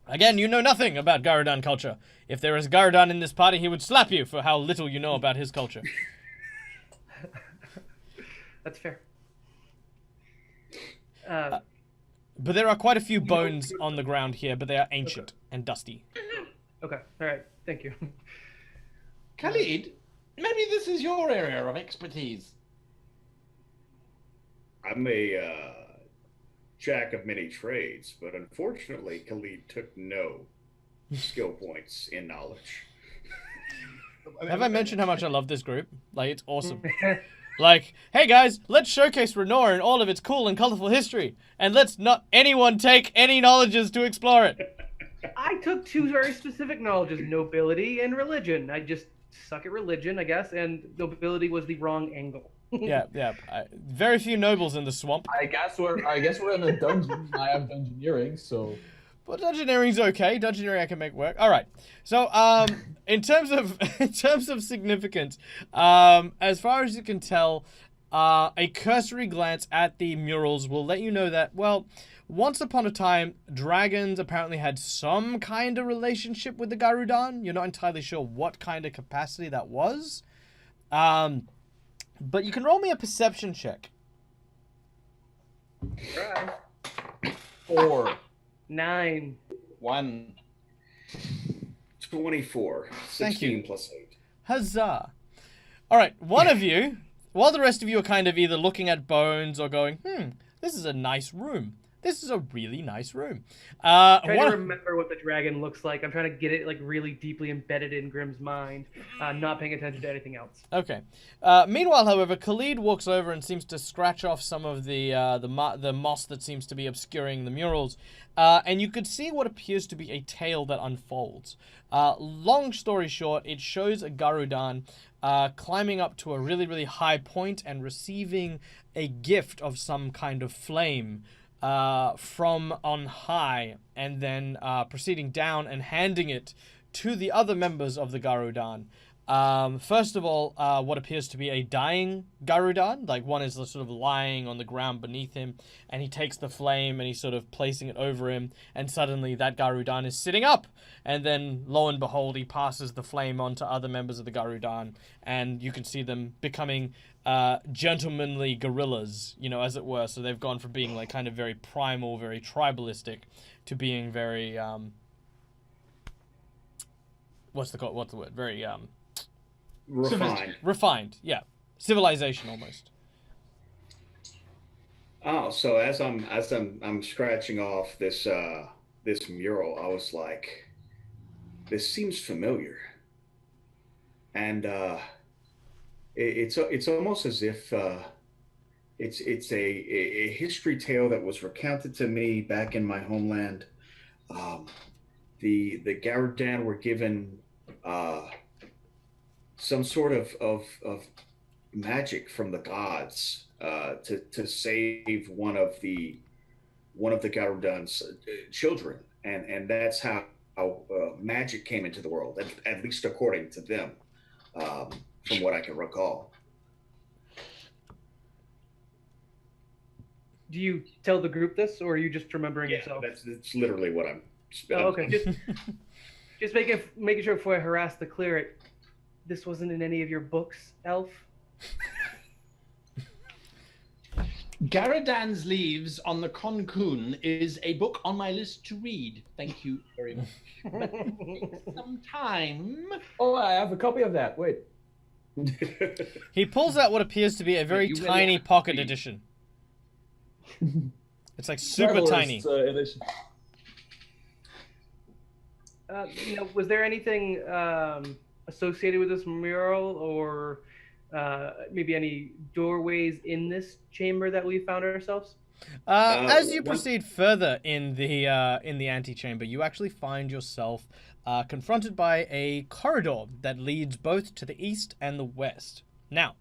Again, you know nothing about Garudan culture. If there is Garudan in this party, he would slap you for how little you know about his culture. That's fair. But there are quite a few bones on the ground here, but they are ancient and dusty. Okay, alright, thank you. Khalid, maybe this is your area of expertise. I'm a jack of many trades, but unfortunately, Khalid took no skill points in knowledge. Have I mentioned how much I love this group? Like, it's awesome. Like, hey guys, let's showcase Raenor and all of its cool and colorful history, and let's not anyone take any knowledges to explore it. I took 2 very specific knowledges, nobility and religion. I just suck at religion, I guess, and nobility was the wrong angle. Yeah. Very few nobles in the swamp. I guess we're in a dungeon. I have dungeoneering, so. But dungeoneering's okay. Dungeoneering I can make work. All right. So, in terms of significance, as far as you can tell, a cursory glance at the murals will let you know that, well, once upon a time, dragons apparently had some kind of relationship with the Garudan. You're not entirely sure what kind of capacity that was. But you can roll me a perception check. Right. 4. 9. 1. 24. Thank 16 you. plus 8. Huzzah. All right, one of you, while the rest of you are kind of either looking at bones or going, this is a nice room. This is a really nice room. Trying to remember what the dragon looks like. I'm trying to get it like really deeply embedded in Grimm's mind, not paying attention to anything else. Okay. Meanwhile, however, Khalid walks over and seems to scratch off some of the moss that seems to be obscuring the murals, and you could see what appears to be a tale that unfolds. Long story short, it shows a Garudan climbing up to a really, really high point and receiving a gift of some kind of flame from on high, and then proceeding down and handing it to the other members of the Garudan. First of all, what appears to be a dying Garudan, like one is sort of lying on the ground beneath him, and he takes the flame and he's sort of placing it over him, and suddenly that Garudan is sitting up, and then lo and behold, he passes the flame on to other members of the Garudan, and you can see them becoming gentlemanly gorillas, you know, as it were. So they've gone from being like kind of very primal, very tribalistic, to being very what's the word? Very refined, yeah, civilization almost. Oh, so as I'm scratching off this this mural, I was like, this seems familiar, and it's almost as if it's a history tale that was recounted to me back in my homeland. Um, the Garudan were given some sort of magic from the gods to save one of the Garudan's children, and that's how magic came into the world, at least according to them, from what I can recall. Do you tell the group this, or are you just remembering Yeah, yourself? that's literally what I'm. Oh, okay. Just making sure before I harass the cleric. This wasn't in any of your books, Elf? Garadan's Leaves on the Concoon is a book on my list to read. Thank you very much. But it takes some time. Oh, I have a copy of that. Wait. He pulls out what appears to be a very tiny pocket edition. It's like super Traveler's, tiny. Edition. Was there anything associated with this mural, or maybe any doorways in this chamber that we found ourselves? As you proceed further in the antechamber, you actually find yourself confronted by a corridor that leads both to the east and the west. Now,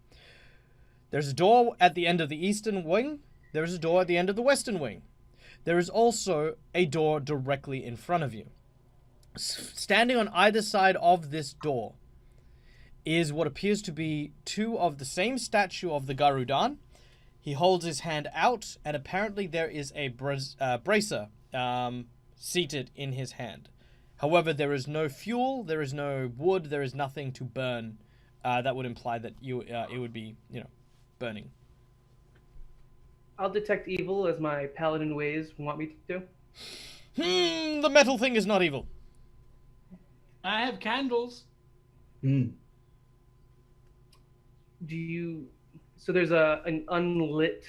there's a door at the end of the eastern wing. There is a door at the end of the western wing. There is also a door directly in front of you. Standing on either side of this door is what appears to be two of the same statue of the Garudan. He holds his hand out, and apparently there is a bracer seated in his hand. However, there is no fuel, there is no wood, there is nothing to burn that would imply that it would be, burning. I'll detect evil as my paladin ways want me to. The metal thing is not evil. I have candles. So there's an unlit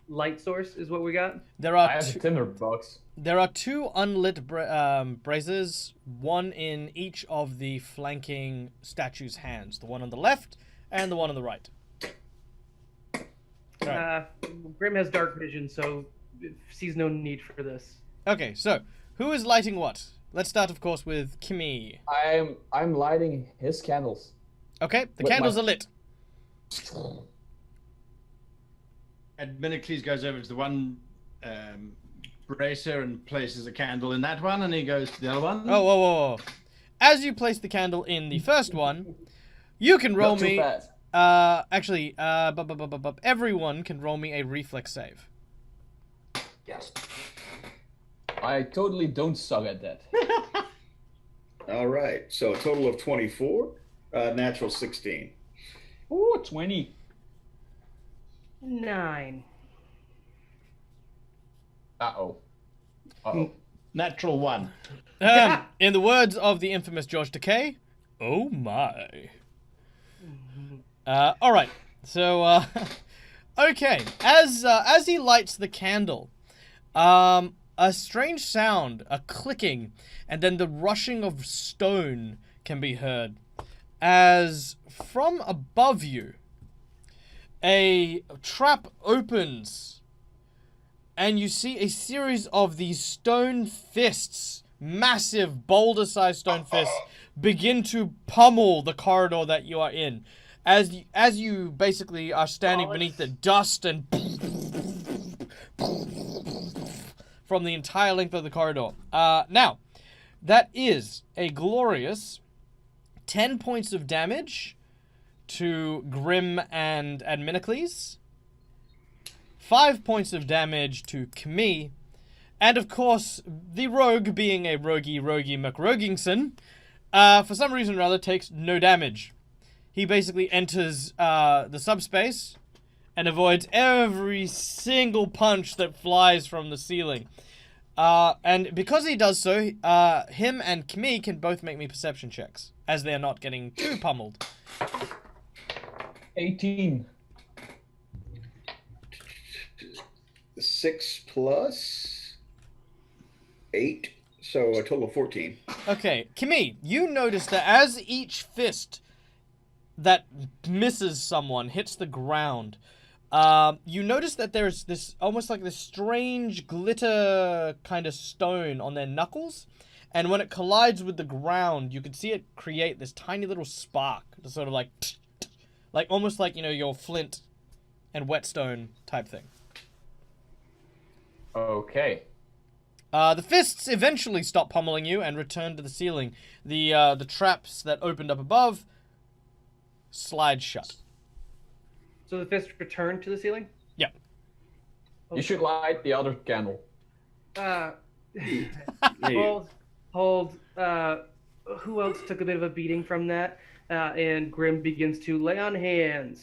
light source is what we got? I have a tinder box. There are two unlit braziers, one in each of the flanking statues' hands. The one on the left and the one on the right. Right. Grim has dark vision, so sees no need for this. Okay, so who is lighting what? Let's start, of course, with Kimmy. I'm lighting his candles. Okay, the candles are lit. And Minicles goes over to the one bracer and places a candle in that one, and he goes to the other one. Oh, whoa. As you place the candle in the first one, you can roll me... everyone can roll me a reflex save. Yes. I totally don't suck at that. All right, so a total of 24, natural 16. Ooh, 20. 9. Uh-oh. Natural 1. In the words of the infamous George Takei, oh my. All right. So, okay. As he lights the candle, a strange sound, a clicking, and then the rushing of stone can be heard, as from above you, a trap opens, and you see a series of these stone fists, massive boulder-sized stone fists, begin to pummel the corridor that you are in. As you basically are standing beneath the dust and from the entire length of the corridor. Now, that is a glorious 10 points of damage to Grim and Adminicles, 5 points of damage to Kmi, and of course, the rogue, being a roguey McRogingson, for some reason or other, takes no damage. He basically enters the subspace and avoids every single punch that flies from the ceiling. And because he does so, him and Kmi can both make me perception checks, as they are not getting too pummeled. 18. 6 plus 8, so a total of 14. Okay, Kmi, you notice that as each fist that misses someone hits the ground, you notice that there's this almost like this strange glitter kind of stone on their knuckles, and when it collides with the ground, you can see it create this tiny little spark, sort of like almost like, you know, your flint and whetstone type thing. Okay. The fists eventually stop pummeling you and return to the ceiling. The traps that opened up above slide shut. So the fist returned to the ceiling? Yeah. You should light the other candle. Hold. Who else took a bit of a beating from that? And Grim begins to lay on hands.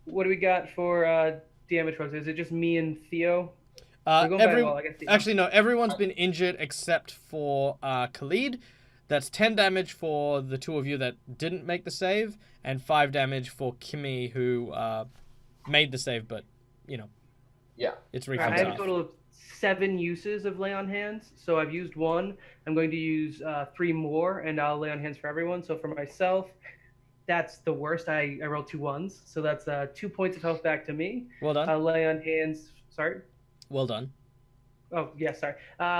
What do we got for damage rolls? Is it just me and Theo? Actually, no. Everyone's been injured except for Khalid. That's 10 damage for the two of you that didn't make the save, and 5 damage for Kmi, who made the save, but, you know. Yeah. It's I refunded. have a total of 7 uses of lay on hands, so I've used 1. I'm going to use 3 more, and I'll lay on hands for everyone. So for myself, that's the worst. I rolled 2 1s, so that's 2 points of health back to me. Well done. I'll lay on hands. Sorry? Well done. Oh, yeah, sorry.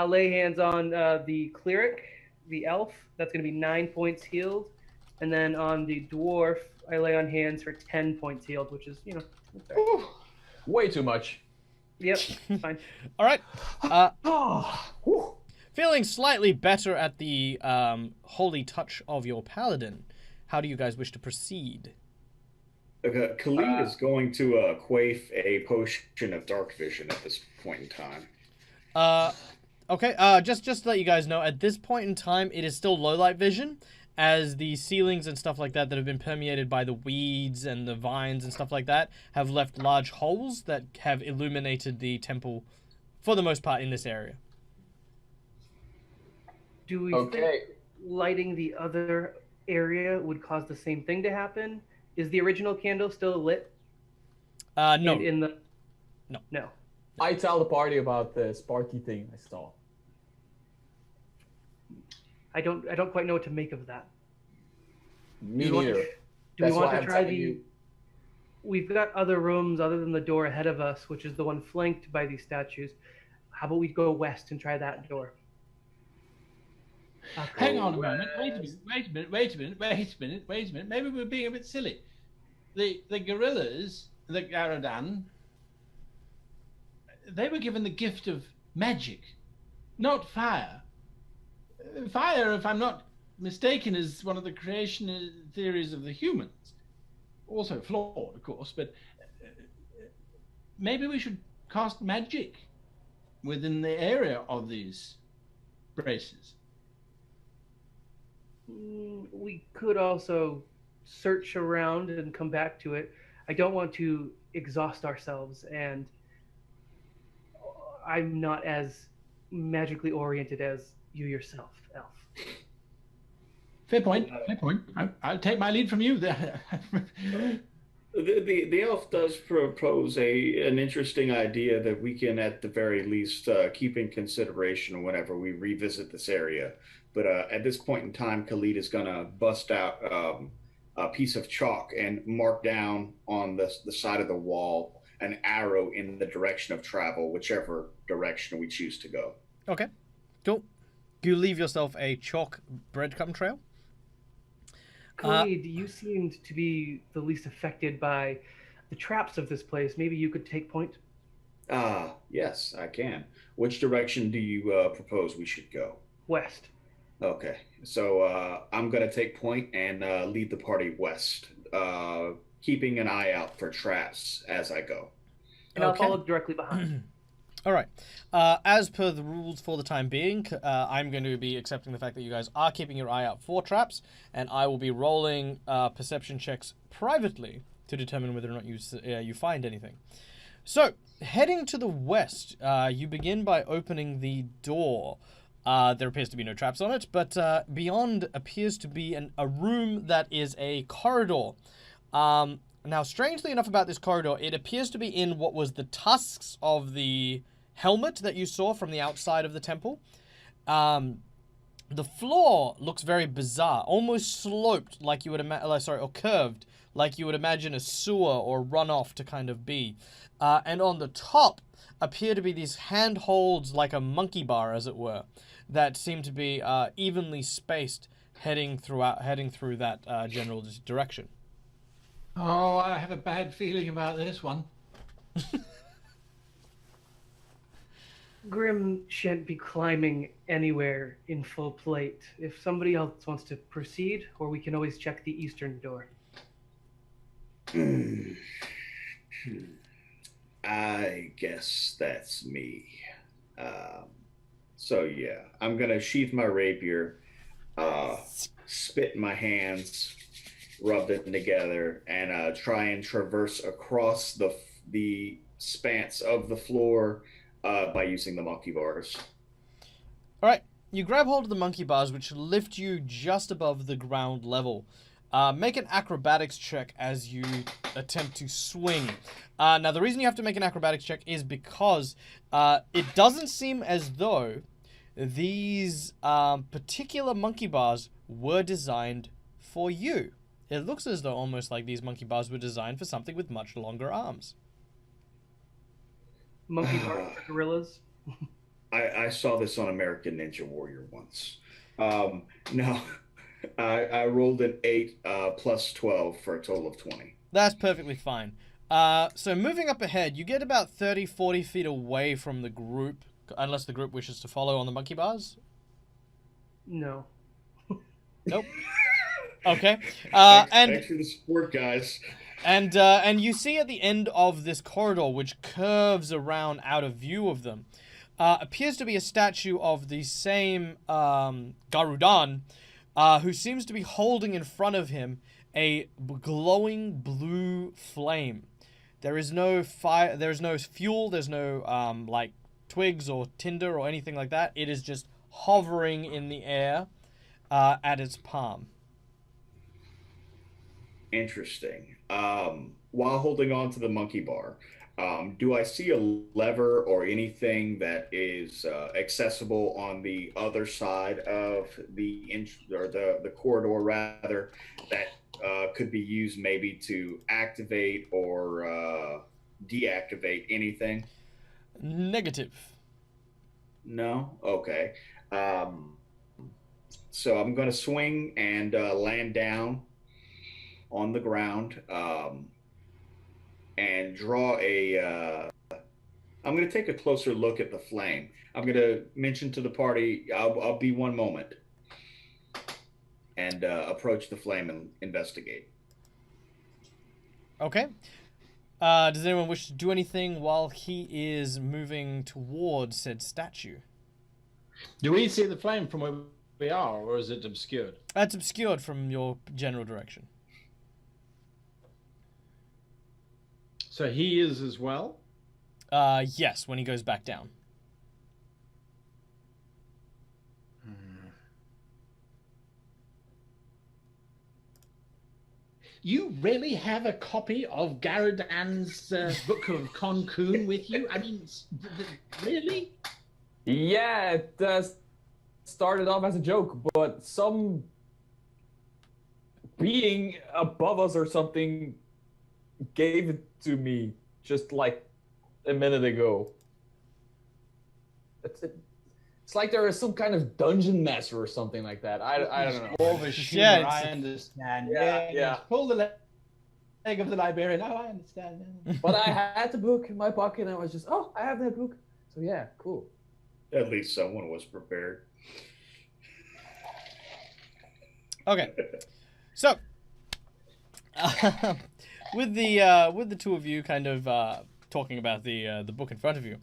Lay hands on the cleric, the elf. That's going to be 9 points healed. And then on the dwarf, I lay on hands for 10 points healed, which is, you know, fair. Way too much. Yep, fine. All right. Whew. Feeling slightly better at the holy touch of your paladin, how do you guys wish to proceed? Okay, Khalid is going to quaff a potion of dark vision at this point in time. Okay, just to let you guys know, at this point in time, it is still low light vision, as the ceilings and stuff like that have been permeated by the weeds and the vines and stuff like that have left large holes that have illuminated the temple, for the most part, in this area. Do we think lighting the other area would cause the same thing to happen? Is the original candle still lit? No. No. I tell the party about the sparky thing I saw. I don't quite know what to make of that. Me neither. Do we want to try the... We've got other rooms other than the door ahead of us, which is the one flanked by these statues. How about we go west and try that door? Hang on a moment. Wait a minute. Maybe we're being a bit silly. The gorillas, the Garadan, they were given the gift of magic, not fire. Fire, if I'm not mistaken, is one of the creation theories of the humans. Also flawed, of course, but maybe we should cast magic within the area of these braces. We could also search around and come back to it. I don't want to exhaust ourselves, and I'm not as magically oriented as you yourself, Elf. Fair point. I'll take my lead from you there. The elf does propose an interesting idea that we can, at the very least, keep in consideration whenever we revisit this area. But at this point in time, Khalid is going to bust out a piece of chalk and mark down on the side of the wall an arrow in the direction of travel, whichever direction we choose to go. Okay, cool. You leave yourself a chalk breadcrumb trail. Khalid, you seemed to be the least affected by the traps of this place. Maybe you could take point? Yes, I can. Which direction do you propose we should go? West. Okay, so I'm gonna take point and lead the party west, keeping an eye out for traps as I go. And I'll Okay. follow directly behind. All right. As per the rules for the time being, I'm going to be accepting the fact that you guys are keeping your eye out for traps, and I will be rolling perception checks privately to determine whether or not you find anything. So, heading to the west, you begin by opening the door. There appears to be no traps on it, but beyond appears to be a room that is a corridor. Now, strangely enough about this corridor, it appears to be in what was the tusks of the helmet that you saw from the outside of the temple. The floor looks very bizarre, almost sloped like you would imagine, or curved like you would imagine a sewer or runoff to kind of be. And on the top appear to be these handholds like a monkey bar, as it were, that seem to be evenly spaced heading through that general direction. Oh, I have a bad feeling about this one. Grim shan't be climbing anywhere in full plate. If somebody else wants to proceed, or we can always check the eastern door. I guess that's me. So yeah, I'm gonna sheath my rapier, spit in my hands, rub them together, and try and traverse across the spans of the floor by using the monkey bars. All right, you grab hold of the monkey bars, which lift you just above the ground level. Make an acrobatics check as you attempt to swing. Now, the reason you have to make an acrobatics check is because it doesn't seem as though these particular monkey bars were designed for you. It looks as though almost like these monkey bars were designed for something with much longer arms. Monkey bars for gorillas. I saw this on American Ninja Warrior once. No, I rolled an 8 plus 12 for a total of 20. That's perfectly fine. So moving up ahead, you get about 30, 40 feet away from the group, unless the group wishes to follow on the monkey bars. No. Nope. Okay. Thanks for the support, guys. And you see at the end of this corridor, which curves around out of view of them, appears to be a statue of the same Garudan, who seems to be holding in front of him a glowing blue flame. There is no fire. There's no fuel. There's no like twigs or tinder or anything like that. It is just hovering in the air at its palm. Interesting. While holding on to the monkey bar, do I see a lever or anything that is accessible on the other side of the corridor rather that could be used maybe to activate or deactivate anything? Negative. No? Okay. So I'm going to swing and land down on the ground and draw I'm going to take a closer look at the flame. I'm going to mention to the party, I'll be one moment, and approach the flame and investigate. Okay. Does anyone wish to do anything while he is moving towards said statue? Do we see the flame from where we are, or is it obscured? That's obscured from your general direction. So he is as well? Yes, when he goes back down. You really have a copy of Garadan's Book of Concoon with you? I mean, really? Yeah, it started off as a joke, but some being above us or something gave it to me just like a minute ago. It's like there is some kind of dungeon master or something like that. I don't know. Dwarvish humor, Yeah, I understand. Yeah. Yes. Pull the leg of the librarian. Oh, I understand. But I had the book in my pocket and I was just, oh, I have that book. So yeah, cool. At least someone was prepared. Okay. So, with the two of you kind of talking about the book in front of you,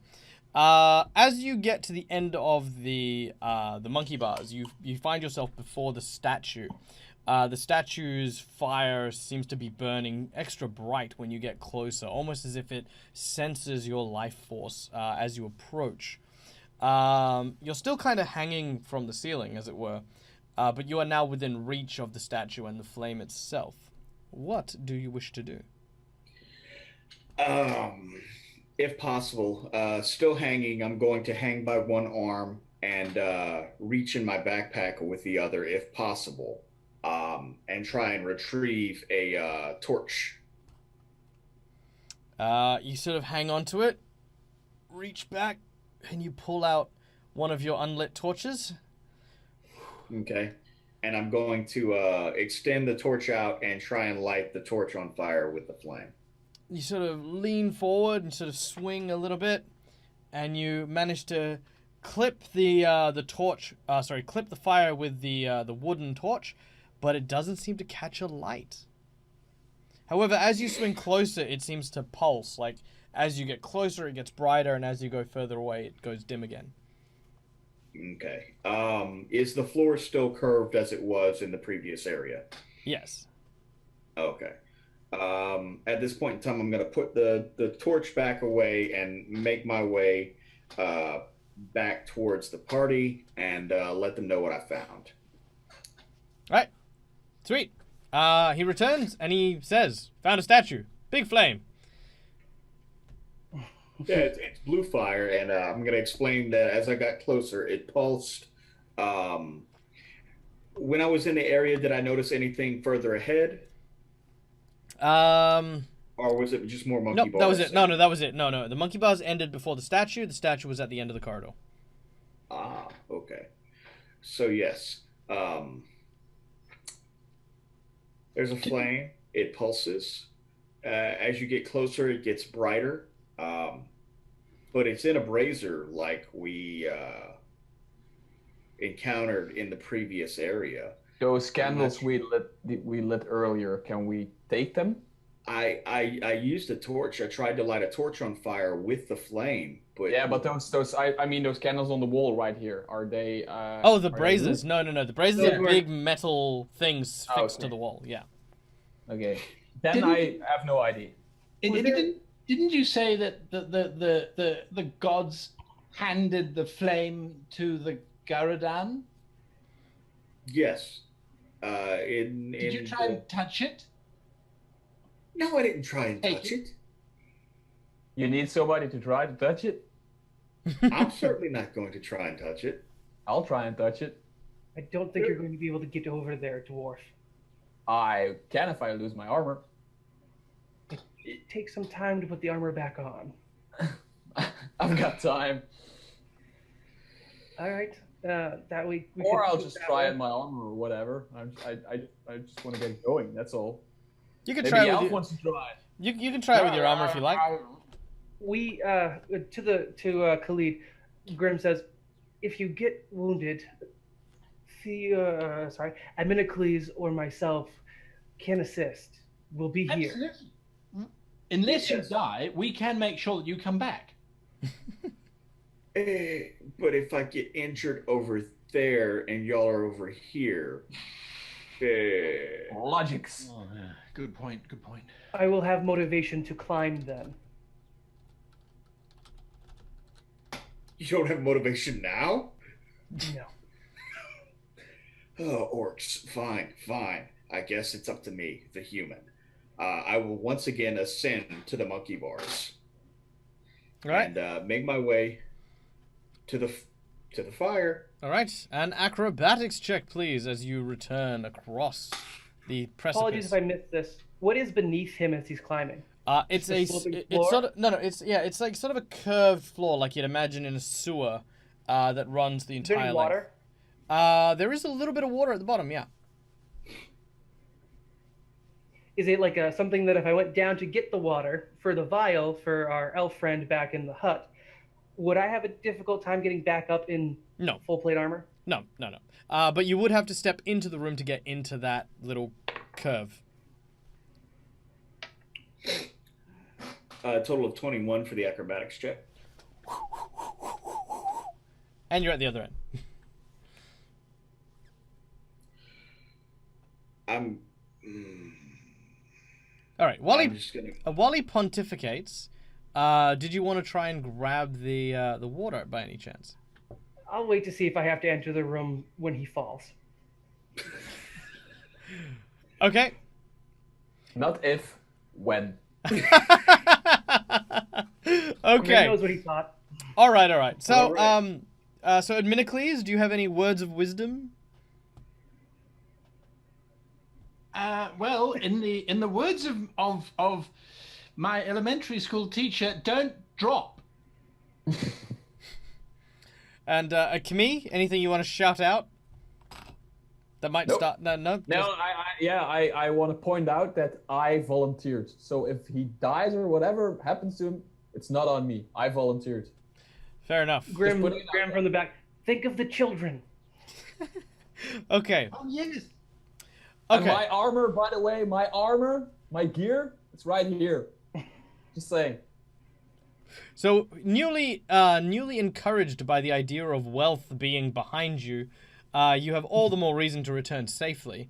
as you get to the end of the monkey bars, you find yourself before the statue. The statue's fire seems to be burning extra bright when you get closer, almost as if it senses your life force as you approach. You're still kind of hanging from the ceiling, as it were, but you are now within reach of the statue and the flame itself. What do you wish to do? If possible, still hanging, I'm going to hang by one arm and reach in my backpack with the other, if possible, and try and retrieve a torch. You sort of hang on to it, reach back, and you pull out one of your unlit torches. Okay. And I'm going to extend the torch out and try and light the torch on fire with the flame. You sort of lean forward and sort of swing a little bit, and you manage to clip the torch. Clip the fire with the wooden torch, but it doesn't seem to catch a light. However, as you swing closer, it seems to pulse. Like as you get closer, it gets brighter, and as you go further away, it goes dim again. Okay. Is the floor still curved as it was in the previous area? Yes. Okay. At this point in time, I'm going to put the torch back away and make my way back towards the party and let them know what I found. All right. Sweet. He returns and he says, "Found a statue. Big flame." Yeah, it's blue fire, and I'm going to explain that as I got closer, it pulsed. When I was in the area, did I notice anything further ahead? Or was it just more monkey bars? That was it. No, that was it. No. The monkey bars ended before the statue. The statue was at the end of the corridor. Ah, okay. So, yes. There's a flame. It pulses. As you get closer, it gets brighter. But it's in a brazier like we encountered in the previous area. Those candles we lit earlier, can we take them? I used a torch. I tried to light a torch on fire with the flame, but yeah, but those I mean those candles on the wall right here, are they? The braziers. No. The braziers are big metal things fixed to the wall. Yeah. Okay. Then I have no idea. Didn't you say that the gods handed the flame to the Garadan? Yes. Did you try and touch it? No, I didn't try and touch it. You need somebody to try to touch it? I'm certainly not going to try and touch it. I'll try and touch it. I don't think you're going to be able to get over there, dwarf. I can if I lose my armor. It takes some time to put the armor back on. I've got time. All right. That we or I'll just try in my armor or whatever. I just want to get going. That's all. You can try it with wants to try. You can try it with your armor if you like. We to Khalid, Grim says, if you get wounded, Aminocles or myself can assist. We'll be here. Absolutely. Unless you die, we can make sure that you come back. But if I get injured over there and y'all are over here, logics. Oh, yeah. Good point. I will have motivation to climb then. You don't have motivation now? No. Oh, orcs. Fine. I guess it's up to me, the human. I will once again ascend to the monkey bars. All right. And make my way to the fire. All right. An acrobatics check, please, as you return across the precipice. Apologies if I missed this. What is beneath him as he's climbing? It's sort of it's like sort of a curved floor, like you'd imagine in a sewer that runs the entire Is there any length. water? There is a little bit of water at the bottom, yeah. Is it like something that if I went down to get the water for the vial for our elf friend back in the hut, would I have a difficult time getting back up in full plate armor? No. But you would have to step into the room to get into that little curve. A total of 21 for the acrobatics check. And you're at the other end. All right. While he pontificates, did you want to try and grab the water by any chance? I'll wait to see if I have to enter the room when he falls. Okay. Not if, when. Okay. He knows what he thought. All right. So, so Adminicles, do you have any words of wisdom? Well, in the words of my elementary school teacher, don't drop. And Camille, anything you want to shout out? That might start. No. No, I want to point out that I volunteered. So if he dies or whatever happens to him, it's not on me. I volunteered. Fair enough. Grim from the back. Think of the children. Okay. Oh yes. Okay. And my armor, by the way, my gear, it's right here. Just saying. So newly encouraged by the idea of wealth being behind you, you have all the more reason to return safely.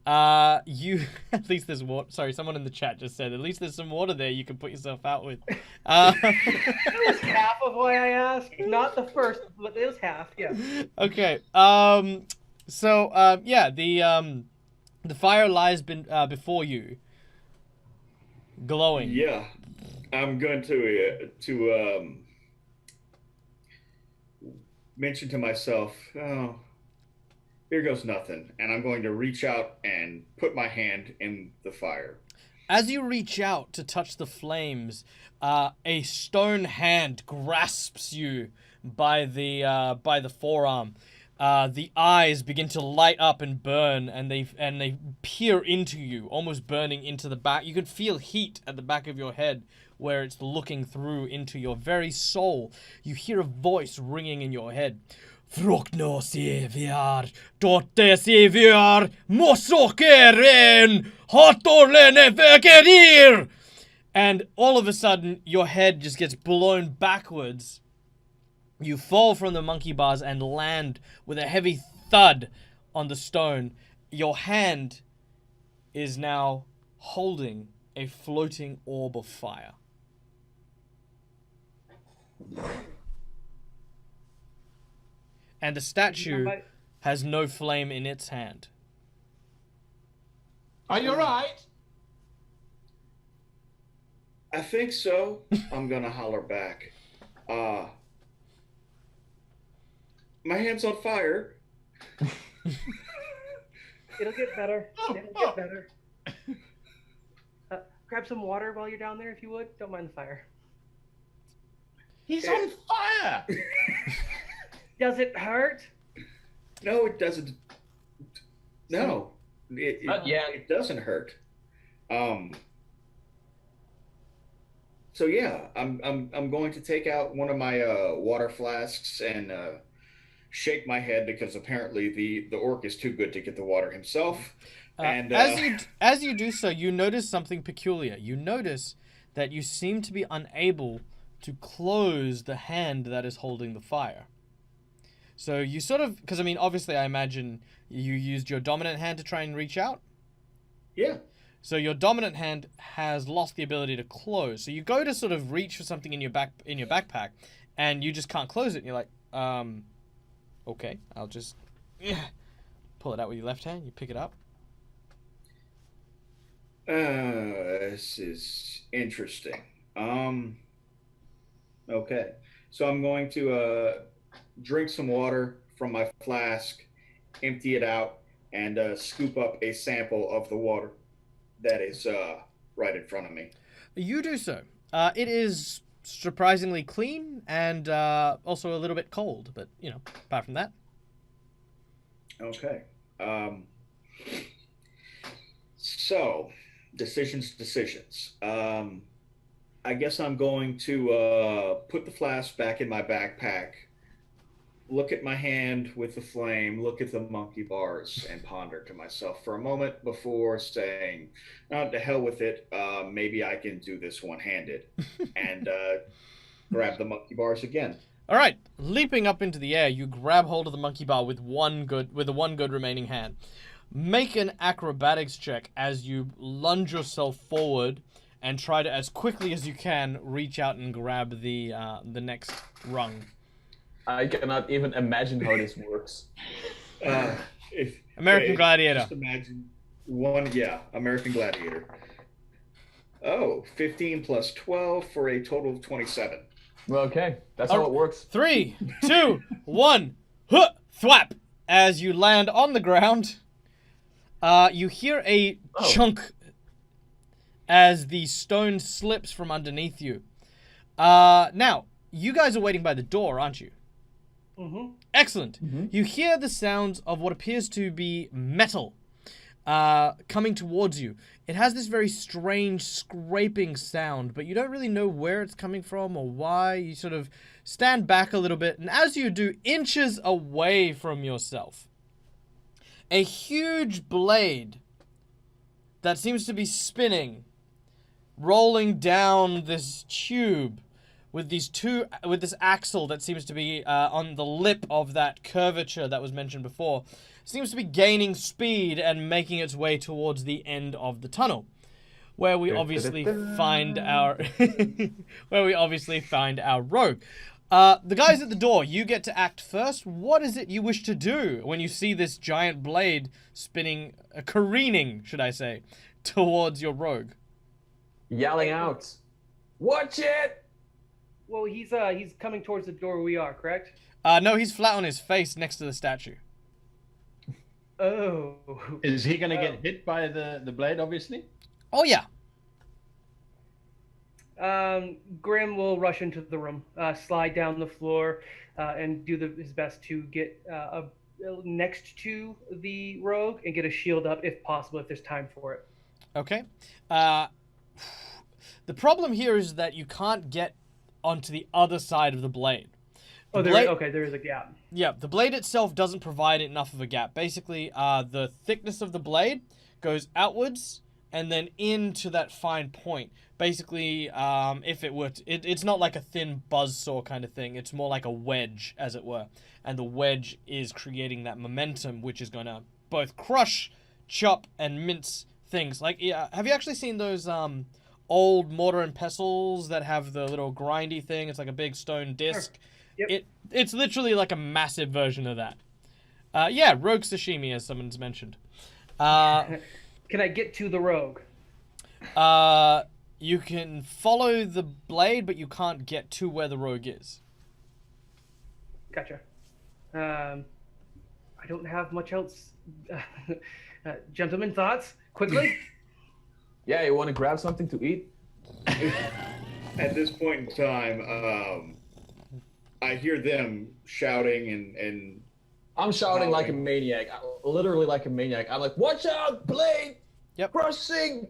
You at least there's water. Sorry, someone in the chat just said at least there's some water there you can put yourself out with. That was half of why I asked. Not the first, but it was half. Yeah. Okay. So the fire lies before you, glowing. Yeah, I'm going to mention to myself, oh, here goes nothing, and I'm going to reach out and put my hand in the fire. As you reach out to touch the flames, a stone hand grasps you by the forearm. The eyes begin to light up and burn, and they peer into you, almost burning into the back. You can feel heat at the back of your head, where it's looking through into your very soul. You hear a voice ringing in your head. Frukno seviar, dotte seviar, mosokeren, hatorlene vegerir! And all of a sudden, your head just gets blown backwards. You fall from the monkey bars and land with a heavy thud on the stone. Your hand is now holding a floating orb of fire. And the statue has no flame in its hand. Are you right? I think so. I'm gonna holler back. My hand's on fire. It'll get better. Grab some water while you're down there, if you would. Don't mind the fire. He's on fire. Does it hurt? No, it doesn't. No, it doesn't hurt. So yeah, I'm going to take out one of my water flasks and shake my head because apparently the orc is too good to get the water himself. And as you do so, you notice something peculiar. You notice that you seem to be unable to close the hand that is holding the fire. So you sort of, because I mean, obviously, I imagine you used your dominant hand to try and reach out. Yeah. So your dominant hand has lost the ability to close. So you go to sort of reach for something in your backpack, and you just can't close it. And you're like, okay, I'll just pull it out with your left hand. You pick it up. This is interesting. Okay, so I'm going to drink some water from my flask, empty it out, and scoop up a sample of the water that is right in front of me. You do so. It is surprisingly clean and also a little bit cold, but, you know, apart from that. Okay. So, decisions. I guess I'm going to put the flask back in my backpack, look at my hand with the flame, look at the monkey bars, and ponder to myself for a moment before saying, "Oh, to hell with it. Maybe I can do this one-handed," and grab the monkey bars again. All right, leaping up into the air, you grab hold of the monkey bar with the one good remaining hand. Make an acrobatics check as you lunge yourself forward and try to, as quickly as you can, reach out and grab the next rung. I cannot even imagine how this works. American Gladiator. Just imagine American Gladiator. Oh, 15 plus 12 for a total of 27. Okay, that's how it works. 3, 2, 1, huh, thwap! As you land on the ground, you hear a chunk as the stone slips from underneath you. Now, you guys are waiting by the door, aren't you? Mm-hmm. Excellent. Mm-hmm. You hear the sounds of what appears to be metal coming towards you. It has this very strange scraping sound, but you don't really know where it's coming from or why. You sort of stand back a little bit, and as you do, inches away from yourself, a huge blade that seems to be spinning, rolling down this tube with this axle that seems to be on the lip of that curvature that was mentioned before, seems to be gaining speed and making its way towards the end of the tunnel, where we obviously find our rogue. The guys at the door, you get to act first. What is it you wish to do when you see this giant blade spinning, careening, should I say, towards your rogue? Yelling out, "Watch it!" Well, he's coming towards the door where we are, correct? No, he's flat on his face next to the statue. Oh. Is he going to get hit by the blade, obviously? Oh, yeah. Grim will rush into the room, slide down the floor, and do his best to get next to the rogue and get a shield up if possible, if there's time for it. Okay. The problem here is that you can't get onto the other side of the blade. There is a gap. Yeah, the blade itself doesn't provide enough of a gap. Basically, the thickness of the blade goes outwards and then into that fine point. Basically, if it were it's not like a thin buzzsaw kind of thing. It's more like a wedge, as it were. And the wedge is creating that momentum, which is going to both crush, chop, and mince things. Like, have you actually seen those old mortar and pestles that have the little grindy thing? It's like a big stone disc. Sure. Yep. It's literally like a massive version of that. Yeah, rogue sashimi, as someone's mentioned. Can I get to the rogue? You can follow the blade, but you can't get to where the rogue is. Gotcha. I don't have much else. Gentlemen, thoughts? Quickly? Yeah, you want to grab something to eat? At this point in time, I hear them shouting and I'm shouting like a maniac, literally like a maniac. I'm like, "Watch out, blade! Yep. Crossing!"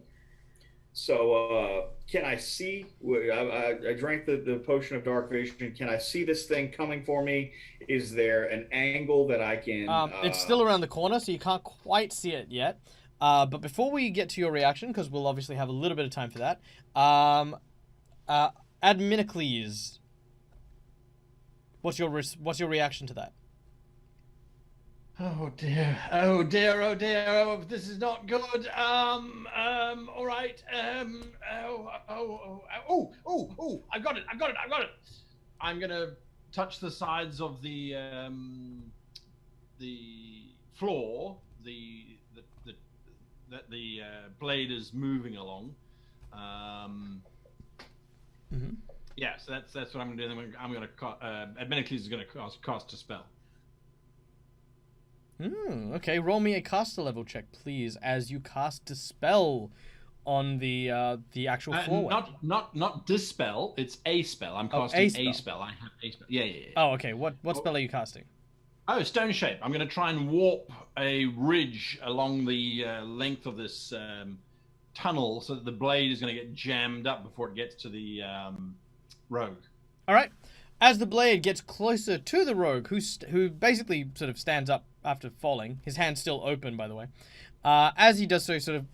So, can I see? I drank the potion of dark vision. Can I see this thing coming for me? Is there an angle that I can? It's still around the corner, so you can't quite see it yet. But before we get to your reaction, because we'll obviously have a little bit of time for that, Adminicles, what's your reaction to that? Oh dear! Oh dear! Oh dear! Oh, this is not good. All right. I've got it! I'm gonna touch the sides of the floor. That the blade is moving along. Yeah, so that's what I'm gonna do. I'm gonna Adminicles is gonna cast a spell. Okay, roll me a caster level check, please, as you cast Dispel on the actual floor. Not Dispel, it's a spell. I'm casting a spell. I have a spell. Yeah. Oh, okay. What spell are you casting? Oh, Stone Shape. I'm going to try and warp a ridge along the length of this tunnel so that the blade is going to get jammed up before it gets to the rogue. All right. As the blade gets closer to the rogue, who basically sort of stands up after falling, his hand's still open, by the way, as he does so, sort of,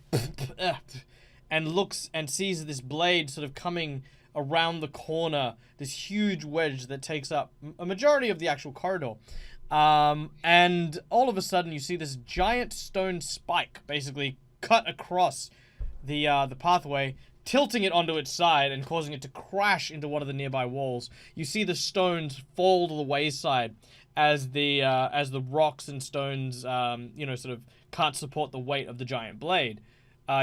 and looks and sees this blade sort of coming around the corner, this huge wedge that takes up a majority of the actual corridor. And all of a sudden, you see this giant stone spike basically cut across the pathway, tilting it onto its side and causing it to crash into one of the nearby walls. You see the stones fall to the wayside as the rocks and stones, sort of can't support the weight of the giant blade.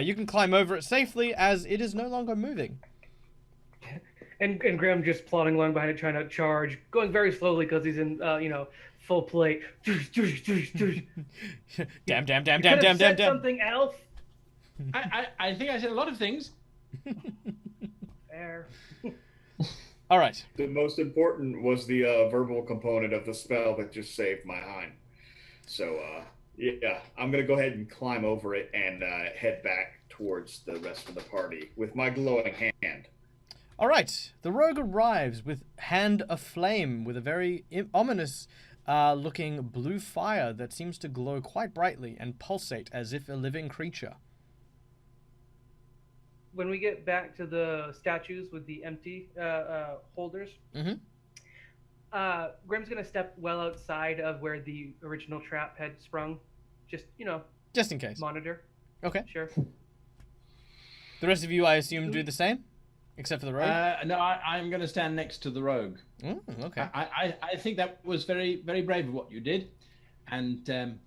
You can climb over it safely as it is no longer moving. And Graham just plodding along behind it, trying to charge, going very slowly because he's in, full plate. Damn. Something else. I think I said a lot of things. Fair. All right. The most important was the verbal component of the spell that just saved my hind. So, yeah, I'm going to go ahead and climb over it and head back towards the rest of the party with my glowing hand. All right. The rogue arrives with hand aflame with a very ominous looking blue fire that seems to glow quite brightly and pulsate as if a living creature. When we get back to the statues with the empty holders, Grim's gonna step well outside of where the original trap had sprung, just in case. Monitor. Okay. Sure. The rest of you, I assume, do the same, except for the rogue. No, I'm going to stand next to the rogue. Okay. I think that was very, very brave of what you did, and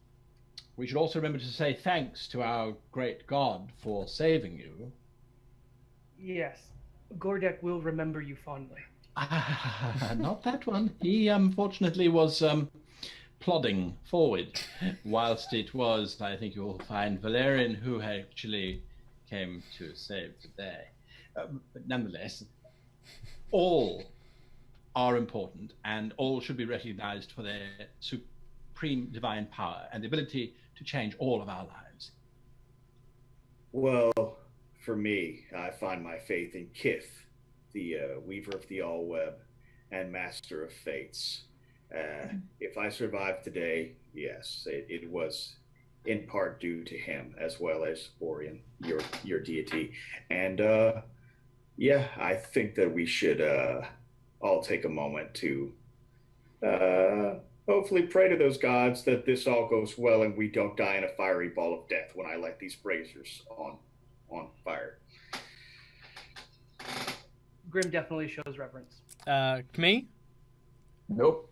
we should also remember to say thanks to our great god for saving you. Yes, Gordek will remember you fondly. Not that one. He unfortunately was plodding forward, whilst it was, I think you'll find, Valerian who actually came to save the day. But nonetheless, all are important, and all should be recognized for their supreme divine power and the ability to change all of our lives. Well, for me, I find my faith in Kith, the weaver of the all-web and master of fates. If I survived today, yes, it was in part due to him, as well as Orion, your deity. And yeah, I think that we should all take a moment to hopefully pray to those gods that this all goes well and we don't die in a fiery ball of death when I light these braziers on fire. Grim definitely shows reverence. Me? Nope.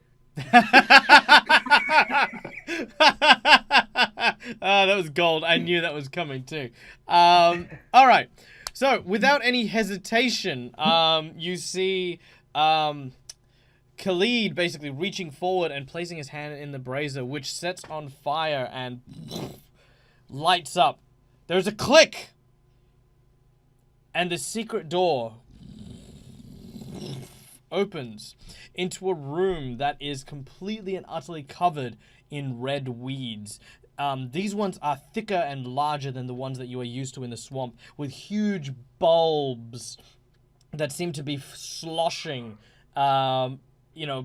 That was gold. I knew that was coming too. All right. So, without any hesitation, you see Khalid basically reaching forward and placing his hand in the brazier, which sets on fire and lights up. There's a click! And the secret door opens into a room that is completely and utterly covered in red weeds. These ones are thicker and larger than the ones that you are used to in the swamp, with huge bulbs that seem to be sloshing,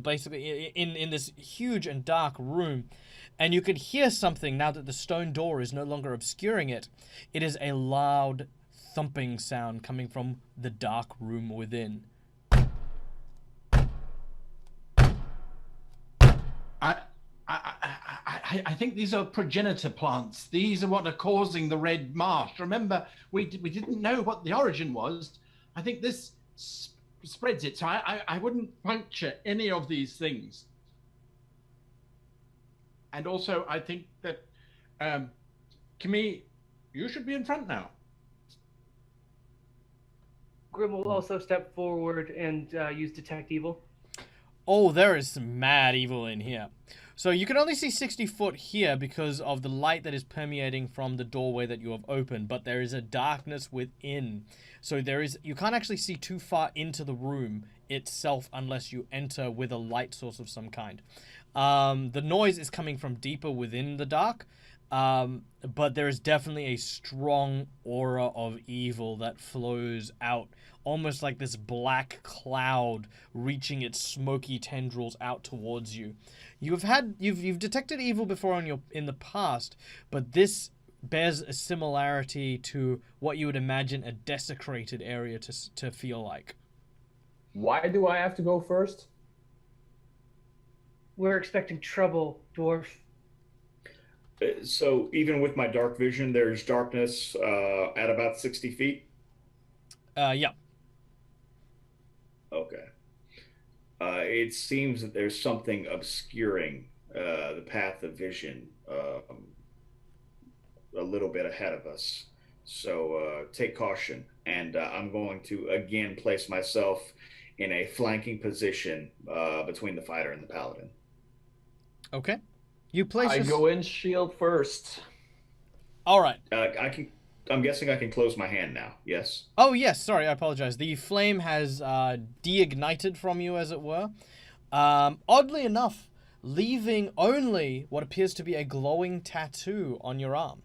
basically in this huge and dark room. And you can hear something now that the stone door is no longer obscuring it. It is a loud thumping sound coming from the dark room within. I think these are progenitor plants. These are what are causing the red marsh. Remember, we didn't know what the origin was. I think this spreads it. So I wouldn't puncture any of these things. And also, I think that, Camille, you should be in front now. Grim will also step forward and use Detect Evil. Oh, there is some mad evil in here. So you can only see 60 foot here because of the light that is permeating from the doorway that you have opened, but there is a darkness within. So you can't actually see too far into the room itself unless you enter with a light source of some kind. The noise is coming from deeper within the dark, But there is definitely a strong aura of evil that flows out, almost like this black cloud reaching its smoky tendrils out towards you. You've detected evil before in the past, but this bears a similarity to what you would imagine a desecrated area to feel like. Why do I have to go first? We're expecting trouble, dwarf. So even with my dark vision, there's darkness at about 60 feet. Yeah. Okay. It seems that there's something obscuring the path of vision a little bit ahead of us. So take caution. And I'm going to again place myself in a flanking position between the fighter and the paladin. Okay. You place. I go in shield first. All right. I'm guessing I can close my hand now. Yes. Oh yes. Sorry, I apologize. The flame has deignited from you, as it were. Oddly enough, leaving only what appears to be a glowing tattoo on your arm.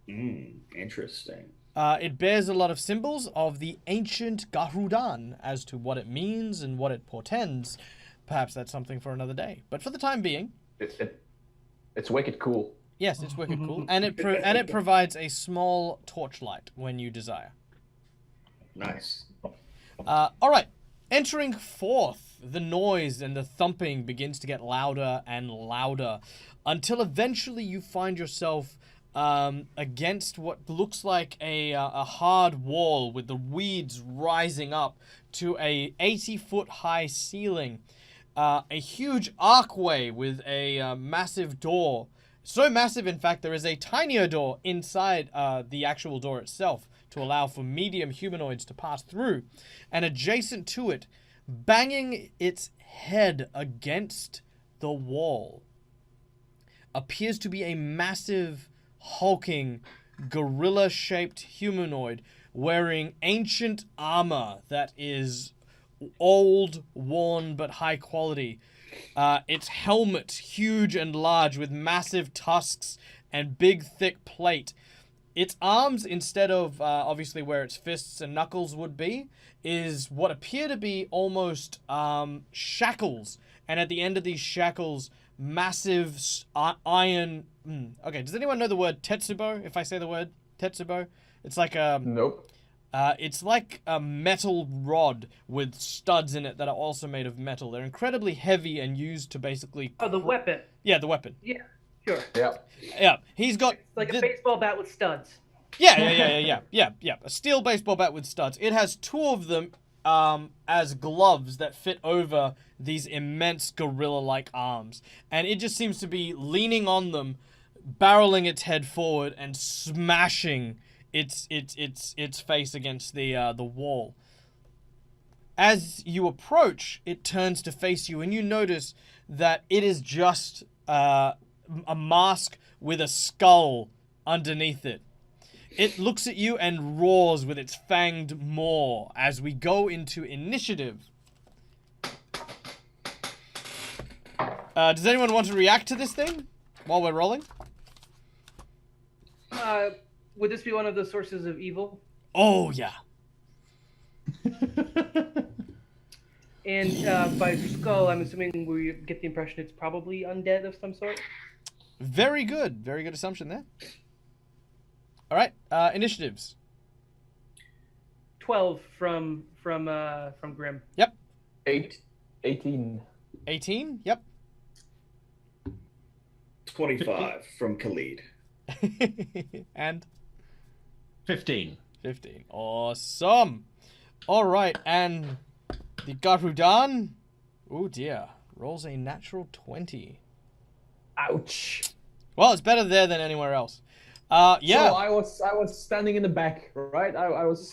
Interesting. It bears a lot of symbols of the ancient Garudan. As to what it means and what it portends, perhaps that's something for another day. But for the time being, it's wicked cool. yes, it's wicked cool, and it provides a small torchlight when you desire. Nice. All right, entering forth, the noise and the thumping begins to get louder and louder, until eventually you find yourself against what looks like a hard wall with the weeds rising up to a 80-foot high ceiling, a huge archway with a massive door. So massive, in fact, there is a tinier door inside the actual door itself to allow for medium humanoids to pass through. And adjacent to it, banging its head against the wall, appears to be a massive, hulking, gorilla-shaped humanoid wearing ancient armor that is old, worn, but high quality. Its helmet, huge and large, with massive tusks and big, thick plate. Its arms, instead of obviously where its fists and knuckles would be, is what appear to be almost shackles. And at the end of these shackles, massive iron... Okay, does anyone know the word tetsubo? If I say the word tetsubo? It's like a... Nope. It's like a metal rod with studs in it that are also made of metal. They're incredibly heavy and used to basically... Oh, the weapon. Yeah, the weapon. Yeah, sure. Yeah. Yeah, he's got... It's like a baseball bat with studs. Yeah. A steel baseball bat with studs. It has two of them as gloves that fit over these immense gorilla-like arms. And it just seems to be leaning on them, barreling its head forward and smashing its face against the wall. As you approach, it turns to face you, and you notice that it is just a mask with a skull underneath it. It looks at you and roars with its fanged maw as we go into initiative. Does anyone want to react to this thing while we're rolling? Would this be one of the sources of evil? Oh, yeah. And by skull, I'm assuming we get the impression it's probably undead of some sort? Very good. Very good assumption there. All right, initiatives. 12 from Grim. Yep. 18. 18? Yep. 25 from Khalid. And 15. 15. Awesome. All right, and the Garudan, oh dear, rolls a natural 20. Ouch. Well, it's better there than anywhere else. Yeah. So I was standing in the back, right? I was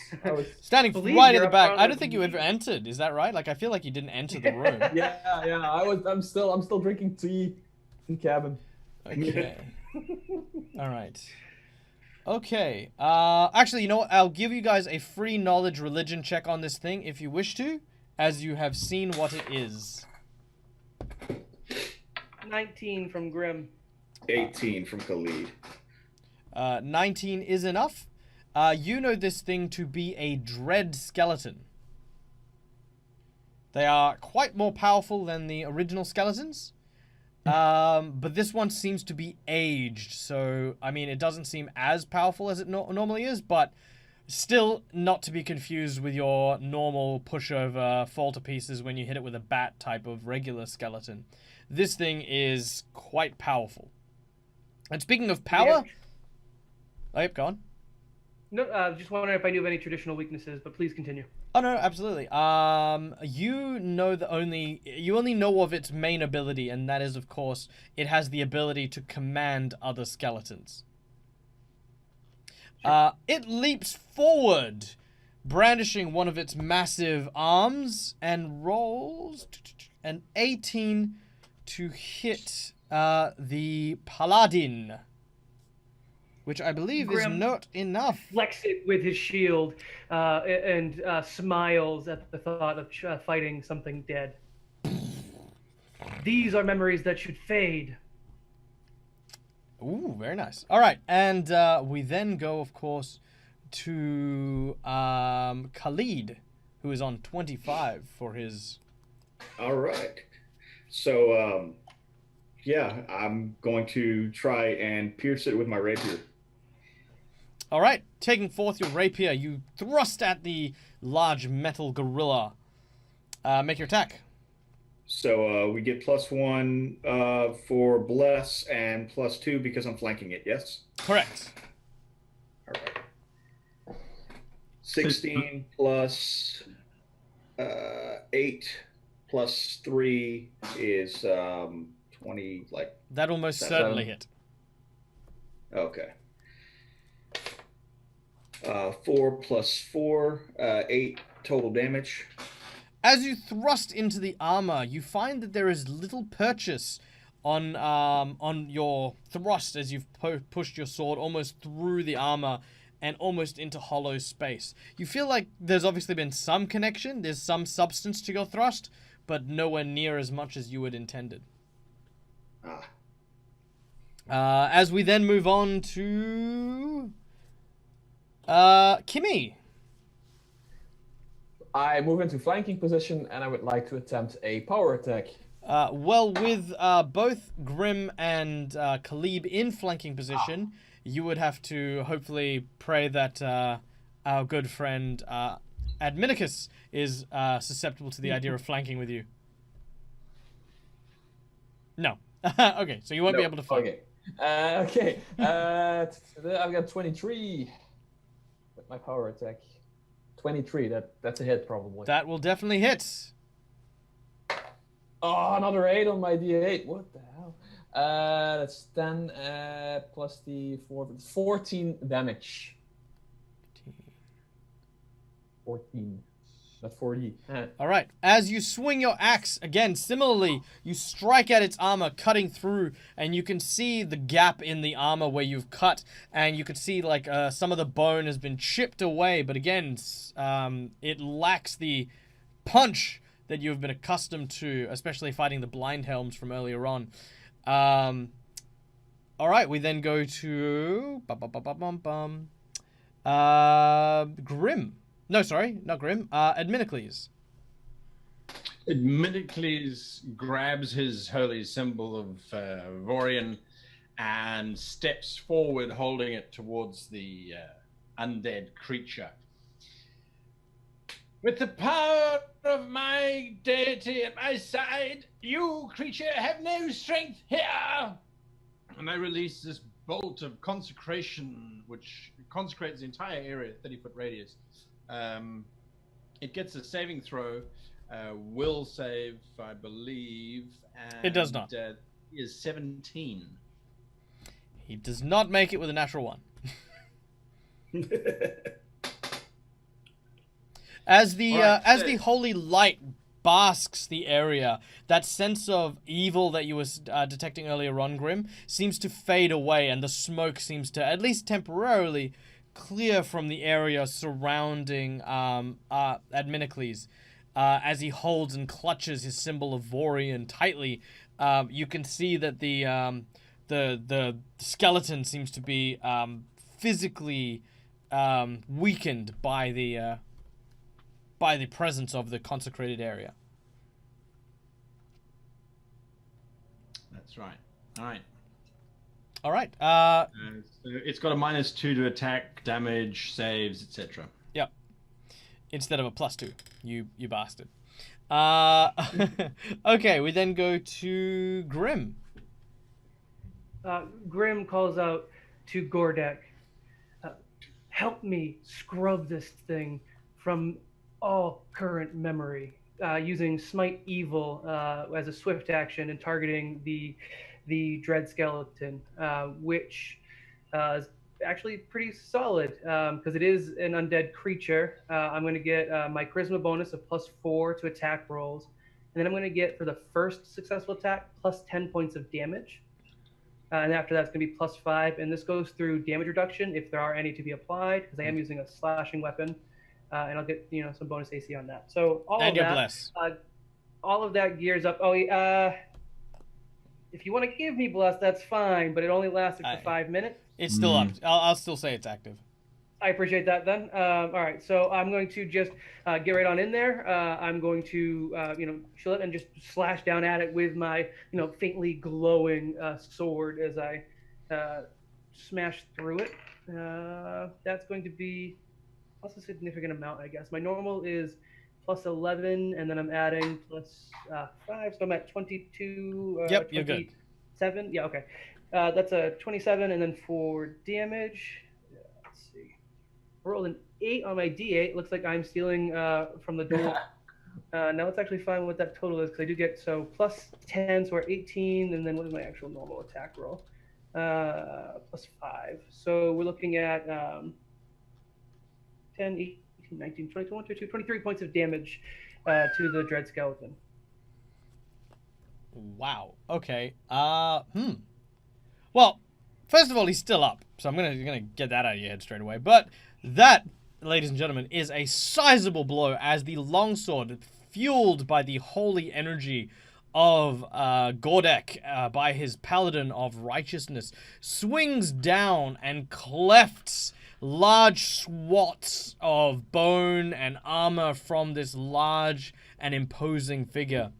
standing Believe right in you're the up back. front I of don't think you ever entered. Is that right? Like, I feel like you didn't enter the room. yeah. I'm still drinking tea in cabin. Okay. All right. Okay. Actually, you know what? I'll give you guys a free knowledge religion check on this thing if you wish to, as you have seen what it is. 19 from Grim. 18 from Khalid. 19 is enough. You know this thing to be a dread skeleton. They are quite more powerful than the original skeletons. But this one seems to be aged, so, I mean, it doesn't seem as powerful as it normally is, but still not to be confused with your normal pushover, fall to pieces when you hit it with a bat type of regular skeleton. This thing is quite powerful. And speaking of power... Oh, yep, go on. No, just wondering if I knew of any traditional weaknesses, but please continue. Oh no, absolutely. You only know of its main ability, and that is, of course, it has the ability to command other skeletons. Sure. It leaps forward, brandishing one of its massive arms, and rolls an 18 to hit the paladin. Which I believe is not enough. Flex it with his shield and smiles at the thought of fighting something dead. These are memories that should fade. Ooh, very nice. All right, and we then go, of course, to Khalid, who is on 25 for his... All right. So, yeah, I'm going to try and pierce it with my rapier. All right, taking forth your rapier, you thrust at the large metal gorilla. Make your attack. So we get +1 for bless and +2 because I'm flanking it. Yes. Correct. All right. 16 plus 8 plus 3 is 20. Like that will most certainly hit. Okay. 4 plus 4, 8 total damage. As you thrust into the armor, you find that there is little purchase on your thrust as you've pushed your sword almost through the armor and almost into hollow space. You feel like there's obviously been some connection, there's some substance to your thrust, but nowhere near as much as you had intended. As we then move on to... Kimmy. I move into flanking position and I would like to attempt a power attack. Well, with both Grim and Khalib in flanking position, you would have to hopefully pray that our good friend Adminicus is susceptible to the idea of flanking with you. No. Okay, so you won't be able to flank. Okay. I've got 23 with my power attack. 23, that's a hit probably. That will definitely hit. Oh, another 8 on my D8. What the hell? That's 10 plus the 4, 14 damage. 14. Not 40. All right. As you swing your axe, again, similarly, you strike at its armor, cutting through, and you can see the gap in the armor where you've cut, and you can see, like, some of the bone has been chipped away, but again, it lacks the punch that you've been accustomed to, especially fighting the blind helms from earlier on. All right, we then go to... Grim. No, sorry, not Grim. Adminicles. Adminicles grabs his holy symbol of Vorian and steps forward, holding it towards the undead creature. With the power of my deity at my side, you, creature, have no strength here! And I release this bolt of consecration, which consecrates the entire area, 30-foot radius. It gets a saving throw, will save, I believe, and it does not. Is 17. He does not make it with a natural 1. As the holy light basks the area, that sense of evil that you were detecting earlier on, Grim, seems to fade away, and the smoke seems to, at least temporarily, clear from the area surrounding Adminicles. As he holds and clutches his symbol of Vorian tightly, you can see that the the skeleton seems to be physically weakened by the presence of the consecrated area. That's right. All right. All right. So it's got a -2 to attack, damage, saves, etc. Yep. Instead of a +2, you bastard. Okay, we then go to Grim. Grim calls out to Gordek, help me scrub this thing from all current memory, using Smite Evil as a swift action and targeting the Dread Skeleton, which is actually pretty solid because it is an undead creature. I'm going to get my Charisma bonus of +4 to attack rolls, and then I'm going to get, for the first successful attack, +10 points of damage. And after that's going to be +5, and this goes through damage reduction if there are any to be applied, because I am using a slashing weapon, and I'll get some bonus AC on that. So all And of your that, bless. all of that gears up. Oh, if you want to give me bless, that's fine, but it only lasted for 5 minutes. It's still up. I'll still say it's active. I appreciate that then. All right, so I'm going to just get right on in there. I'm going to, chill it and just slash down at it with my, faintly glowing sword as I smash through it. That's going to be plus a significant amount, I guess. My normal is +11, and then I'm adding +5, so I'm at 22. Yep, you're good. 7? Yeah, okay. That's a 27, and then for damage, let's see. I rolled an 8 on my D8. Looks like I'm stealing from the door. Now let's actually find what that total is, because I do get, +10, so we're 18, and then what is my actual normal attack roll? +5. So we're looking at 10, 18, 19, 20, 21, 22, 23 points of damage to the Dread Skeleton. Wow. Okay. Well, first of all, he's still up, so I'm gonna get that out of your head straight away. But that, ladies and gentlemen, is a sizable blow as the longsword, fueled by the holy energy of Gordek, by his paladin of righteousness, swings down and clefts large swaths of bone and armor from this large and imposing figure.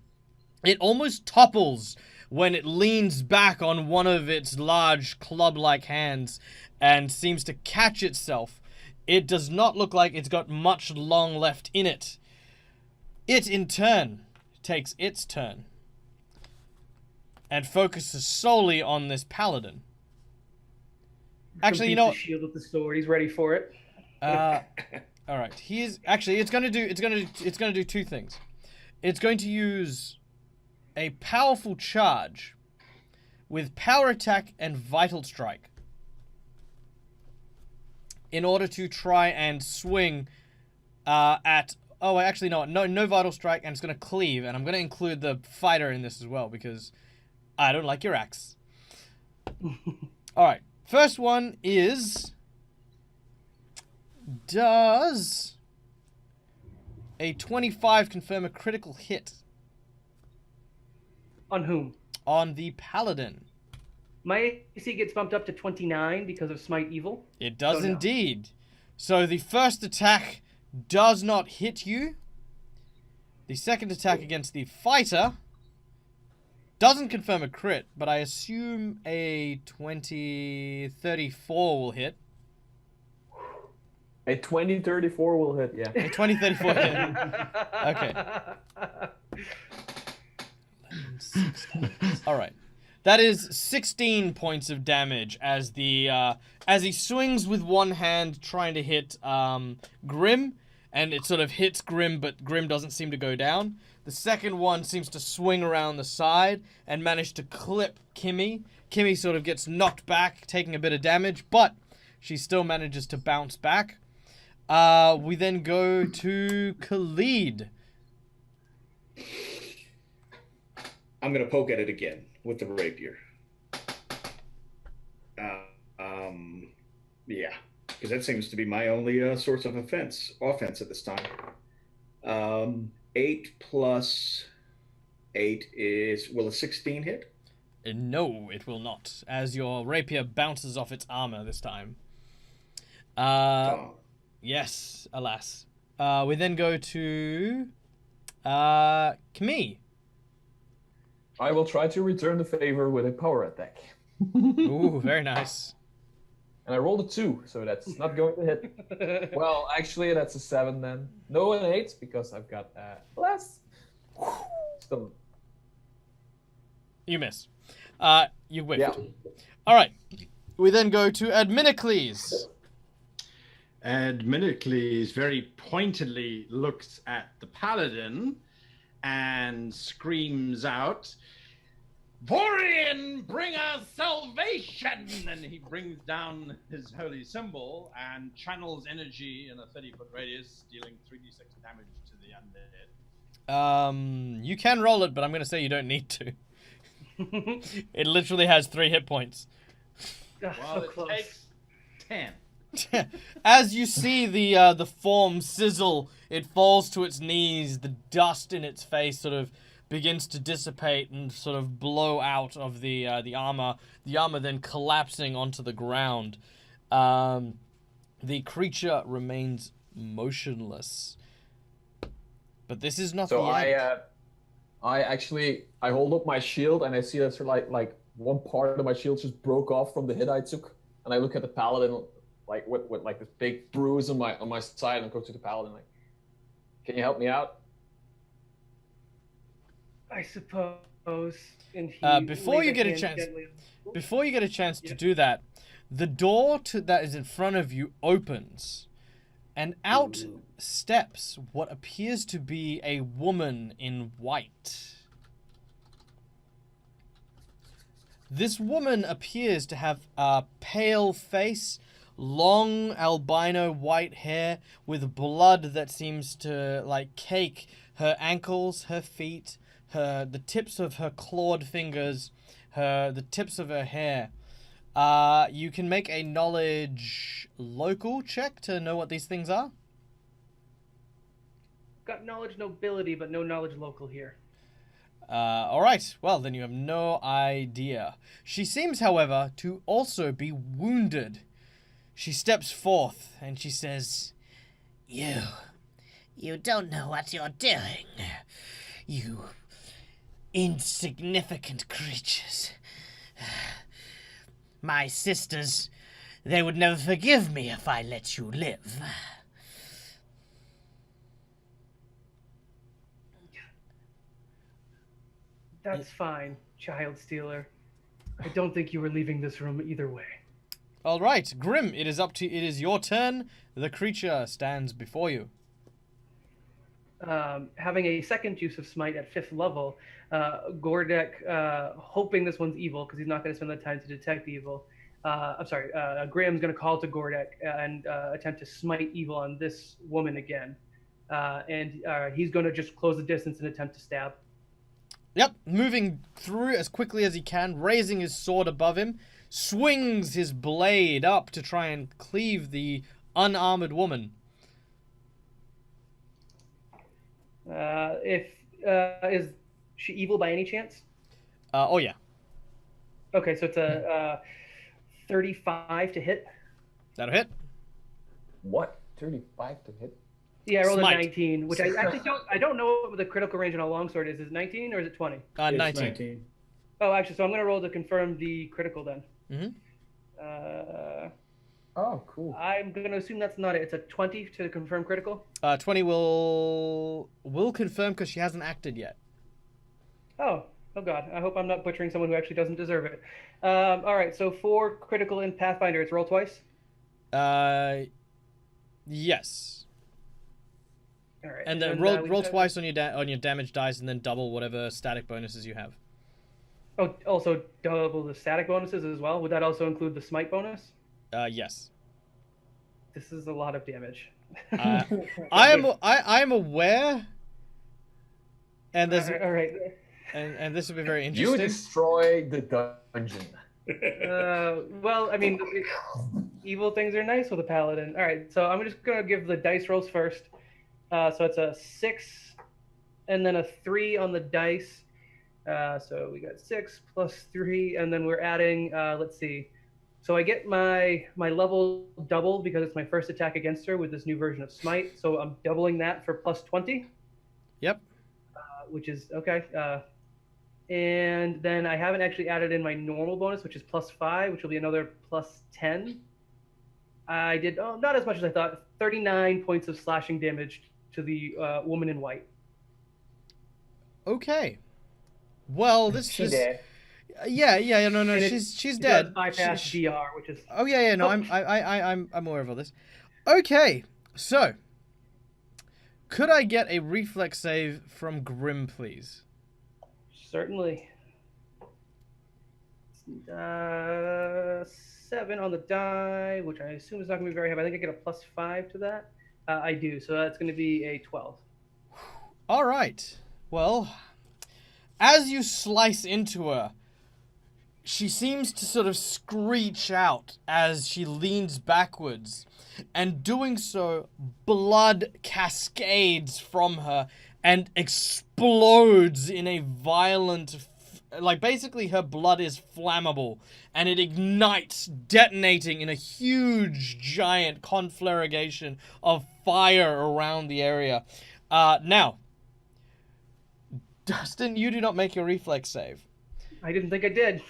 It almost topples when it leans back on one of its large club-like hands and seems to catch itself. It does not look like it's got much long left in it. It, in turn, takes its turn and focuses solely on this paladin. Actually, you know, the shield with the sword. He's ready for it. all right. It's gonna do two things. It's going to use a powerful charge with power attack and vital strike in order to try and swing at. Oh, actually, no vital strike, and it's gonna cleave, and I'm gonna include the fighter in this as well because I don't like your axe. All right. First one is, does a 25 confirm a critical hit? On whom? On the paladin. My AC gets bumped up to 29 because of Smite Evil. It does no. indeed. So the first attack does not hit you. The second attack against the fighter doesn't confirm a crit, but I assume a 20-34 will hit. A 20-34 will hit, yeah. A 20-34 hit. Okay. 11, 16. All right. That is 16 points of damage as he swings with one hand trying to hit Grim, and it sort of hits Grim, but Grim doesn't seem to go down. The second one seems to swing around the side and manage to clip Kimmy. Kimmy sort of gets knocked back, taking a bit of damage, but she still manages to bounce back. We then go to Khalid. I'm going to poke at it again with the rapier. Yeah, because that seems to be my only source of offense at this time. 8 plus 8 is, will a 16 hit? No, it will not, as your rapier bounces off its armor this time. Oh. Yes, alas. We then go to Camille. I will try to return the favor with a power attack. Ooh, very nice. And I rolled a 2, so that's not going to hit. Well, actually, that's a 7 then. No, an 8, because I've got less. Still. You miss. You whiffed. Yeah. All right. We then go to Adminicles. Adminicles very pointedly looks at the paladin and screams out, Vorian, bring us salvation! And he brings down his holy symbol and channels energy in a 30-foot radius, dealing 3d6 damage to the undead. You can roll it, but I'm going to say you don't need to. It literally has 3 hit points. Oh, Well, so it close. takes 10. As you see the form sizzle, it falls to its knees. The dust in its face sort of begins to dissipate and sort of blow out of the armor. The armor then collapsing onto the ground. The creature remains motionless. But this is not So the end. I hold up my shield and I see that sort of like one part of my shield just broke off from the hit I took, and I look at the paladin like with like this big bruise on my side and go to the paladin like, can you help me out? I suppose. And he Before lays you a get a hand chance, gently- before you get a chance to Yeah. do that, the door that is in front of you opens, and out steps what appears to be a woman in white. This woman appears to have a pale face, long albino white hair with blood that seems to like cake her ankles, her feet, the tips of her clawed fingers, the tips of her hair. You can make a knowledge local check to know what these things are. Got knowledge nobility, but no knowledge local here. All right. Well, then you have no idea. She seems, however, to also be wounded. She steps forth and she says, You don't know what you're doing. You insignificant creatures. My sisters, they would never forgive me if I let you live. That's fine, child stealer. I don't think you were leaving this room either way. "All right, Grim. It is your turn. The creature stands before you." Having a second use of smite at 5th level, Gordek, hoping this one's evil because he's not going to spend the time to detect evil. Graham's going to call to Gordek and attempt to smite evil on this woman again. And he's going to just close the distance and attempt to stab. Yep, moving through as quickly as he can, raising his sword above him, swings his blade up to try and cleave the unarmored woman. Is she evil by any chance? Oh yeah, Okay, so it's a 35 to hit. that'll hit. What? 35 to hit? Yeah, I rolled Smite. a 19, which I actually don't know what the critical range on a longsword is. Is it 19 or is it 20? 19. Oh, actually, so I'm going to roll to confirm the critical then. Mm-hmm. Oh, cool. I'm going to assume that's not it. It's a 20 to confirm critical. 20 will confirm because she hasn't acted yet. Oh God. I hope I'm not butchering someone who actually doesn't deserve it. All right, so for critical in Pathfinder, it's roll twice? Yes. All right. And then roll twice on your damage dice, and then double whatever static bonuses you have. Oh, also double the static bonuses as well? Would that also include the smite bonus? Yes. This is a lot of damage. I am aware, and there's All right. and this would be very You interesting. destroy the dungeon. Well, I mean, evil things are nice with a paladin. All right, so I'm just gonna give the dice rolls first. So it's a 6, and then a 3 on the dice, So we got 6 plus 3, and then we're adding, let's see. So I get my level doubled because it's my first attack against her with this new version of Smite. So I'm doubling that for plus 20, Yep. which is okay. And then I haven't actually added in my normal bonus, which is plus 5, which will be another plus 10. I did not as much as I thought. 39 points of slashing damage to the woman in white. Okay. Well, this She's is. dead. Yeah, no, And she's it dead. does bypass DR, which is Oh yeah, no, I'm aware of all this. Okay, so could I get a reflex save from Grim, please? certainly 7 on the die, which I assume is not going to be very high. But I think I get a plus 5 to that. I do, so that's going to be a 12. All right. Well, as you slice into her, she seems to sort of screech out as she leans backwards, and doing so, blood cascades from her and explodes in a violent, like basically her blood is flammable, and it ignites, detonating in a huge, giant conflagration of fire around the area. Now, Dustin, you do not make your reflex save. I didn't think I did.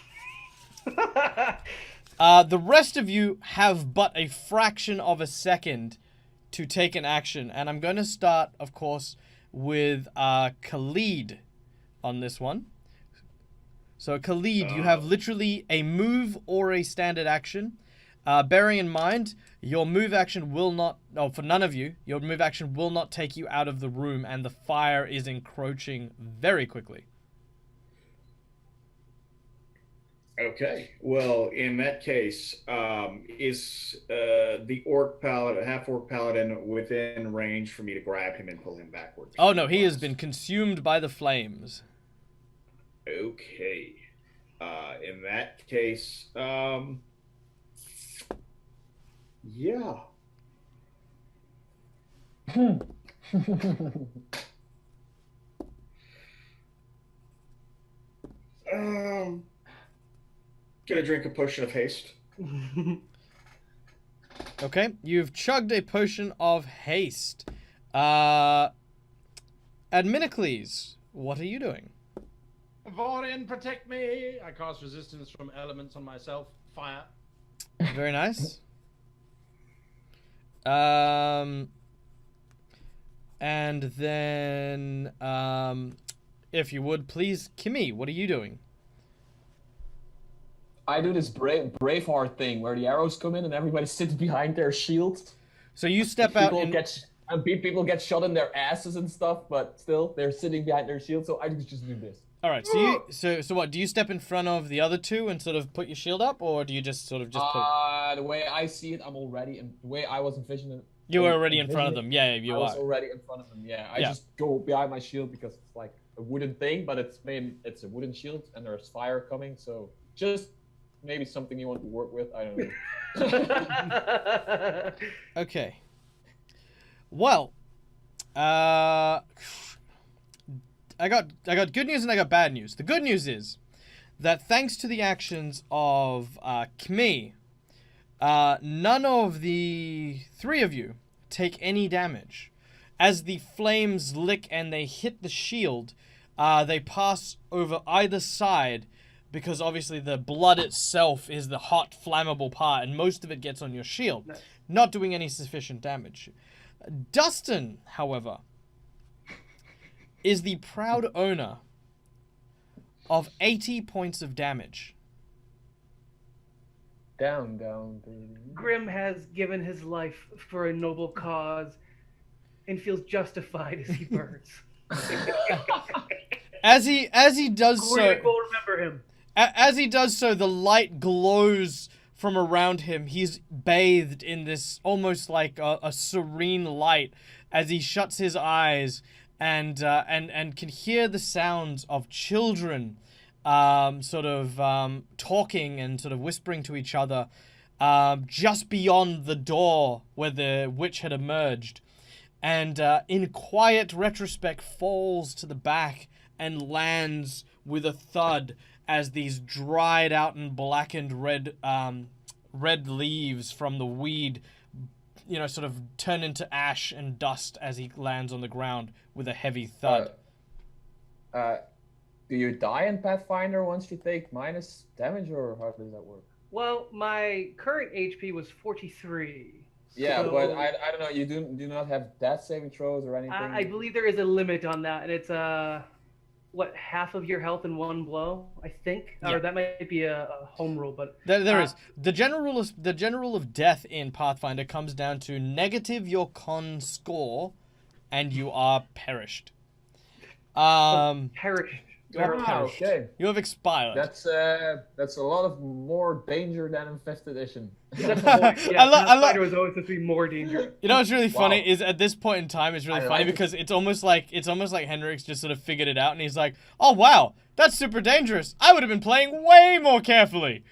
The rest of you have but a fraction of a second to take an action, and I'm going to start, of course, with Khalid on this one. So, Khalid, you have literally a move or a standard action. Bearing in mind, your move action will not, for none of you, your move action will not take you out of the room, and the fire is encroaching very quickly. Okay. Well, in that case, is the orc paladin, half orc paladin, within range for me to grab him and pull him backwards? Oh no, he has been consumed by the flames. Okay. In that case, yeah. Gonna drink a potion of haste. Okay, you've chugged a potion of haste. Adminicles, what are you doing? Vorian, protect me! I cast resistance from elements on myself. Fire. Very nice. And then, if you would, please, Kimmy, what are you doing? I do this Braveheart thing where the arrows come in and everybody sits behind their shields. So you step out and... People get shot in their asses and stuff, but still, they're sitting behind their shield, so I just do this. All right, so what, do you step in front of the other two and sort of put your shield up, or do you just sort of just put... The way I see it, I'm already, and the way I was envisioning it... You were already in front of them, yeah, you are. I was already in front of them, yeah. I just go behind my shield because it's like a wooden thing, but it's a wooden shield, and there's fire coming, so just... maybe something you want to work with. I don't know. Okay. Well, I got good news and I got bad news. The good news is that thanks to the actions of Kmi, none of the three of you take any damage. As the flames lick and they hit the shield, they pass over either side, because obviously the blood itself is the hot, flammable part, and most of it gets on your shield, not doing any sufficient damage. Dustin, however, is the proud owner of 80 points of damage. Down, baby. Grim has given his life for a noble cause and feels justified as he burns. As he does so... Grim will remember him. As he does so, the light glows from around him. He's bathed in this almost like a serene light as he shuts his eyes and can hear the sounds of children talking and sort of whispering to each other just beyond the door where the witch had emerged. And in quiet retrospect falls to the back and lands with a thud as these dried out and blackened red leaves from the weed, sort of turn into ash and dust as he lands on the ground with a heavy thud. Do you die in Pathfinder once you take minus damage, or how does that work? Well, my current HP was 43. Yeah, so but I don't know. You do not have death saving throws or anything. I believe there is a limit on that, and it's half of your health in one blow, I think, Yeah. or that might be a home rule, but There is the general rule of death in Pathfinder comes down to negative your con score, and you are perished. Perished. Wow, okay. You have expired. That's a lot of more danger than in 5th edition. That's the point. Yeah, Pathfinder was always supposed to be more dangerous. You know what's really funny is at this point in time, it's really funny like because it's almost like Henrik's just sort of figured it out, and he's like, "Oh wow, that's super dangerous. I would have been playing way more carefully."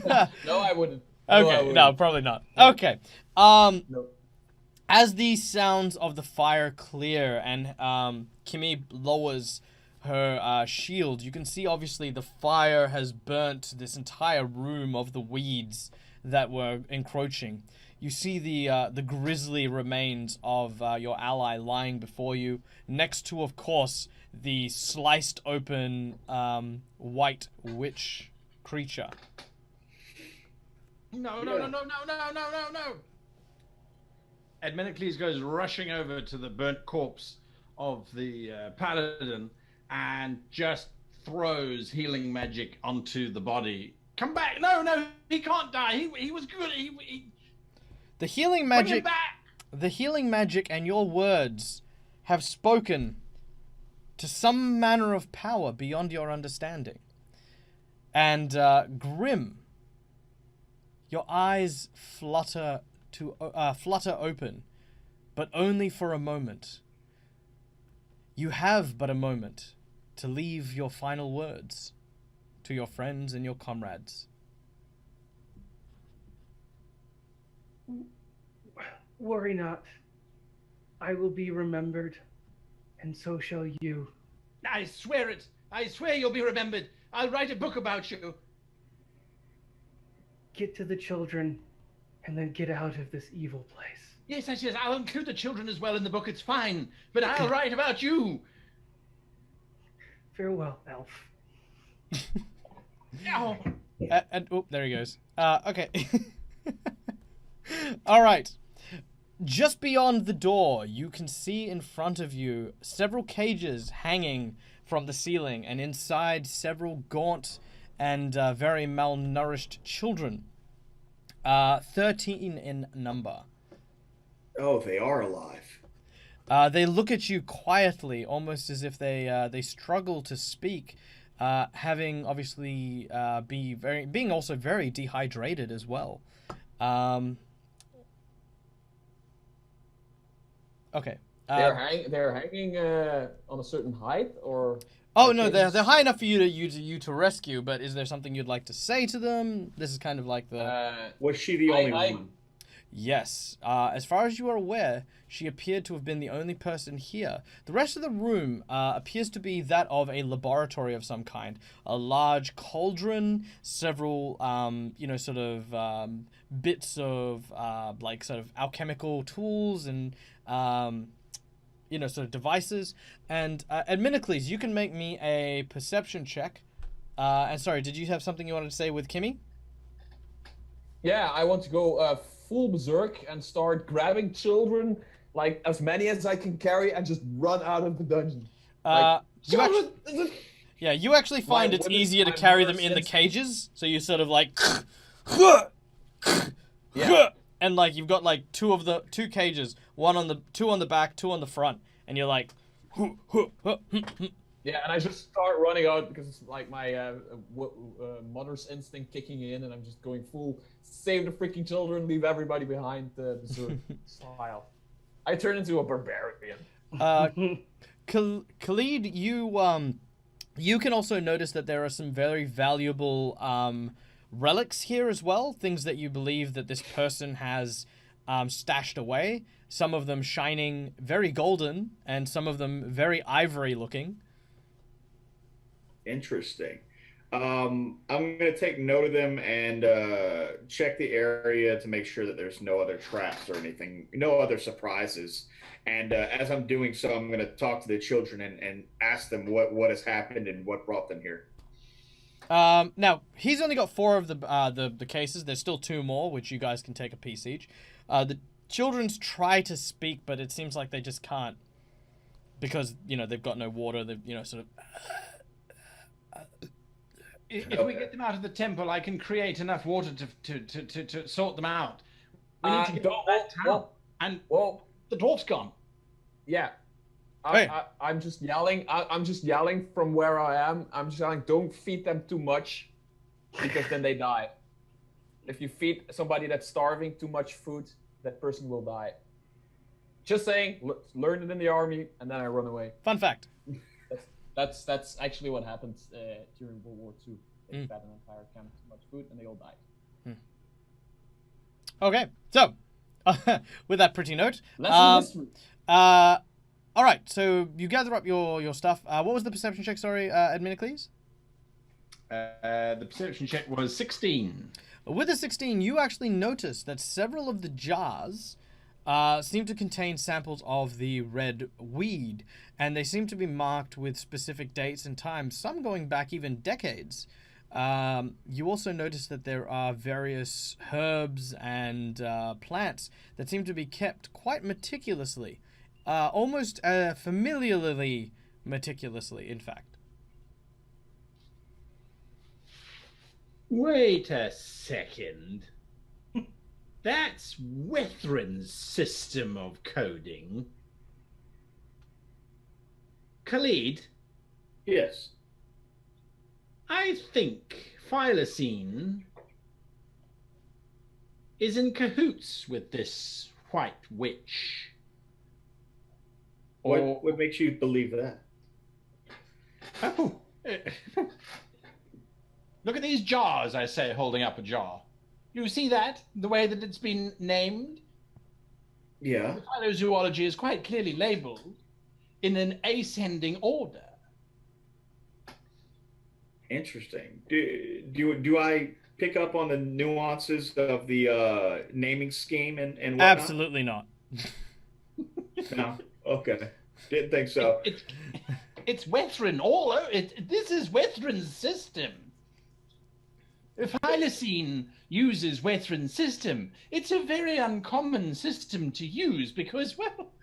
No, I wouldn't. Okay, no, probably not. Okay. No. As these sounds of the fire clear and Kimmy lowers her shield, you can see obviously the fire has burnt this entire room of the weeds that were encroaching. You see the grisly remains of your ally lying before you, next to, of course, the sliced open white witch creature. No. Edmenicles goes rushing over to the burnt corpse of the paladin and just throws healing magic onto the body. Come back! No, he can't die. He was good. The healing Bring him magic, back! the healing magic, and your words have spoken to some manner of power beyond your understanding. And Grim, your eyes flutter open, but only for a moment. You have but a moment to leave your final words to your friends and your comrades. Worry not. I will be remembered, and so shall you. I swear it. I swear you'll be remembered. I'll write a book about you. Get to the children, and then get out of this evil place. Yes. I'll include the children as well in the book. It's fine. But I'll write about you. Farewell, elf. No. Oh, there he goes. Okay. All right. Just beyond the door, you can see in front of you several cages hanging from the ceiling, and inside several gaunt and very malnourished children. 13 in number. Oh, they are alive. They look at you quietly, almost as if they struggle to speak, having obviously being also very dehydrated as well. Okay. They're hanging on a certain height, or? Oh no, they're high enough for you to rescue. But is there something you'd like to say to them? This is kind of like the. Was she the only one? Yes. As far as you are aware, she appeared to have been the only person here. The rest of the room appears to be that of a laboratory of some kind. A large cauldron, several, bits of, sort of alchemical tools and, sort of devices. And, Edmenicles, you can make me a perception check. And sorry, did you have something you wanted to say with Kimmy? Yeah, I want to go full berserk and start grabbing children, like as many as I can carry, and just run out of the dungeon. You actually find it's easier to carry them in the cages, so you sort of like, yeah, and like you've got like two cages, two on the back, two on the front, and you're like, yeah, and I just start running out because it's like my mother's instinct kicking in, and I'm just going full save the freaking children, leave everybody behind the berserk style. I turn into a barbarian. Khalid, you can also notice that there are some very valuable relics here as well, things that you believe that this person has stashed away. Some of them shining very golden, and some of them very ivory looking. Interesting. I'm gonna take note of them and check the area to make sure that there's no other traps or anything, no other surprises. And as I'm doing so, I'm gonna talk to the children and ask them what has happened and what brought them here. Now he's only got 4 of the cases. There's still 2 more, which you guys can take a piece each. The children's try to speak, but it seems like they just can't because they've got no water. They've sort of. If we get them out of the temple, I can create enough water to sort them out. We need to get them back to town. And the dwarf's gone. Yeah. Hey. I'm just yelling. I'm just yelling from where I am. I'm just yelling, don't feed them too much, because then they die. If you feed somebody that's starving too much food, that person will die. Just saying, learn it in the army, and then I run away. Fun fact. That's actually what happened during World War II. They fed an entire camp too much food, and they all died. Okay, so with that pretty note, lesson history. All right, so you gather up your stuff. What was the perception check? Sorry, Adminicles? The perception check was 16. With a 16, you actually notice that several of the jars seem to contain samples of the red weed, and they seem to be marked with specific dates and times, some going back even decades. You also notice that there are various herbs and plants that seem to be kept quite meticulously, almost familiarly meticulously, in fact. Wait a second. That's Wethren's system of coding. Khalid? Yes. I think Phylacine is in cahoots with this white witch. What makes you believe that? Oh. Look at these jars, I say, holding up a jar. You see that? The way that it's been named? Yeah. The phylozoology is quite clearly labeled in an ascending order. Interesting. Do I pick up on the nuances of the naming scheme and whatnot? Absolutely not. No. Okay. Didn't think so. It's Wethrin. This is Wethrin's system. If Phylacine uses Wethrin's system, it's a very uncommon system to use because, well,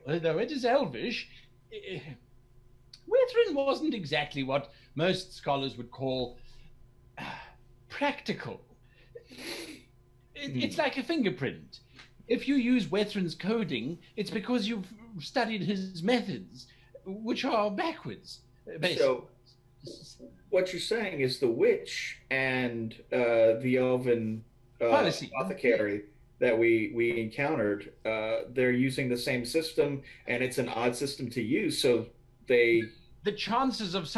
although it is Elvish, Wethrin wasn't exactly what most scholars would call practical. It's like a fingerprint. If you use Wethrin's coding, it's because you've studied his methods, which are backwards, basically. So, what you're saying is the witch and the elven apothecary that we encountered, they're using the same system, and it's an odd system to use. So the chances of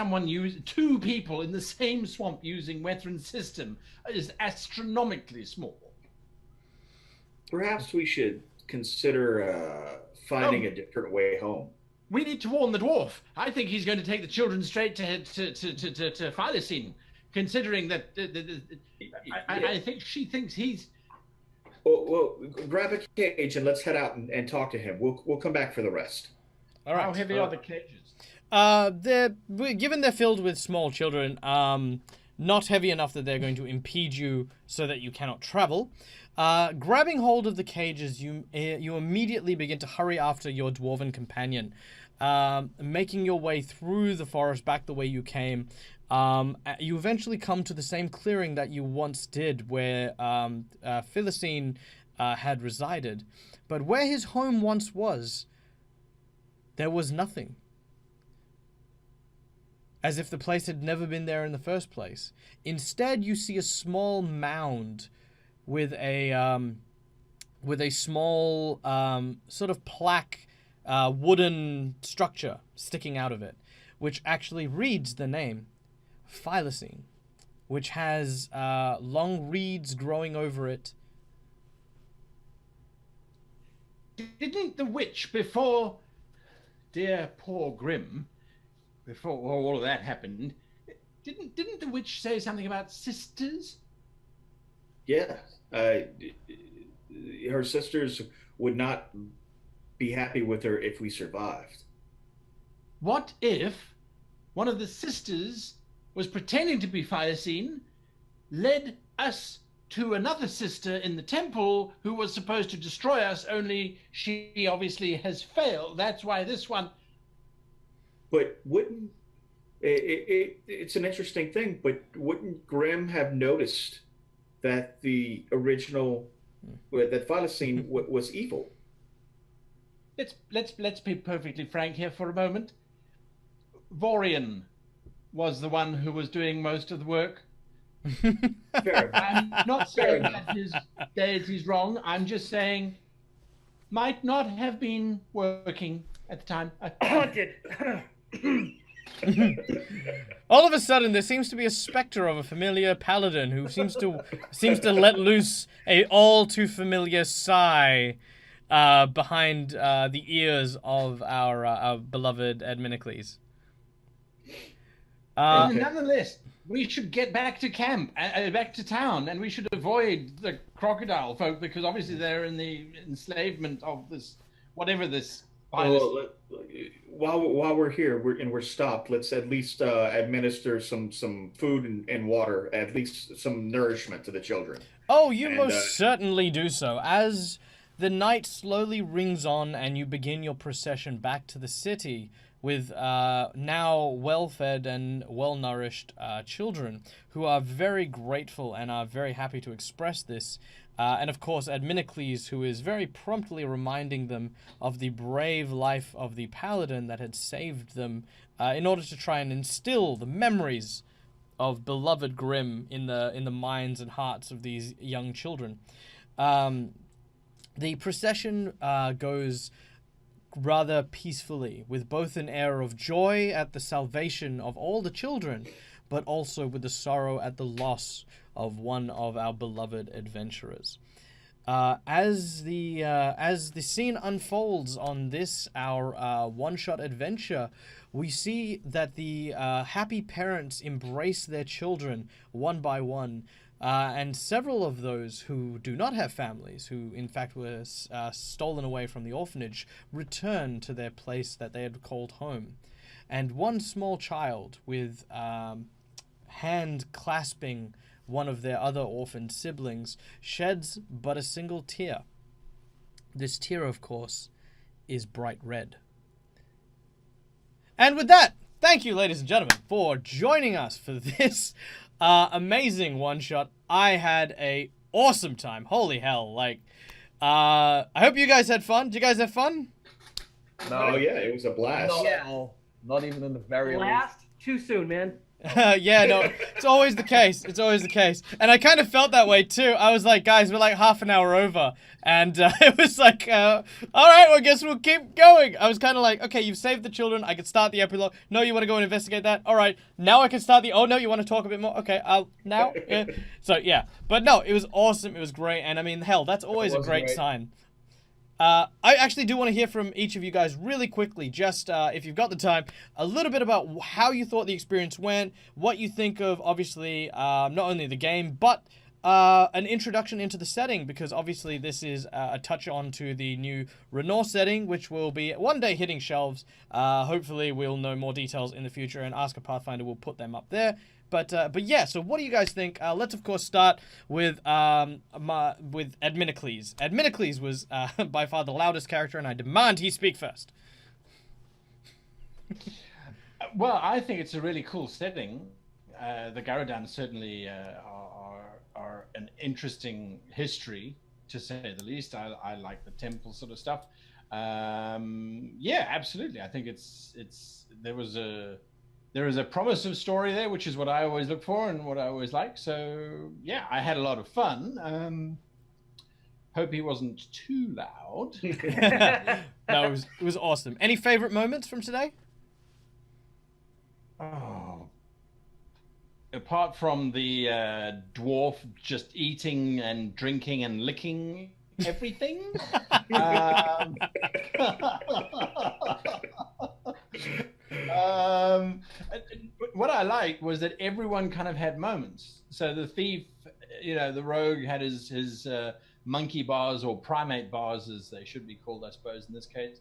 two people in the same swamp using Wethrin's system is astronomically small. Perhaps we should consider finding a different way home. We need to warn the dwarf. I think he's going to take the children straight to Phylacine, considering that I think she thinks he's. Well, grab a cage and let's head out and talk to him. We'll come back for the rest. All right. How heavy are the cages? Given they're filled with small children, not heavy enough that they're going to impede you so that you cannot travel. Grabbing hold of the cages, you immediately begin to hurry after your dwarven companion, making your way through the forest back the way you came. You eventually come to the same clearing that you once did, where Phylacine had resided. But where his home once was, there was nothing. As if the place had never been there in the first place. Instead, you see a small mound with a small sort of plaque wooden structure sticking out of it, which actually reads the name Phylacine, which has long reeds growing over it. Didn't the witch before dear poor Grim before all of that happened, didn't the witch say something about sisters? Yeah. Her sisters would not be happy with her if we survived. What if one of the sisters was pretending to be Thylacine, led us to another sister in the temple who was supposed to destroy us, only she obviously has failed. That's why this one... But wouldn't it's an interesting thing, but wouldn't Grimm have noticed that the original that Thylacine was evil? Let's be perfectly frank here for a moment. Vorian was the one who was doing most of the work. Fair. I'm not saying that his deity's wrong. I'm just saying might not have been working at the time. All of a sudden, there seems to be a specter of a familiar paladin who seems to let loose a all too familiar sigh behind the ears of our beloved Adminicles. Nonetheless, we should get back to camp, back to town, and we should avoid the crocodile folk because obviously they're in the enslavement of this, whatever this. Well, while we're here we're stopped, let's at least administer some food and water, at least some nourishment to the children. Oh, you most certainly do so. As the night slowly rings on and you begin your procession back to the city with now well-fed and well-nourished children who are very grateful and are very happy to express this. And of course, Adminicles, who is very promptly reminding them of the brave life of the paladin that had saved them in order to try and instill the memories of beloved Grimm in the minds and hearts of these young children. The procession goes rather peacefully, with both an air of joy at the salvation of all the children, but also with the sorrow at the loss of one of our beloved adventurers. As the scene unfolds on this, our one-shot adventure, we see that the happy parents embrace their children one by one, and several of those who do not have families, who in fact were stolen away from the orphanage, return to their place that they had called home. And one small child with hand clasping one of their other orphaned siblings sheds but a single tear. This tear, of course, is bright red. And with that, thank you, ladies and gentlemen, for joining us for this amazing one-shot. I had a awesome time. Holy hell. I hope you guys had fun. Did you guys have fun? No. Oh yeah, it was a blast. Not even in the very least. Last? Too soon, man. Yeah, no, it's always the case. It's always the case. And I kind of felt that way too. I was like, guys, we're like half an hour over. And it was like, all right, well, I guess we'll keep going. I was kind of like, okay, you've saved the children. I can start the epilogue. No, you want to go and investigate that? All right, now I can start the, oh no, you want to talk a bit more? Okay, now? Yeah. So, yeah. But no, it was awesome. It was great. And I mean, hell, that's always a great sign. I actually do want to hear from each of you guys really quickly, just if you've got the time, a little bit about how you thought the experience went, what you think of, obviously, not only the game, but an introduction into the setting, because obviously this is a touch on to the new Raenor setting, which will be one day hitting shelves. Hopefully we'll know more details in the future, and Ask A Pathfinder will put them up there. But yeah, so what do you guys think? Let's of course start with Adminicles. Adminicles was by far the loudest character, and I demand he speak first. Well, I think it's a really cool setting. The Garodan certainly are an interesting history, to say the least. I like the temple sort of stuff. Yeah, absolutely. I think there is a promise of story there, which is what I always look for and what I always like. So, yeah, I had a lot of fun. Hope he wasn't too loud. No, it was awesome. Any favorite moments from today? Oh. Apart from the dwarf just eating and drinking and licking everything. What I liked was that everyone kind of had moments. So the thief, the rogue had his monkey bars, or primate bars, as they should be called, I suppose, in this case.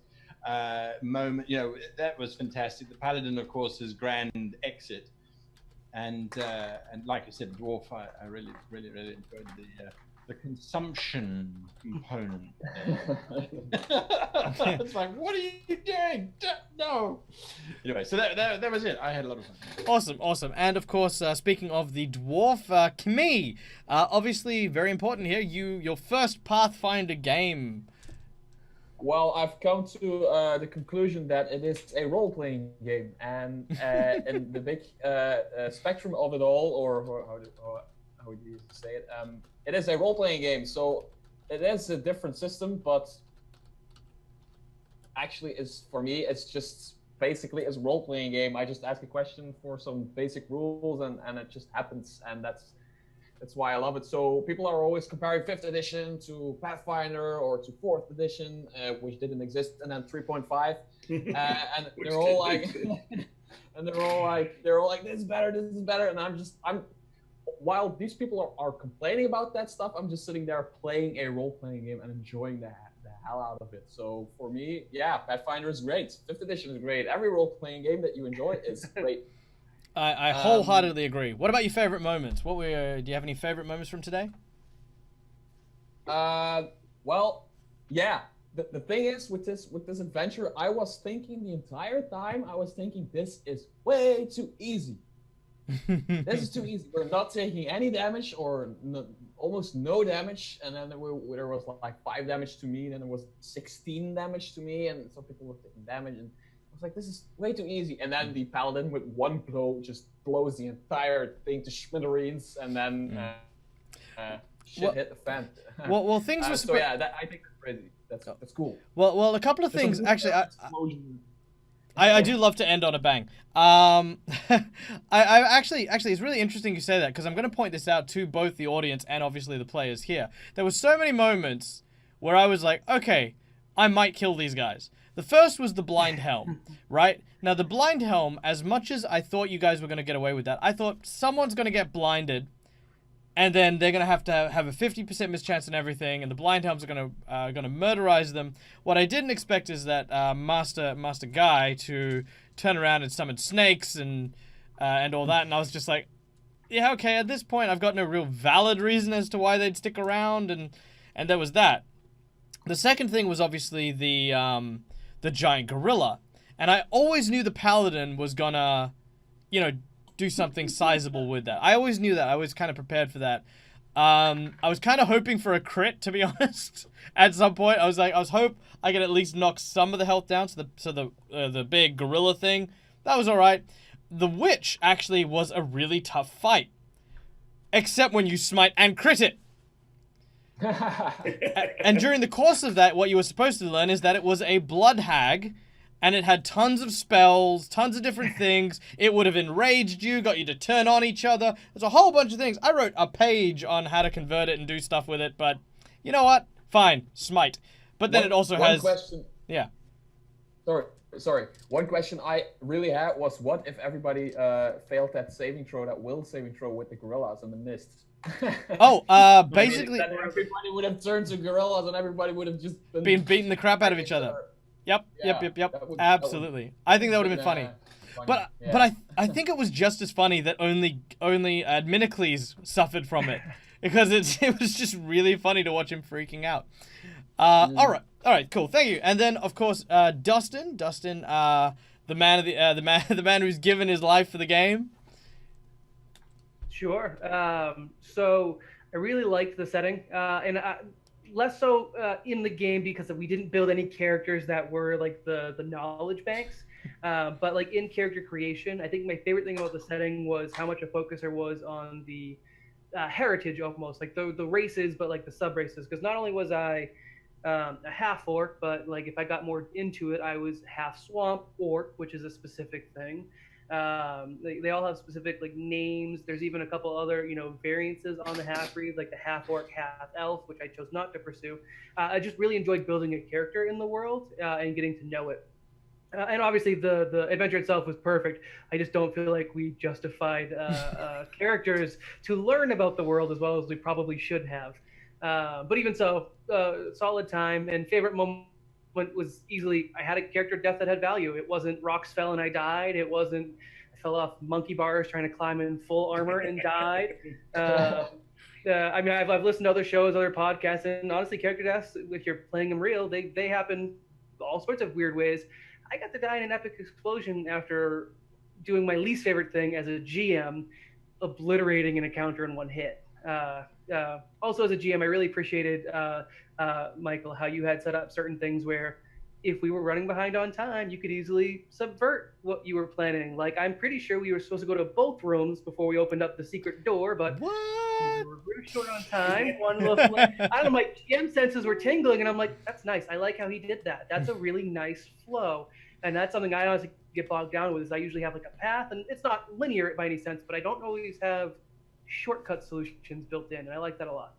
Moment, that was fantastic. The paladin, of course, his grand exit, and like I said, dwarf, I really enjoyed the consumption component. It's like, what are you doing? No. Anyway, so that was it. I had a lot of fun. Awesome. And of course, speaking of the dwarf, Kmi, obviously very important here. Your first Pathfinder game. Well, I've come to the conclusion that it is a role-playing game, and in the big spectrum of it all, or how would you say it? It is a role-playing game, so it is a different system, but actually, for me, it's just basically a role-playing game. I just ask a question for some basic rules, and it just happens, and that's why I love it. So people are always comparing 5th edition to Pathfinder or to 4th edition, which didn't exist, and then 3.5, and they're all like, this is better, and I'm. While these people are complaining about that stuff, I'm just sitting there playing a role-playing game and enjoying the hell out of it. So for me, yeah, Pathfinder is great. 5th edition is great. Every role-playing game that you enjoy is great. I wholeheartedly agree. What about your favorite moments? Do you have any favorite moments from today? Well, yeah. The thing is with this adventure, I was thinking the entire time, this is way too easy. This is too easy. We're not taking any damage, or almost no damage, and then there was like 5 damage to me, then there was 16 damage to me, and some people were taking damage, and I was like, this is way too easy. And then the paladin with one blow just blows the entire thing to smithereens, and then shit hit the fan. Well, things were so yeah, I think that's crazy. That's cool. Well, a couple of things actually. I do love to end on a bang. I actually, it's really interesting you say that, because I'm going to point this out to both the audience and obviously the players here. There were so many moments where I was like, okay, I might kill these guys. The first was the blind helm, right? Now, the blind helm, as much as I thought you guys were going to get away with that, I thought someone's going to get blinded, and then they're going to have a 50% mischance and everything, and the blind helms are going to murderize them. What I didn't expect is that Master Guy to turn around and summon snakes and all that, and I was just like, yeah, okay, at this point I've got no real valid reason as to why they'd stick around, and there was that. The second thing was obviously the giant gorilla, and I always knew the paladin was gonna, do something sizable with that. I always knew that. I was kind of prepared for that. I was kind of hoping for a crit, to be honest. At some point, I was hope I could at least knock some of the health down. So the big gorilla thing, that was all right. The witch actually was a really tough fight, except when you smite and crit it. And during the course of that, what you were supposed to learn is that it was a blood hag, and it had tons of spells, tons of different things. It would have enraged you, got you to turn on each other. There's a whole bunch of things. I wrote a page on how to convert it and do stuff with it, but you know what? Fine, smite. But then it also has... One question. Yeah. Sorry. One question I really had was, what if everybody failed that will saving throw with the gorillas and the mist? Basically... Then everybody would have turned to gorillas and everybody would have just been beating the crap out of each other. Yep. Absolutely. I think that would have been funny. But I think it was just as funny that only Adminicles suffered from it, because it was just really funny to watch him freaking out. All right, cool. Thank you. And then of course Dustin, the man who's given his life for the game. Sure. So I really liked the setting, and less so in the game, because we didn't build any characters that were like the knowledge banks, but like in character creation, I think my favorite thing about the setting was how much a focus there was on the heritage, almost like the races, but like the sub races, because not only was I a half orc, but like if I got more into it, I was half swamp orc, which is a specific thing. They all have specific like names. There's even a couple other variances on the half breed, like the half orc, half elf, which I chose not to pursue. I just really enjoyed building a character in the world and getting to know it. And obviously the adventure itself was perfect. I just don't feel like we justified characters to learn about the world as well as we probably should have. But even so, solid time. And favorite moment was easily I had a character death that had value. It wasn't rocks fell and I died. It wasn't I fell off monkey bars trying to climb in full armor and died. I mean, I've listened to other shows, other podcasts, and honestly, character deaths, if you're playing them real, they happen all sorts of weird ways. I got to die in an epic explosion after doing my least favorite thing as a GM, obliterating an encounter in one hit. Also, as a GM, I really appreciated, Michael, how you had set up certain things where if we were running behind on time, you could easily subvert what you were planning. Like, I'm pretty sure we were supposed to go to both rooms before we opened up the secret door, but What? we were very short on time. One little, I don't know, my GM senses were tingling, and I'm like, that's nice. I like how he did that. That's a really nice flow. And that's something I honestly get bogged down with is I usually have like a path, and it's not linear by any sense, but I don't always have shortcut solutions built in, and I like that a lot.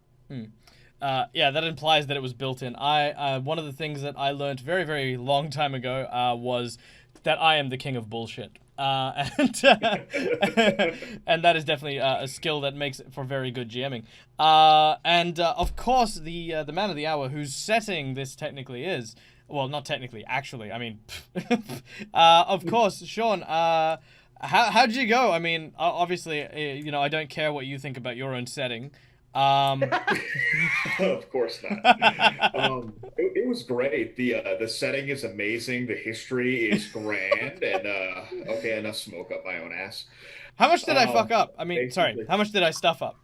Yeah, that implies that it was built in. One of the things that I learned very, very long time ago was that I am the king of bullshit. And that is definitely a skill that makes it for very good GMing. Of course, the man of the hour whose setting this technically is, well, not technically, actually, I mean, of course, Sean, how did you go? I mean, obviously, I don't care what you think about your own setting. Of course not. It was great. The setting is amazing. The history is grand. And okay, enough smoke up my own ass. How much did I fuck up? I mean, basically- sorry. How much did I stuff up?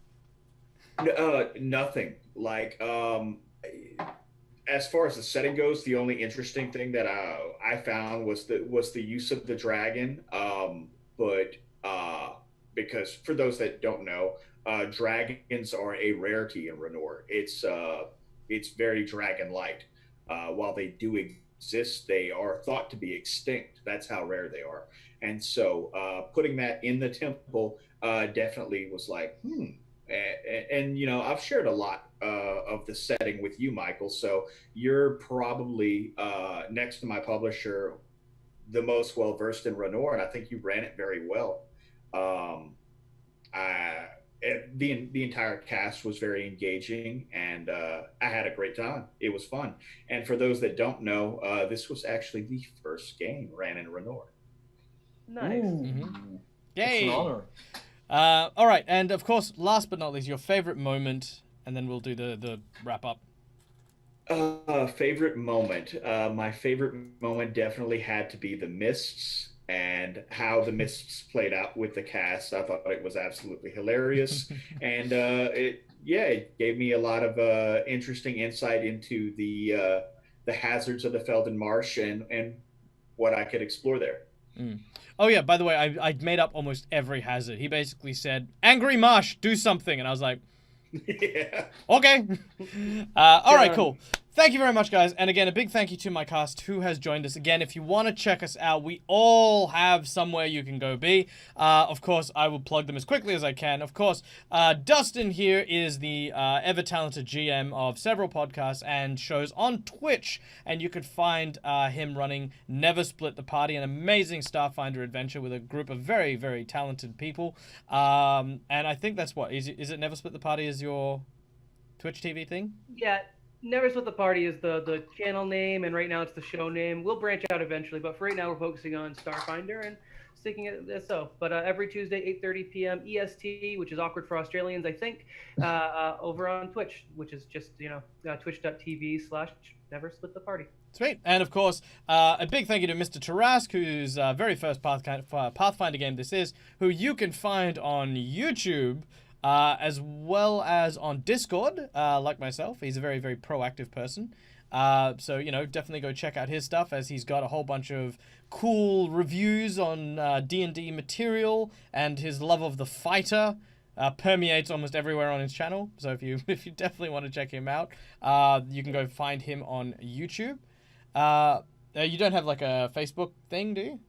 Nothing. Like as far as the setting goes, the only interesting thing that I found was the use of the dragon. Because for those that don't know, dragons are a rarity in Raenor. It's very dragon-like. While they do exist, they are thought to be extinct. That's how rare they are. And so putting that in the temple definitely was like, And I've shared a lot of the setting with you, Michael. So you're probably next to my publisher, the most well versed in Raenor, and I think you ran it very well. The entire cast was very engaging, and I had a great time. It was fun. And for those that don't know, this was actually the first game ran in Raenor. Nice. Yay! It's an honor. All right, and of course, last but not least, your favorite moment, and then we'll do the wrap up. Favorite moment. My favorite moment definitely had to be the mists and how the mists played out with the cast. I thought it was absolutely hilarious, and it gave me a lot of interesting insight into the hazards of the Felden Marsh and what I could explore there. Oh yeah, by the way, I made up almost every hazard. He basically said, "Angry Marsh, do something," and I was like, Yeah. okay. All right, cool. Thank you very much, guys. And again, a big thank you to my cast who has joined us. Again, if you want to check us out, we all have somewhere you can go be. Of course, I will plug them as quickly as I can. Of course, Dustin here is the ever-talented GM of several podcasts and shows on Twitch. And you could find him running Never Split the Party, an amazing Starfinder adventure with a group of very, very talented people. And I think that's what. Is it Never Split the Party is your Twitch TV thing? Yeah. Never Split the Party is the channel name, and right now it's the show name. We'll branch out eventually, but for right now we're focusing on Starfinder and sticking it so. But every Tuesday, 8:30 p.m. EST, which is awkward for Australians, I think, over on Twitch, which is just, twitch.tv/Never Split the Party. Sweet. And of course, a big thank you to Mr. Tarrasque, whose very first Pathfinder game this is, who you can find on YouTube. As well as on Discord, like myself. He's a very, very proactive person. So, definitely go check out his stuff, as he's got a whole bunch of cool reviews on D&D material, and his love of the fighter permeates almost everywhere on his channel. So if you definitely want to check him out, you can go find him on YouTube. You don't have like a Facebook thing, do you?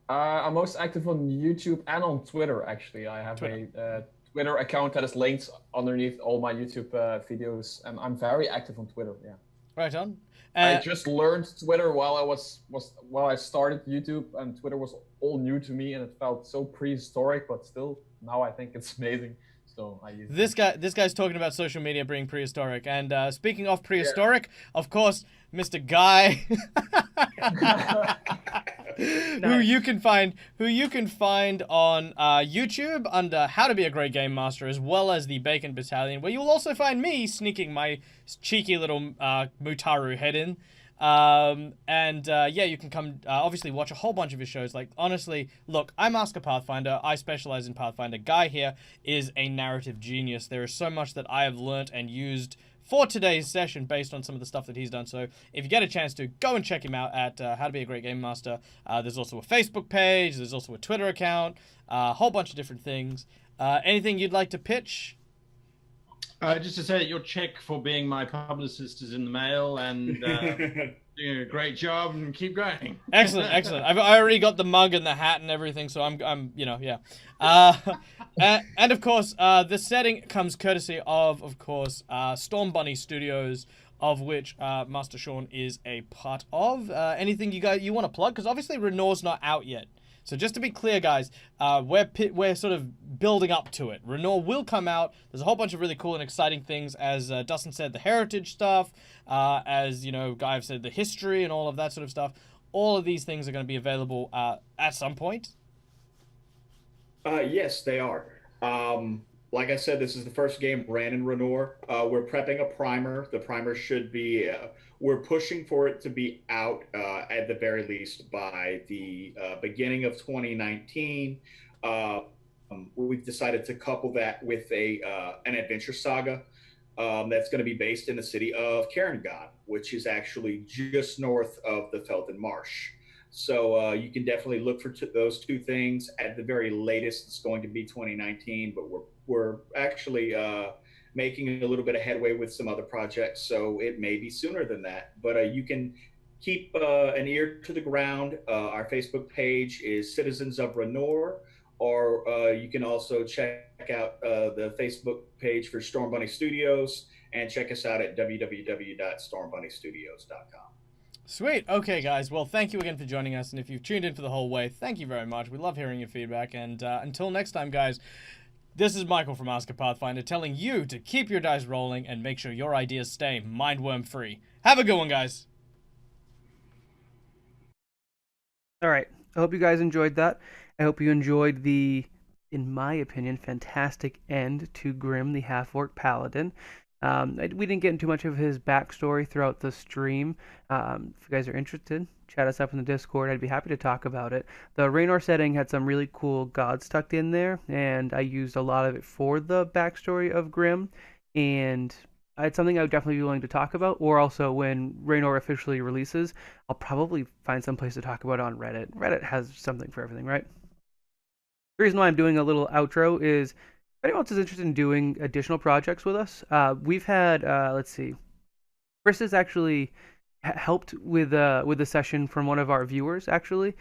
I'm most active on YouTube and on Twitter, actually. I have a Twitter account that is linked underneath all my YouTube videos, and I'm very active on Twitter, yeah. Right on. I just learned Twitter while I started YouTube, and Twitter was all new to me, and it felt so prehistoric. But still, now I think it's amazing. So I use This guy's talking about social media being prehistoric, and speaking of prehistoric, of course, Mr. Guy, who you can find on YouTube under How to Be a Great Game Master, as well as the Bacon Battalion, where you'll also find me sneaking my cheeky little Mutaru head in. Yeah, you can come obviously watch a whole bunch of his shows. Like, honestly, look, I'm Ask A Pathfinder. I specialize in Pathfinder. Guy here is a narrative genius. There is so much that I have learnt and used for today's session based on some of the stuff that he's done. So if you get a chance to, go and check him out at How to Be a Great Game Master. There's also a Facebook page. There's also a Twitter account. A whole bunch of different things. Anything you'd like to pitch? Just to say that your check for being my publicist is in the mail, and doing a great job, and keep going. Excellent, excellent. I already got the mug and the hat and everything, so I'm yeah. And of course, the setting comes courtesy of course, Storm Bunny Studios, of which Master Sean is a part of. Anything you want to plug? Because obviously Raenor's not out yet. So just to be clear, guys, we're sort of building up to it. Raenor will come out. There's a whole bunch of really cool and exciting things, as Dustin said, the heritage stuff, as, you know, Guy have said, the history and all of that sort of stuff. All of these things are going to be available at some point. Yes, they are. Like I said, this is the first game ran in Raenor. We're prepping a primer. The primer should be, we're pushing for it to be out at the very least by the beginning of 2019. We've decided to couple that with an adventure saga that's going to be based in the city of Carangon, which is actually just north of the Felden Marsh. So you can definitely look for those two things. At the very latest, it's going to be 2019, but we're actually making a little bit of headway with some other projects, so it may be sooner than that. But you can keep an ear to the ground. Our Facebook page is Citizens of Raenor, or you can also check out the Facebook page for Storm Bunny Studios, and check us out at www.stormbunnystudios.com. Sweet. Okay, guys. Well, thank you again for joining us. And if you've tuned in for the whole way, thank you very much. We love hearing your feedback. And until next time, guys, this is Michael from Ask A Pathfinder telling you to keep your dice rolling and make sure your ideas stay mindworm free. Have a good one, guys. All right. I hope you guys enjoyed that. I hope you enjoyed the, in my opinion, fantastic end to Grim, the half-orc paladin. We didn't get into much of his backstory throughout the stream. If you guys are interested, chat us up in the Discord. I'd be happy to talk about it. The Raenor setting had some really cool gods tucked in there, and I used a lot of it for the backstory of Grim, and it's something I would definitely be willing to talk about, or also when Raenor officially releases, I'll probably find some place to talk about it on Reddit. Reddit has something for everything, right? The reason why I'm doing a little outro is if anyone else is interested in doing additional projects with us, we've had, let's see, Chris has actually helped with a session from one of our viewers, actually.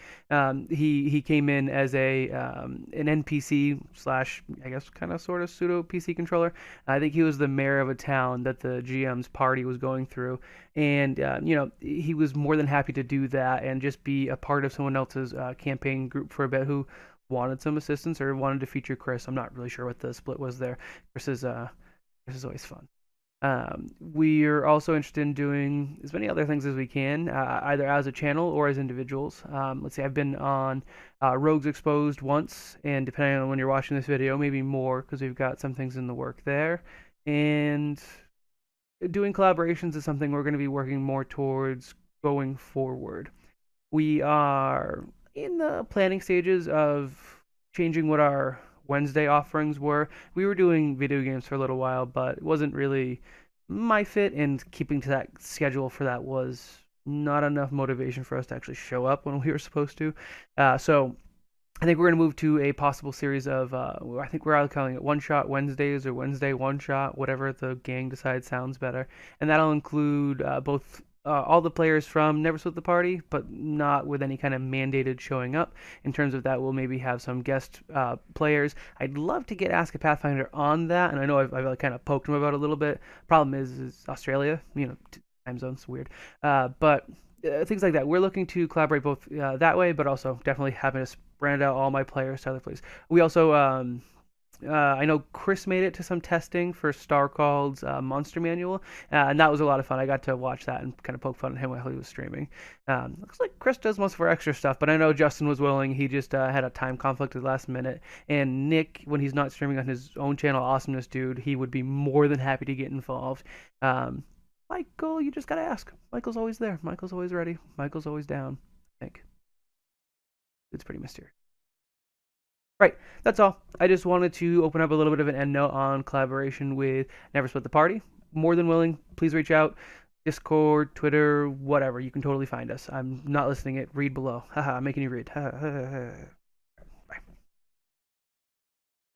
He came in as an NPC slash, I guess, kind of sort of pseudo PC controller. I think he was the mayor of a town that the GM's party was going through. And, you know, he was more than happy to do that and just be a part of someone else's campaign group for a bit who wanted some assistance or wanted to feature Chris. I'm not really sure what the split was there. Chris is always fun. We are also interested in doing as many other things as we can, either as a channel or as individuals. Let's see, I've been on Rogues Exposed once, and depending on when you're watching this video, maybe more, because we've got some things in the work there. And doing collaborations is something we're going to be working more towards going forward. We are in the planning stages of changing what our Wednesday offerings were. We were doing video games for a little while, but it wasn't really my fit, and keeping to that schedule for that was not enough motivation for us to actually show up when we were supposed to. So I think we're going to move to a possible series of, I think we're either calling it One-Shot Wednesdays or Wednesday One-Shot, whatever the gang decides sounds better. And that'll include both all the players from Never Split the Party, but not with any kind of mandated showing up. In terms of that, we'll maybe have some guest players. I'd love to get Ask a Pathfinder on that, and I know I've kind of poked him about it a little bit. Problem is Australia, you know, time zones, weird. But things like that. We're looking to collaborate both that way, but also definitely having to brand out all my players to other places. We also, I know Chris made it to some testing for Star Call's Monster Manual, and that was a lot of fun. I got to watch that and kind of poke fun at him while he was streaming. Looks like Chris does most of our extra stuff, but I know Justin was willing. He just had a time conflict at the last minute. And Nick, when he's not streaming on his own channel, Awesomeness Dude, he would be more than happy to get involved. Michael, you just got to ask. Michael's always there. Michael's always ready. Michael's always down, I think. It's pretty mysterious. Right, that's all. I just wanted to open up a little bit of an end note on collaboration with Never Split the Party. More than willing, please reach out. Discord, Twitter, whatever. You can totally find us. I'm not listening it. Read below. Haha, I'm making you read.